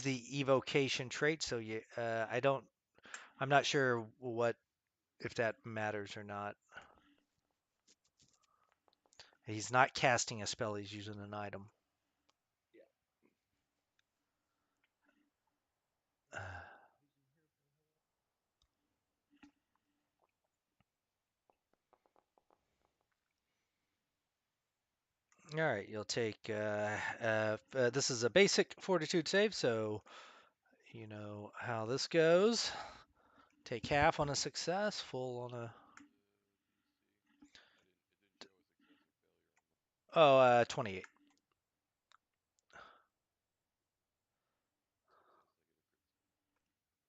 the evocation trait, so I'm not sure what if that matters or not. He's not casting a spell, he's using an item.
Yeah.
All right, you'll take. This is a basic fortitude save, so you know how this goes. Take half on a success, full on a. Oh, 28.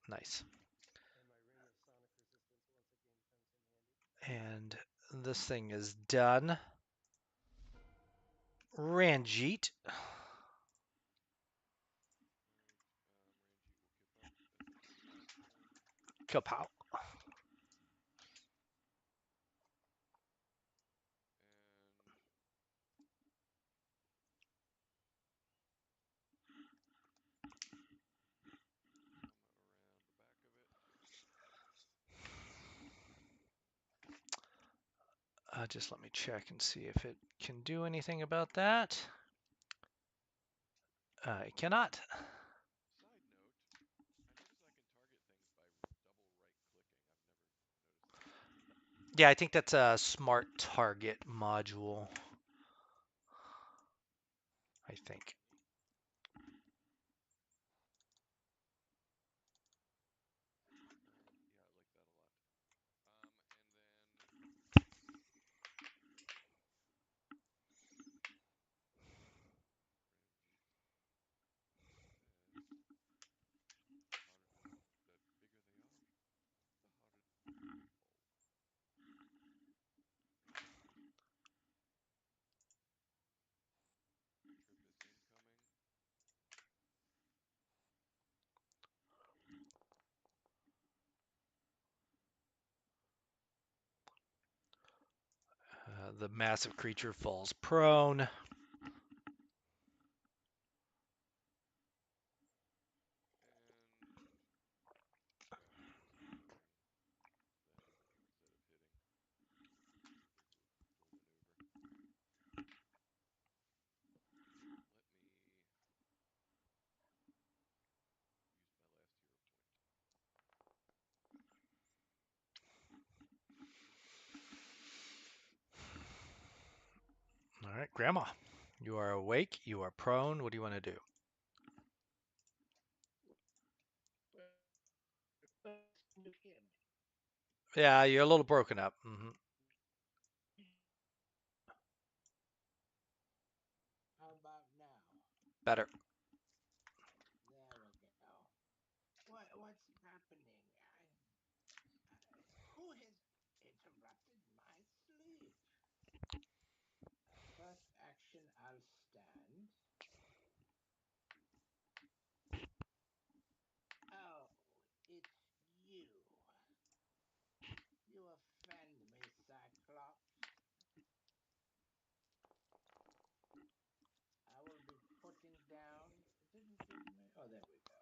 Nice.
And my ring of sonic resistance once again comes in handy.
And this thing is done. Ranjit. Kapow. Just let me check and see if it can do anything about that. It cannot.
Side note, I notice I can target things by double right clicking. I've never noticed that before.
Yeah, I think that's a smart target module. I think.
Yeah, I like that a lot. And then Ranjit says, the bigger they are, the harder they fall. Trip is incoming.
The massive creature falls prone.
And Ranjit's ignoring them instead of hitting. Does a little maneuver. Let me use my last hero point.
All right, Grandma. You are awake. You are prone. What do you want to do?
Can you hear me?
Yeah, you're a little broken up.
How about now?
Better.
There we go. What's happening? Who has interrupted my sleep? First action, I'll stand. Oh, it's you. You offend me, Cyclops. I will be putting down. It didn't give me. Oh, there we go.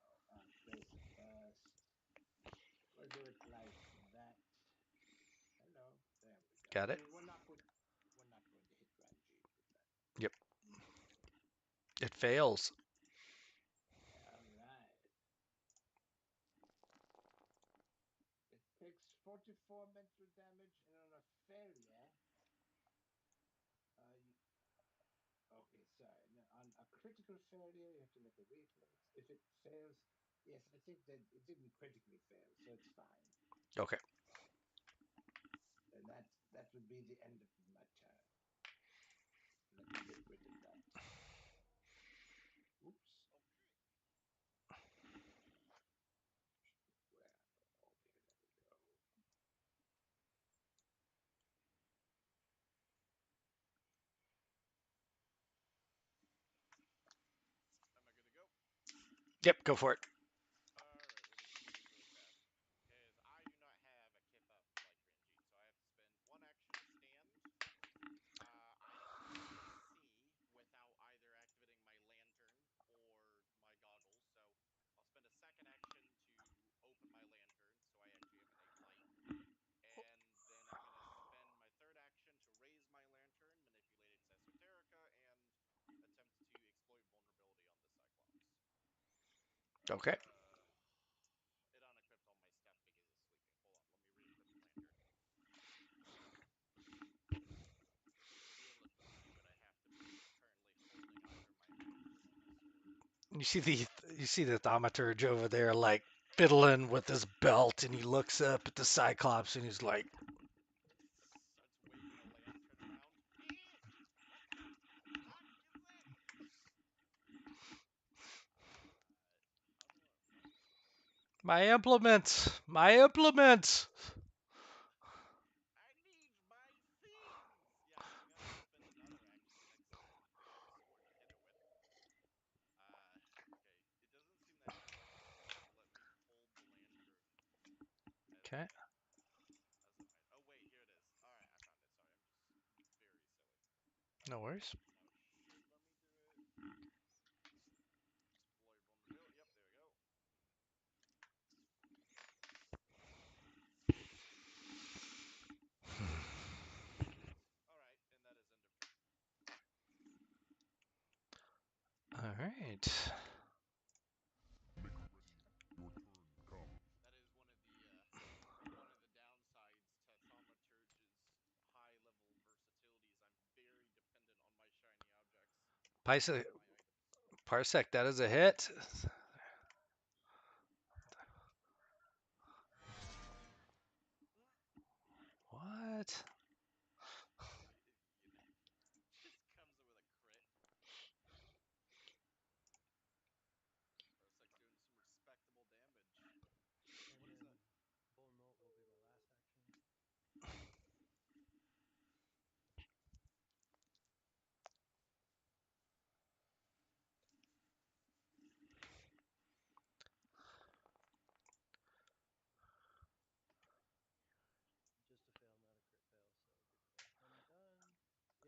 Face first. We'll do it like that. Hello. There we go.
Got it.
We're not going to hit Ranjit with that.
Yep. It fails.
All right. It takes 44 mental damage, and on a failure, you, okay, sorry. No, on a critical failure, you have to make a reflex. If it fails, yes, I think that it didn't critically fail, so it's fine.
Okay.
And that would be the end of my turn. Let me get rid of that. Oops. Where? Okay, there we go.
Am I good to go?
Yep. Go for it.
All right, let me do this really fast. Because I do not have a kip up like Ranjit, so I have to spend one action to stand. I cannot see without either activating my lantern or my goggles, so I'll spend a second action to open my lantern so I actually emanate light. And then I'm going to spend my third action to raise my lantern, manipulate its esoterica, and attempt to exploit vulnerability on the Cyclops.
Okay.
It unequipped all my stuff because it's sleeping. Hold on, let me re-equip the lantern. To be able to do it, I have to be currently holding either my lantern or my sword.
You see the thaumaturge over there, like fiddling with his belt, and he looks up at the Cyclops, and he's like,
Starts waving a lantern around. What the fuck is this? How do I? Why is it going?
"My implements, my implements."
I need my things. Yeah, I'm gonna have to spend another action next turn to grab my sword to hit it with. Okay. It doesn't seem to actually let me hold the lantern as
Okay.
as I might. Oh wait, here it is. All right, I found it. Sorry, I'm just very silly.
No worries.
Now it should let me do it. Exploit vulnerability. Yep, there we go.
right.
That is one of the downsides to Thaumaturge's high level versatility is I'm very dependent on my shiny objects
Parsec,
and my items.
Parsec, that is a hit. What?
Just comes with a crit. Parsec's doing some respectable damage.
And
What is
then
that?
Bull Note will be my last action. Just a fail, not a crit fail, so good to go. I'm done. Yeah, that was Righteous Might.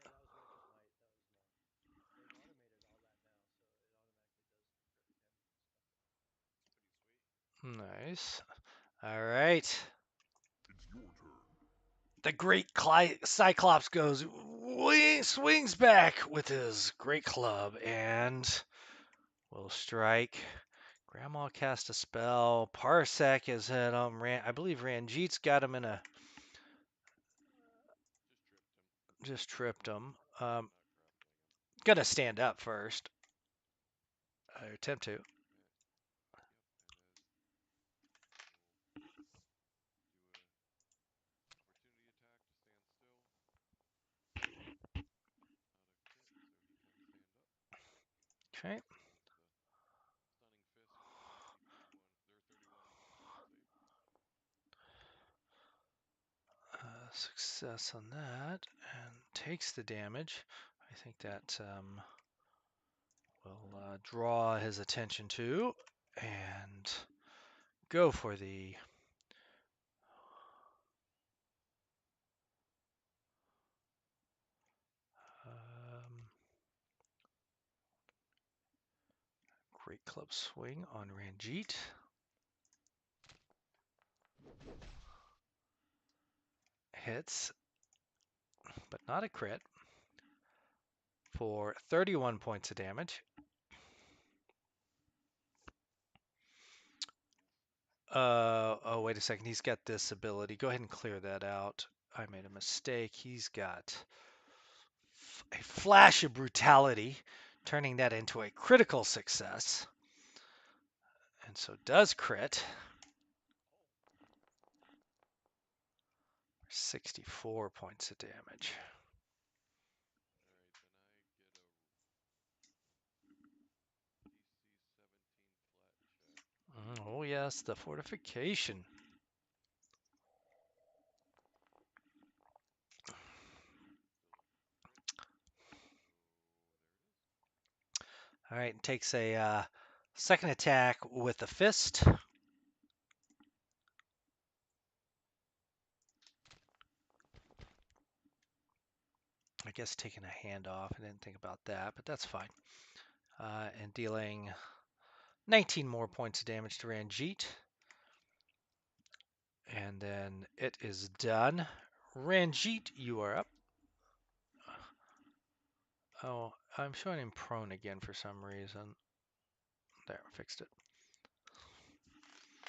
That was not. They've automated all that now, so it automatically does the crit damage and stuff.
It's pretty sweet.
Nice. All right. The great Cyclops goes, swings back with his great club and will strike. Grandma cast a spell. Parsec has hit him. I believe Ranjit's got him in a. Just tripped him.
Not grappling him.
Gonna stand up first. I attempt to.
Yep, and as do a opportunity attack to stand still. Not a crit, so he can stand up.
Okay.
As the stunning fist with a DC 41, their 31 con save.
Success on that and takes the damage. I think that will draw his attention to and go for the great club swing on Ranjit. Hits, but not a crit, for 31 points of damage. Oh, wait a second. He's got this ability. Go ahead and clear that out. I made a mistake. He's got a flash of brutality, turning that into a critical success. And so does crit. 64 points of damage.
Alright, then I get a DC 17 flat check.
Oh, yes, the fortification.
Still a crit, so there it is.
All right, takes a second attack with a fist. I guess taking a hand off. I didn't think about that, but that's fine. And dealing 19 more points of damage to Ranjit. And then it is done. Ranjit, you are up. Oh, I'm showing him prone again for some reason. There, fixed it.
Well, hopefully we'll just make him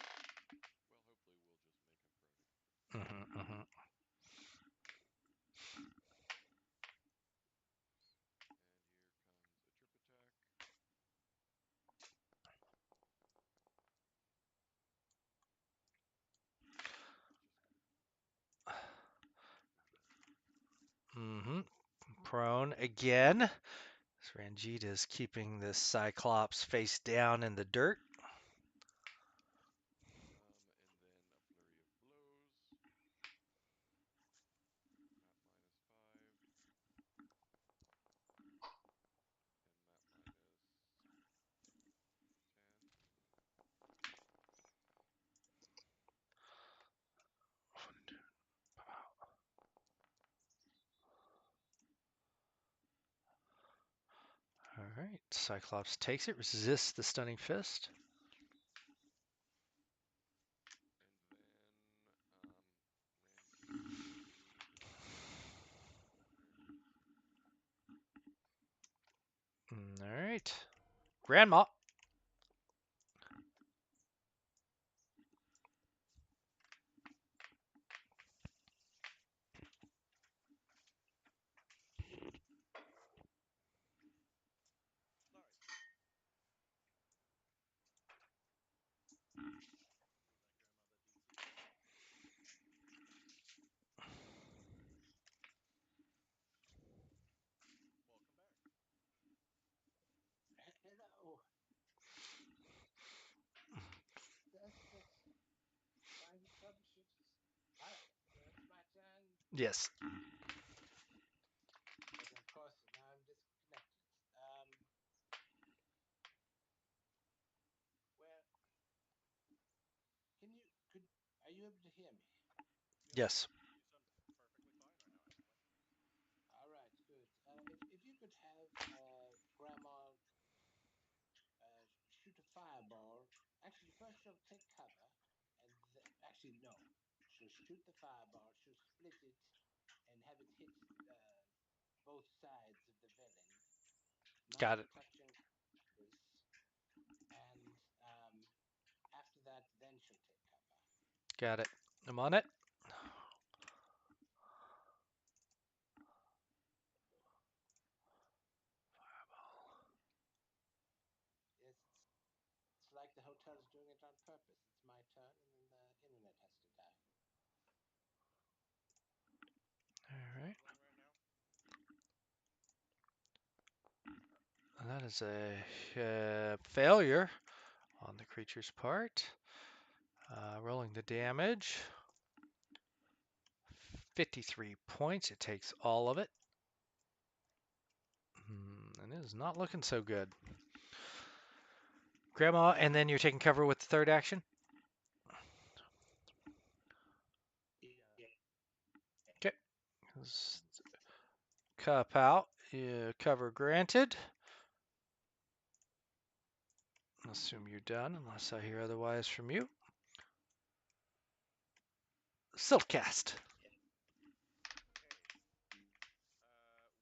prone again.
Mm-hmm.
And here comes a trip attack.
Mm-hmm. Prone again. Ranjit is keeping this Cyclops face down in the dirt.
And then a flurry of blows. Map -5. And map -10.
All right, Cyclops takes it, resists the stunning fist.
And then Ranjit will need. Where is he?
All right. Grandma.
All right. Welcome back.
Hello. That's fine troubleshooters. All right, so it's my turn.
Yes.
But of course, now I'm disconnected. Well, can you could are you able to hear me?
Yes.
You sound perfectly fine right now, actually.
All right, good. If you could have Grandma shoot a fireball. Actually, first she'll take cover, and actually no, she'll shoot the fireball. She'll split it and have it hit both sides of the villain, not
Got it.
touching this. And after that, then she'll take cover.
Got it. I'm on it.
Yes, it's like the hotel's doing it on purpose. It's my turn, and then the internet has to die.
All right.
Struggling right now.
And that is a failure on the creature's part. Rolling the damage. 53 points. It takes all of it. And it is not looking so good. Grandma, and then you're taking cover with the third action?
Yeah.
Okay. Cup out. Yeah, cover granted. Assume you're done unless I hear otherwise from you. Siltcast.
Okay.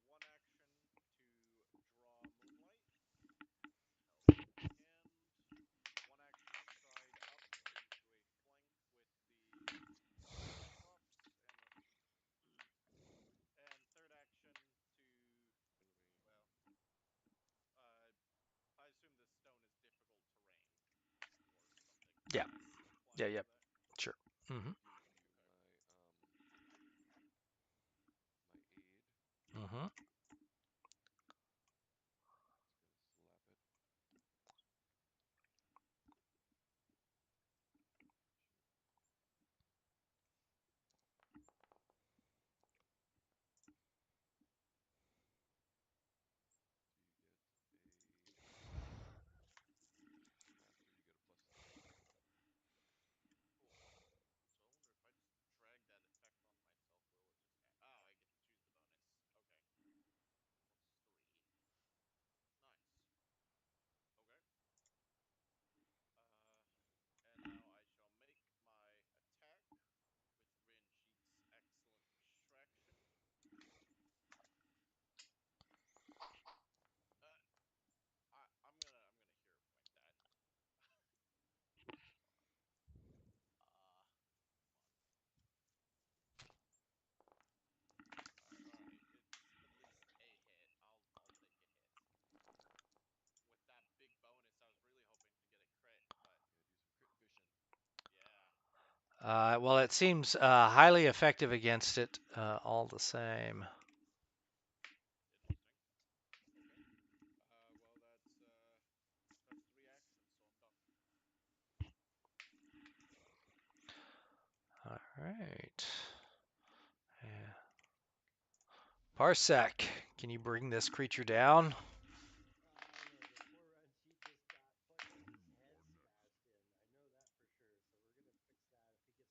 One action to draw Moonlight. Held in my hand. One action to stride up into a flank with the Cyclops, and third action to, well, uh, I assume this stone is difficult terrain or something.
Yeah.
Can I climb
Yeah,
over
yep.
that?
Sure. Mm-hmm.
Using
Okay.
my aid.
Mm-hmm.
It's gonna slap it. So you get master. You get a +3.
Cool. So I wonder if I just drag that effect on myself, will it just oh, I get to choose the bonus. Okay. +3. Nice. Okay. Uh, and now I shall make my attack with Ranjit's excellent distraction. Uh, I'm gonna hero point that. Come on. All right. It's at least a hit. I'll take a hit. With that big bonus, I was really hoping to get a crit, but
Yeah, do some crit vision.
yeah,
Well, it seems highly effective against it all the same.
interesting. Okay. Well, that's 3 actions, so I'm done.
All right. Yeah. Parsec, can you bring this creature down?
I know the poor Ranjit just got fucking his head smashed in. I know that for sure. So we're gonna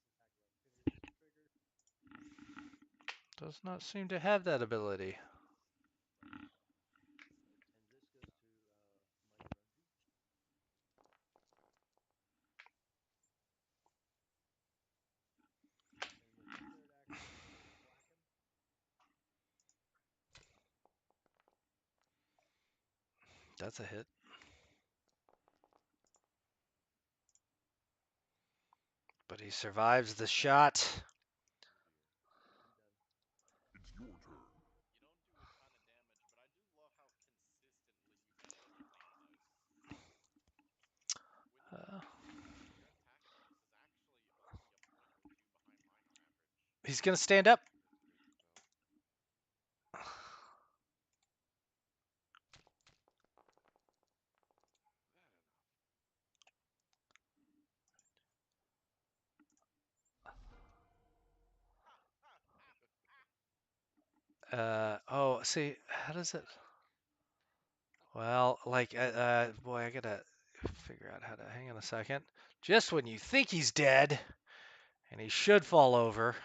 fix that. If he gets attack of opportunity triggered,
Does not seem to have that ability.
and this goes to Mighty Ranjit. And with the third action, I'm going to whack him.
That's a hit. But he survives the shot.
I'm done.
It's your turn.
You don't do a ton of damage, but I do love how consistently you guys contain those. When you
Uh,
notice, your attack bonus is actually only a point or two behind mine on average.
he's gonna stand up.
That's great, pal.
Oh, see, how does it? Well, like, boy, I gotta figure out how to. Hang on a second. Just when you think he's dead, and he should fall over,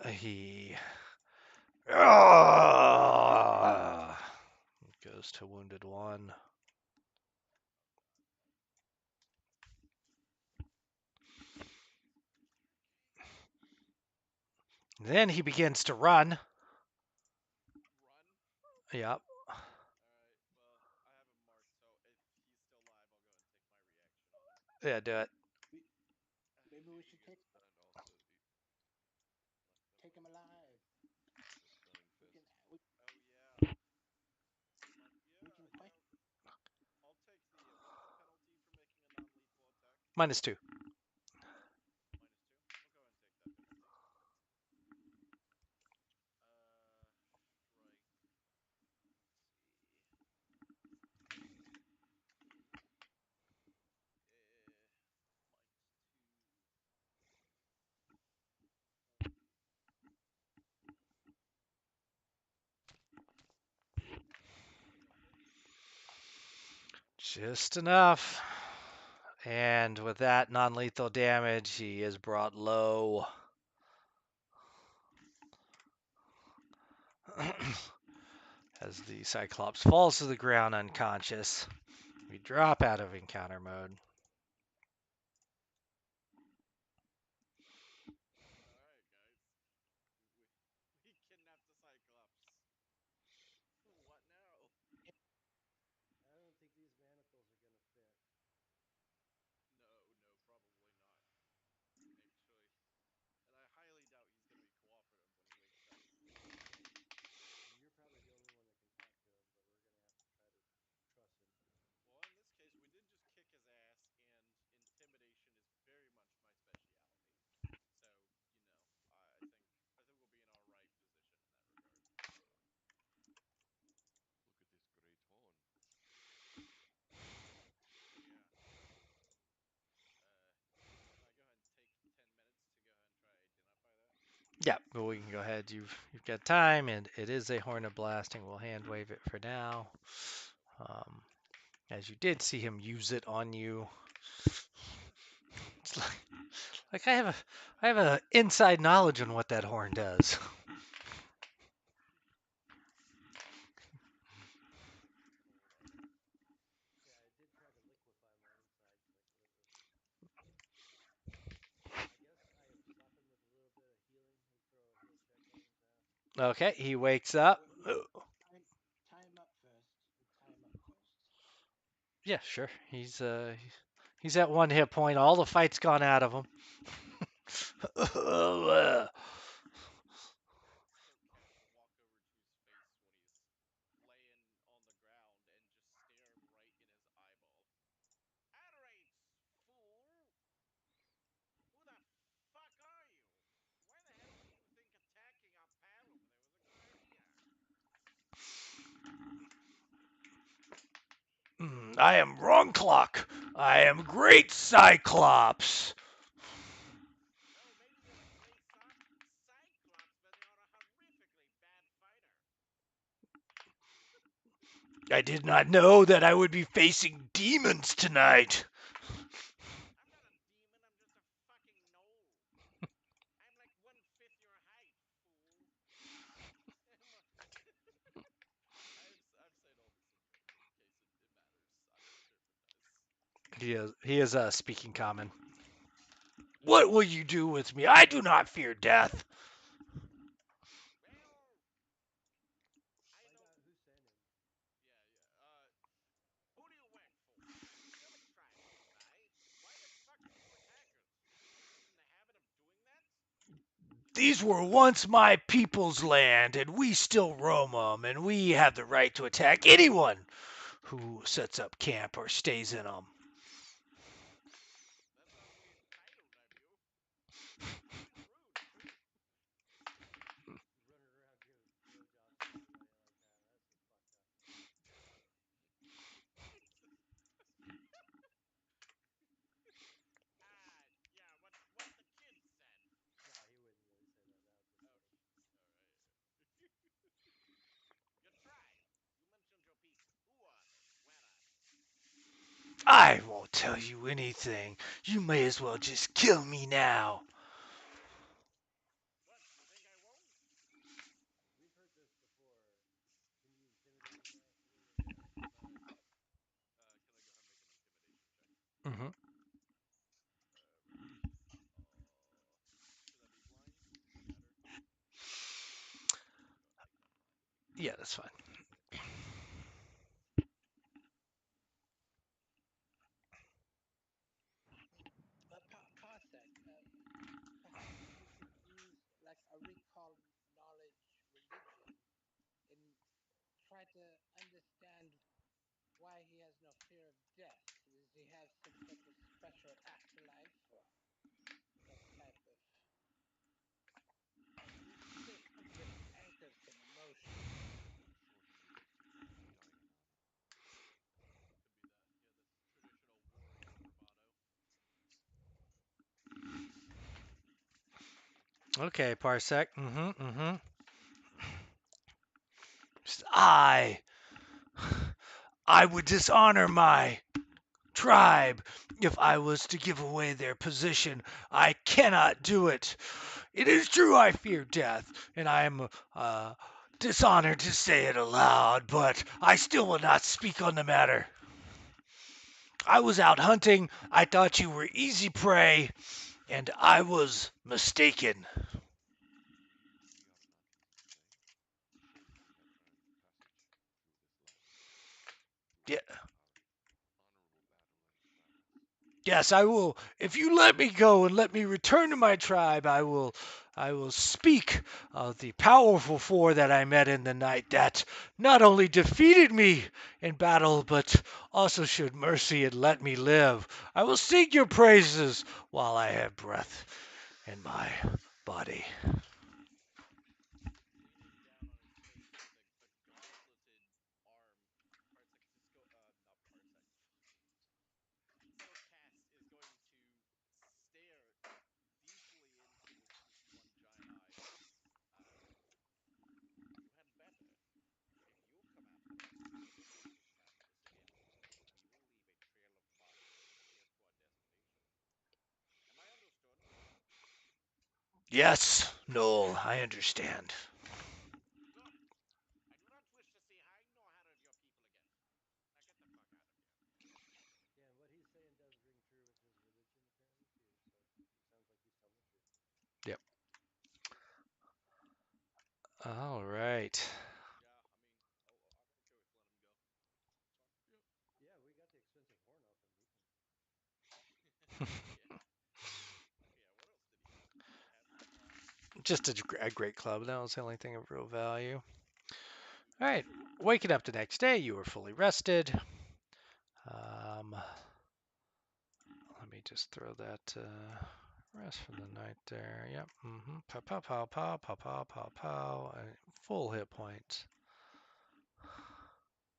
He's ferocious.
he Ah! goes to wounded one. Then he begins to run.
Run?
Yep.
Alright, well, I have him marked, so if he's still alive, I'll go ahead and take my reaction on him.
Yeah, do it.
Maybe we should take
And also, let them
him alive.
Flying
We can
Fist.
we,
Oh, yeah.
we can fight.
I'll take the. What's the penalty for making a non lethal attack?
-2.
-2? I'll go ahead and take that penalty. Strike.
Just enough. And with that non-lethal damage, he is brought low. As the Cyclops falls to the ground unconscious, we drop out of encounter mode.
Alright, guys. We kidnapped the Cyclops. What now?
I don't think these manacles are gonna fit.
No, probably not. Actually. And I highly doubt he's going to be cooperative when he wakes up.
And you're probably the only one that can talk to him, but we're gonna have to try to truss him.
Well, in this case, we did just kick his ass, and intimidation is very much my speciality. So, I think we'll be in all right position in that regard.
Look at this great horn.
Yeah. Can I go ahead and take 10 minutes to go ahead and try identify that?
Yeah, but we can go ahead. You've got time, and it is a Horn of Blasting. We'll hand wave it for now. Um, as you did see him use it on you. It's like I have a inside knowledge on what that horn does.
Hold on.
Yeah, I did try to liquefy my insides like a little bit. I guess I have softened with a little bit of healing. We throw a heal check on his ass.
Okay, he wakes up.
Tie him up first. Tie him up first.
Yeah, sure. He's at one hit point. All the fight's gone out of him.
It's so Kess to walk over to his face when he's laying on the ground and just stare him right in his eyeball. Adorates, fool! Who the fuck are you? Why the hell did you think attacking our pal over there was a good idea?
I am Wrongclock. I am Great Cyclops.
Well, maybe you're a great Cyclops, but you're a horrifically bad fighter.
I did not know that I would be facing demons tonight.
I'm not a demon, I'm just a fucking gnome. I'm like 1/5 your height, fool. I've said all this in case it matters. I'm not sure if it does.
He is speaking common. What will you do with me? I do not fear death.
Well, I
Find
don't.
out who sent him.
Yeah. Who do you work for? Human tribe.
These were once my people's land, and we still roam 'em, and we have the right to attack anyone who sets up camp or stays in 'em.
That's awfully entitled of you. Kind of rude, too.
Running around giving blowjobs to everybody like that. That's some fucked up, man.
Yeah, what the kid said.
No, he wouldn't really say that. That was just funny.
Okay, alright. Your tribe. You mentioned your people. Who are they? Where are they?
I won't tell you anything. You may as well just kill me now.
What, you think I won't?
We've heard this before. Can you intimidate the guy a little bit better?
Can I go ahead and make an intimidation check?
Hmm.
Alrighty. Should that be blind? Does that matter? Go ahead and make that blind.
Yeah, that's fine.
Parsec, perhaps you could use like a recall knowledge religion and try to understand why he has no fear of death. Does he have some sort of special afterlife or some type of there's something that anchors him emotionally.
I'm sure he was dying on him.
Could be that. Yeah, that's traditional warrior bravado.
Okay, Parsec. I, I would dishonor my tribe if I was to give away their position. I cannot do it. It is true I fear death, and I am dishonored to say it aloud, but I still will not speak on the matter. I was out hunting. I thought you were easy prey, and I was mistaken.
We are not easy prey. Surely we have earned passage through this land through
Yeah,
our honorable battle and prowess.
yes, I will. If you let me go and let me return to my tribe, I will speak of the powerful four that I met in the night that not only defeated me in battle, but also showed mercy and let me live. I will sing your praises while I have breath in my body.
Leaning down on his face with a gauntleted arm, Parsec Disco, not Parsec. Disco Cast is going to stare deeply into his one giant eye. Uh, you had better. If you come after us, we will not attack this again. We will leave a trail of bodies near to our destination. Am I understood?
Yes, Noel, I understand.
Good. I do not wish to see hide nor hair of your people again. Now get the fuck out of here.
Yeah, and what he's saying does ring true with his religion, apparently, too. So he sounds like he's telling the truth.
Yep. All right.
Yeah, I mean, I'm okay with letting him go. It's fine. Yep.
Yeah, we got the expensive horn off him. He can.
Yeah. Yeah. What else did he have? Did he have some?
Just a great club. That was the only thing of real value.
Sweet.
All right. Waking up the next day, you were fully rested. Let me just throw that rest for the night there. Yep. Pow, pow, pow, pow, pow, pow, pow, pow. Full hit points.
Yeah, I don't know what it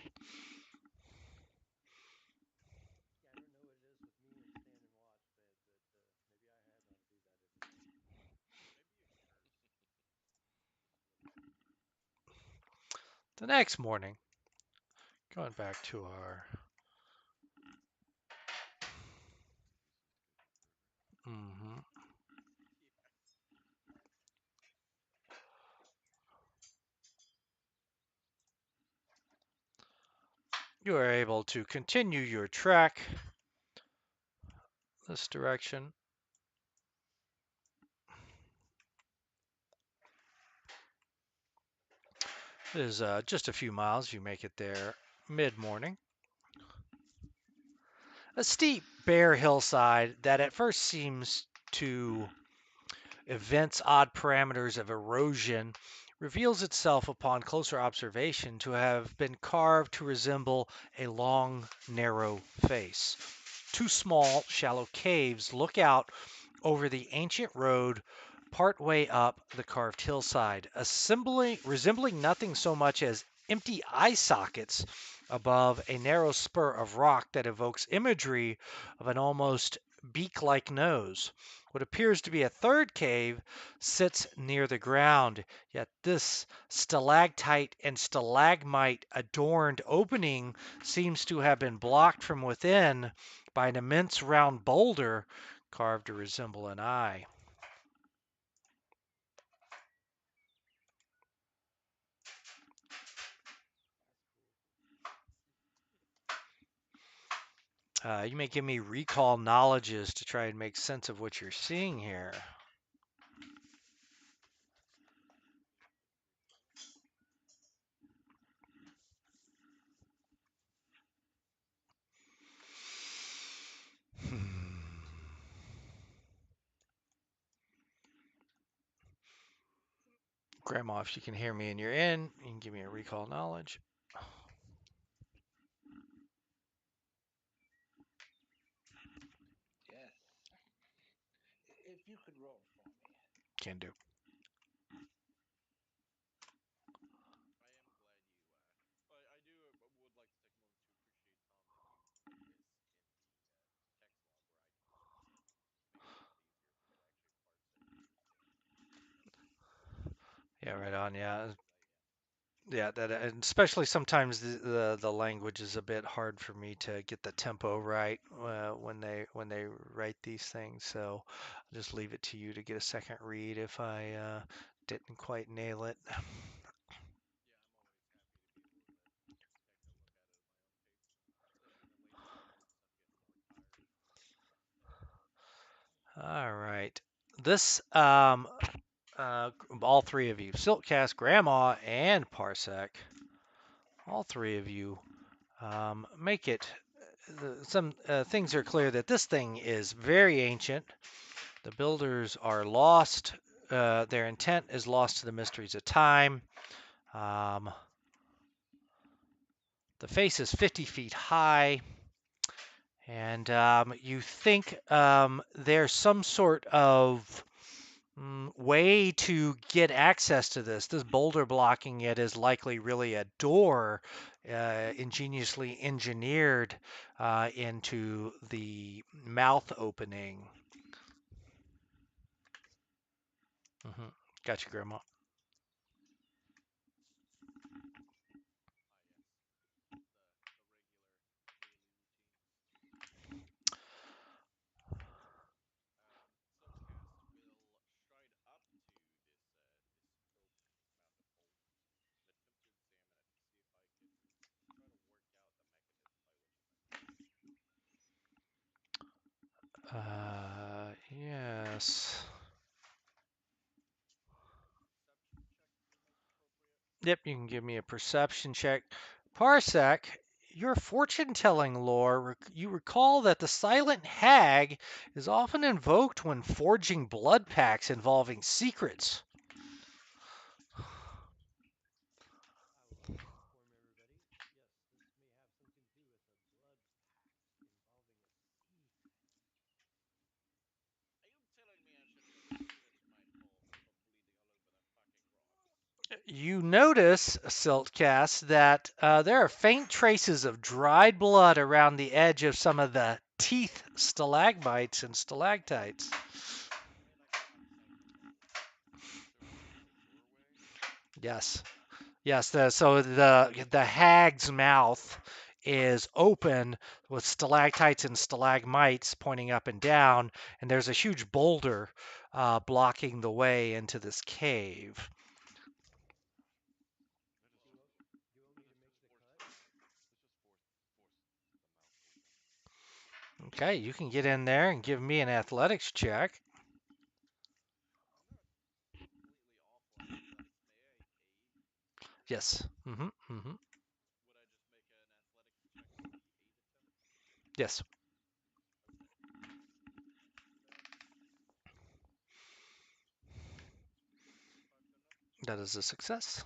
is with me and stand and watch, but maybe I had ought to do that every day.
Maybe a curse.
Just a little bit.
The next morning, going back to our. hmm
Yeah.
You are able to continue your trek this direction. It is just a few miles. You make it there mid morning. A steep bare hillside that at first seems to evince odd parameters of erosion reveals itself upon closer observation to have been carved to resemble a long, narrow face. Two small, shallow caves look out over the ancient road partway up the carved hillside, resembling nothing so much as empty eye sockets above a narrow spur of rock that evokes imagery of an almost beak like nose. What appears to be a third cave sits near the ground, yet this stalactite and stalagmite adorned opening seems to have been blocked from within by an immense round boulder carved to resemble an eye. You may give me recall knowledges to try and make sense of what you're seeing here. Grandma, if you can hear me and you're in, you can give me a recall knowledge.
Yes. If you could roll for me.
Can do.
I am glad you. But I do would like to take a moment to appreciate Tom that you included this in the text log where I can just make it a lot easier for me to actually parse it and understand.
Yeah, right on. Yeah,
Because
yeah. That and especially sometimes the language is a bit hard for me to get the tempo right when they write these things. So I'll just leave it to you to get a second read if I didn't quite nail it.
yeah, I'm always happy to be able to take a look at it at my own pace, especially in the later sessions. I'm getting more tired.
All right. This all three of you, Siltcast, Grandma, and Parsec, all three of you make it. Some things are clear that this thing is very ancient. The builders are lost. Their intent is lost to the mysteries of time. Um, the face is 50 feet high, and you think there's some sort of way to get access to this. This boulder blocking it is likely really a door ingeniously engineered into the mouth opening. hmm Gotcha, Grandma.
Ah, yes, the regular daily routine. Siltcast will stride up to this oak mounted boulder and attempt to examine it to see if I can try to work out the mechanism by which it might work.
Yes.
Perception check would be most appropriate.
Yep, you can give me a perception check. Parsec, your fortune telling lore, you recall that the silent hag is often invoked when forging blood pacts involving secrets.
I would like to inform everybody, yes, this may have something to do with a blood pact involving a secret.
Are you telling me I should know the secrets of my home before bleeding all over the fucking rocks?
You notice, Siltcast, that there are faint traces of dried blood around the edge of some of the teeth stalagmites and stalactites.
And I cannot decipher them.
Show me the doorway.
Yes. Yes, so the hag's mouth is open with stalactites and stalagmites pointing up and down, and there's a huge boulder blocking the way into this cave.
Let us.
Do you want, do you want me to
Let's
make
just
the
force.
cut?
Let's just force the mouth open.
Okay, you can get in there and give me an athletics check.
I'm not completely awful at athletics. May I aid here?
Yes.
Would I just make an athletics check for the aid attempt?
Yes.
Okay.
That is a success.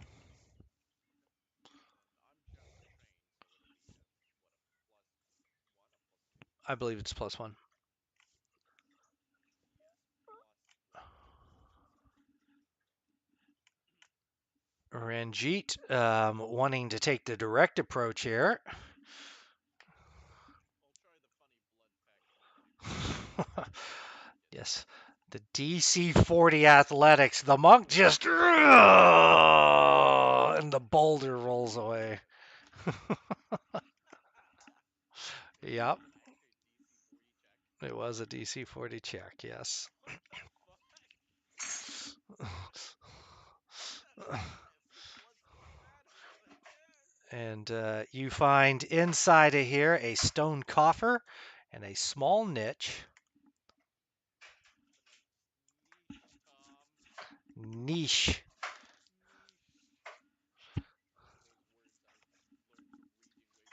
And I'm just trained, so it'll be a what, a +1, a +2?
I believe it's +1.
Yes, +1.
Ranjit, wanting to take the direct approach here.
I'll try the funny blood pact thing. Get it?
Yes, the DC 40 athletics. The monk just and the boulder rolls away. Yep,
Okay, DC 40 check.
it was a DC 40 check. Yes.
What the fuck? That's massive. Plus 2 bad habit.
And you find inside of here a stone coffer and a small niche.
Niche, Tom.
Niche.
Niche. Those words I learned from reading way too much as a kid.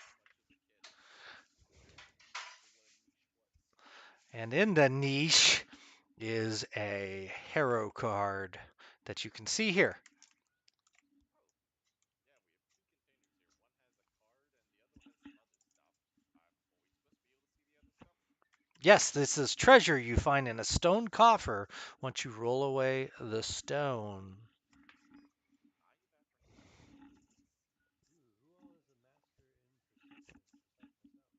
I had to Google for what a niche was.
And in the niche is a hero card that you can see here.
Oh, yeah, we have two containers here. One has a card and the other one has some other stuff. Are we supposed to be able to see the other stuff?
Yes, this is treasure you find in a stone coffer once you roll away the stone.
I give apprehension.
Ooh, who all is a master in perception besides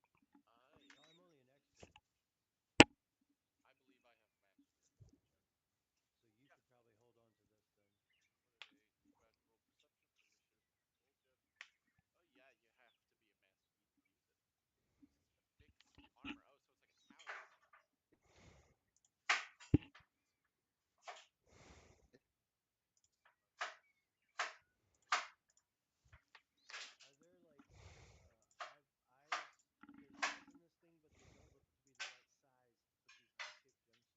myself?
I
Oh, I'm only an expert,
I believe I have mastery. Let me check.
so you
Yeah.
could probably hold on to this then.
What are they? Too bad to roll perception for initiative. Told ya. Oh yeah, you have to be a master. You can use it. Affix armor. Oh, so it's like a talisman.
Are there like eyes? There's eyes in this thing, but they don't look to be the right size to put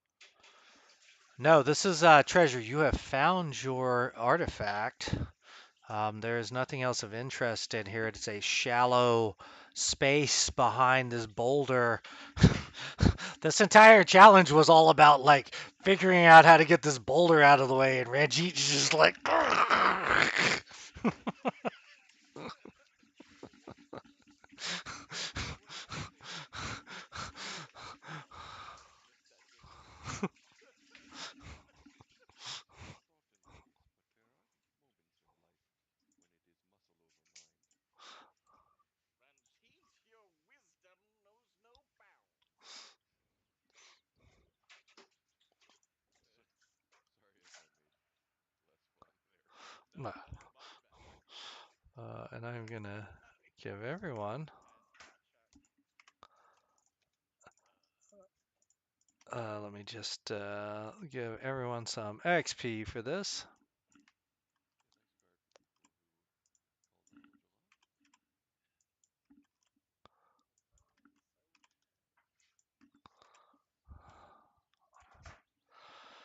these eye-shaped gemstones into.
No, this is treasure. You have found your artifact. There is nothing else of interest in here. It's a shallow space behind this boulder. This entire challenge was all about like figuring out how to get this boulder out of the way, and Ranjit is just like.
What did I say to you? Just that game was fun.
Not often, but there are these moments in life when it is muscle over mind.
Ranjit, your wisdom knows no bounds.
So, sorry if I made less fun there.
No, that's much better.
And I'm gonna give
Sorry,
everyone.
bad chat.
Let me just give everyone some XP for this.
A nice card for people who call knowledge a lie.
Fucking so mad.
Oh, that's pretty cool.
Whoa, what item? I have apprehension.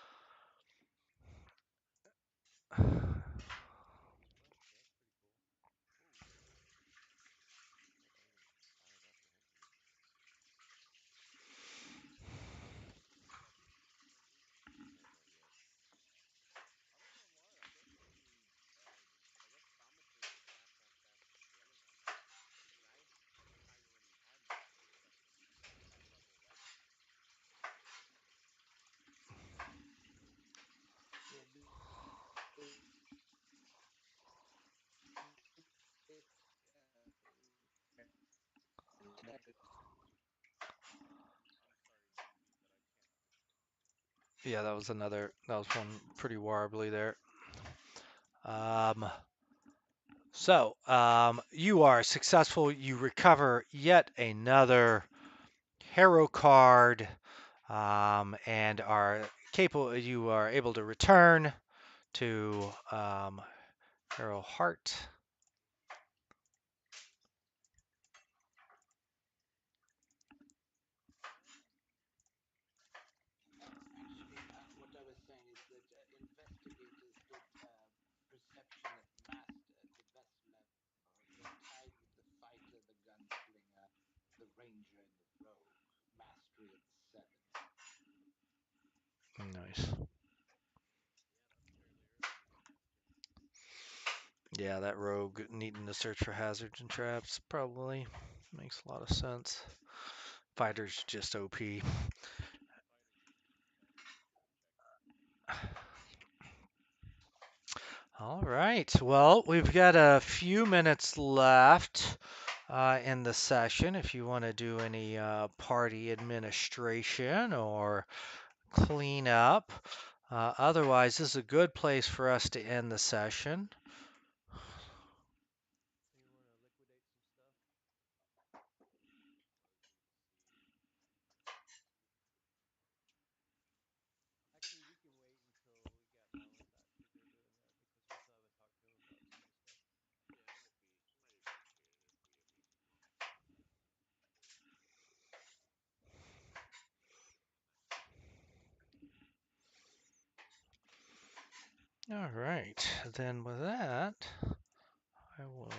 Ranjit?
No, not yet.
I don't know why. I guess I guess Thaumaturge is half as fast as the other one. And I think I already had perception leveled up.
Will be it,
I'm sorry, repeat that. I can't understand.
Yeah, that was one pretty warbly there. Um, you are successful. You recover yet another hero card, and are capable. You are able to return to Hero Heart.
actually, what I was saying is that investigators get perception at master, the best level. They're tied with the fighter, the gunslinger, the ranger, and the rogue. Mastery at 7.
Nice. Yeah, that rogue needing to search for hazards and traps probably makes a lot of sense. Fighter's just OP. All right. Well, we've got a few minutes left in the session if you want to do any party administration or clean up. Otherwise, this is a good place for us to end the session.
So you want to liquidate some stuff? Actually, we can wait until we got Marlon back to go doing that because we still haven't talked to him about some of the stuff.
Yeah, it might appreciate it if we at least
All right. Then with that, I will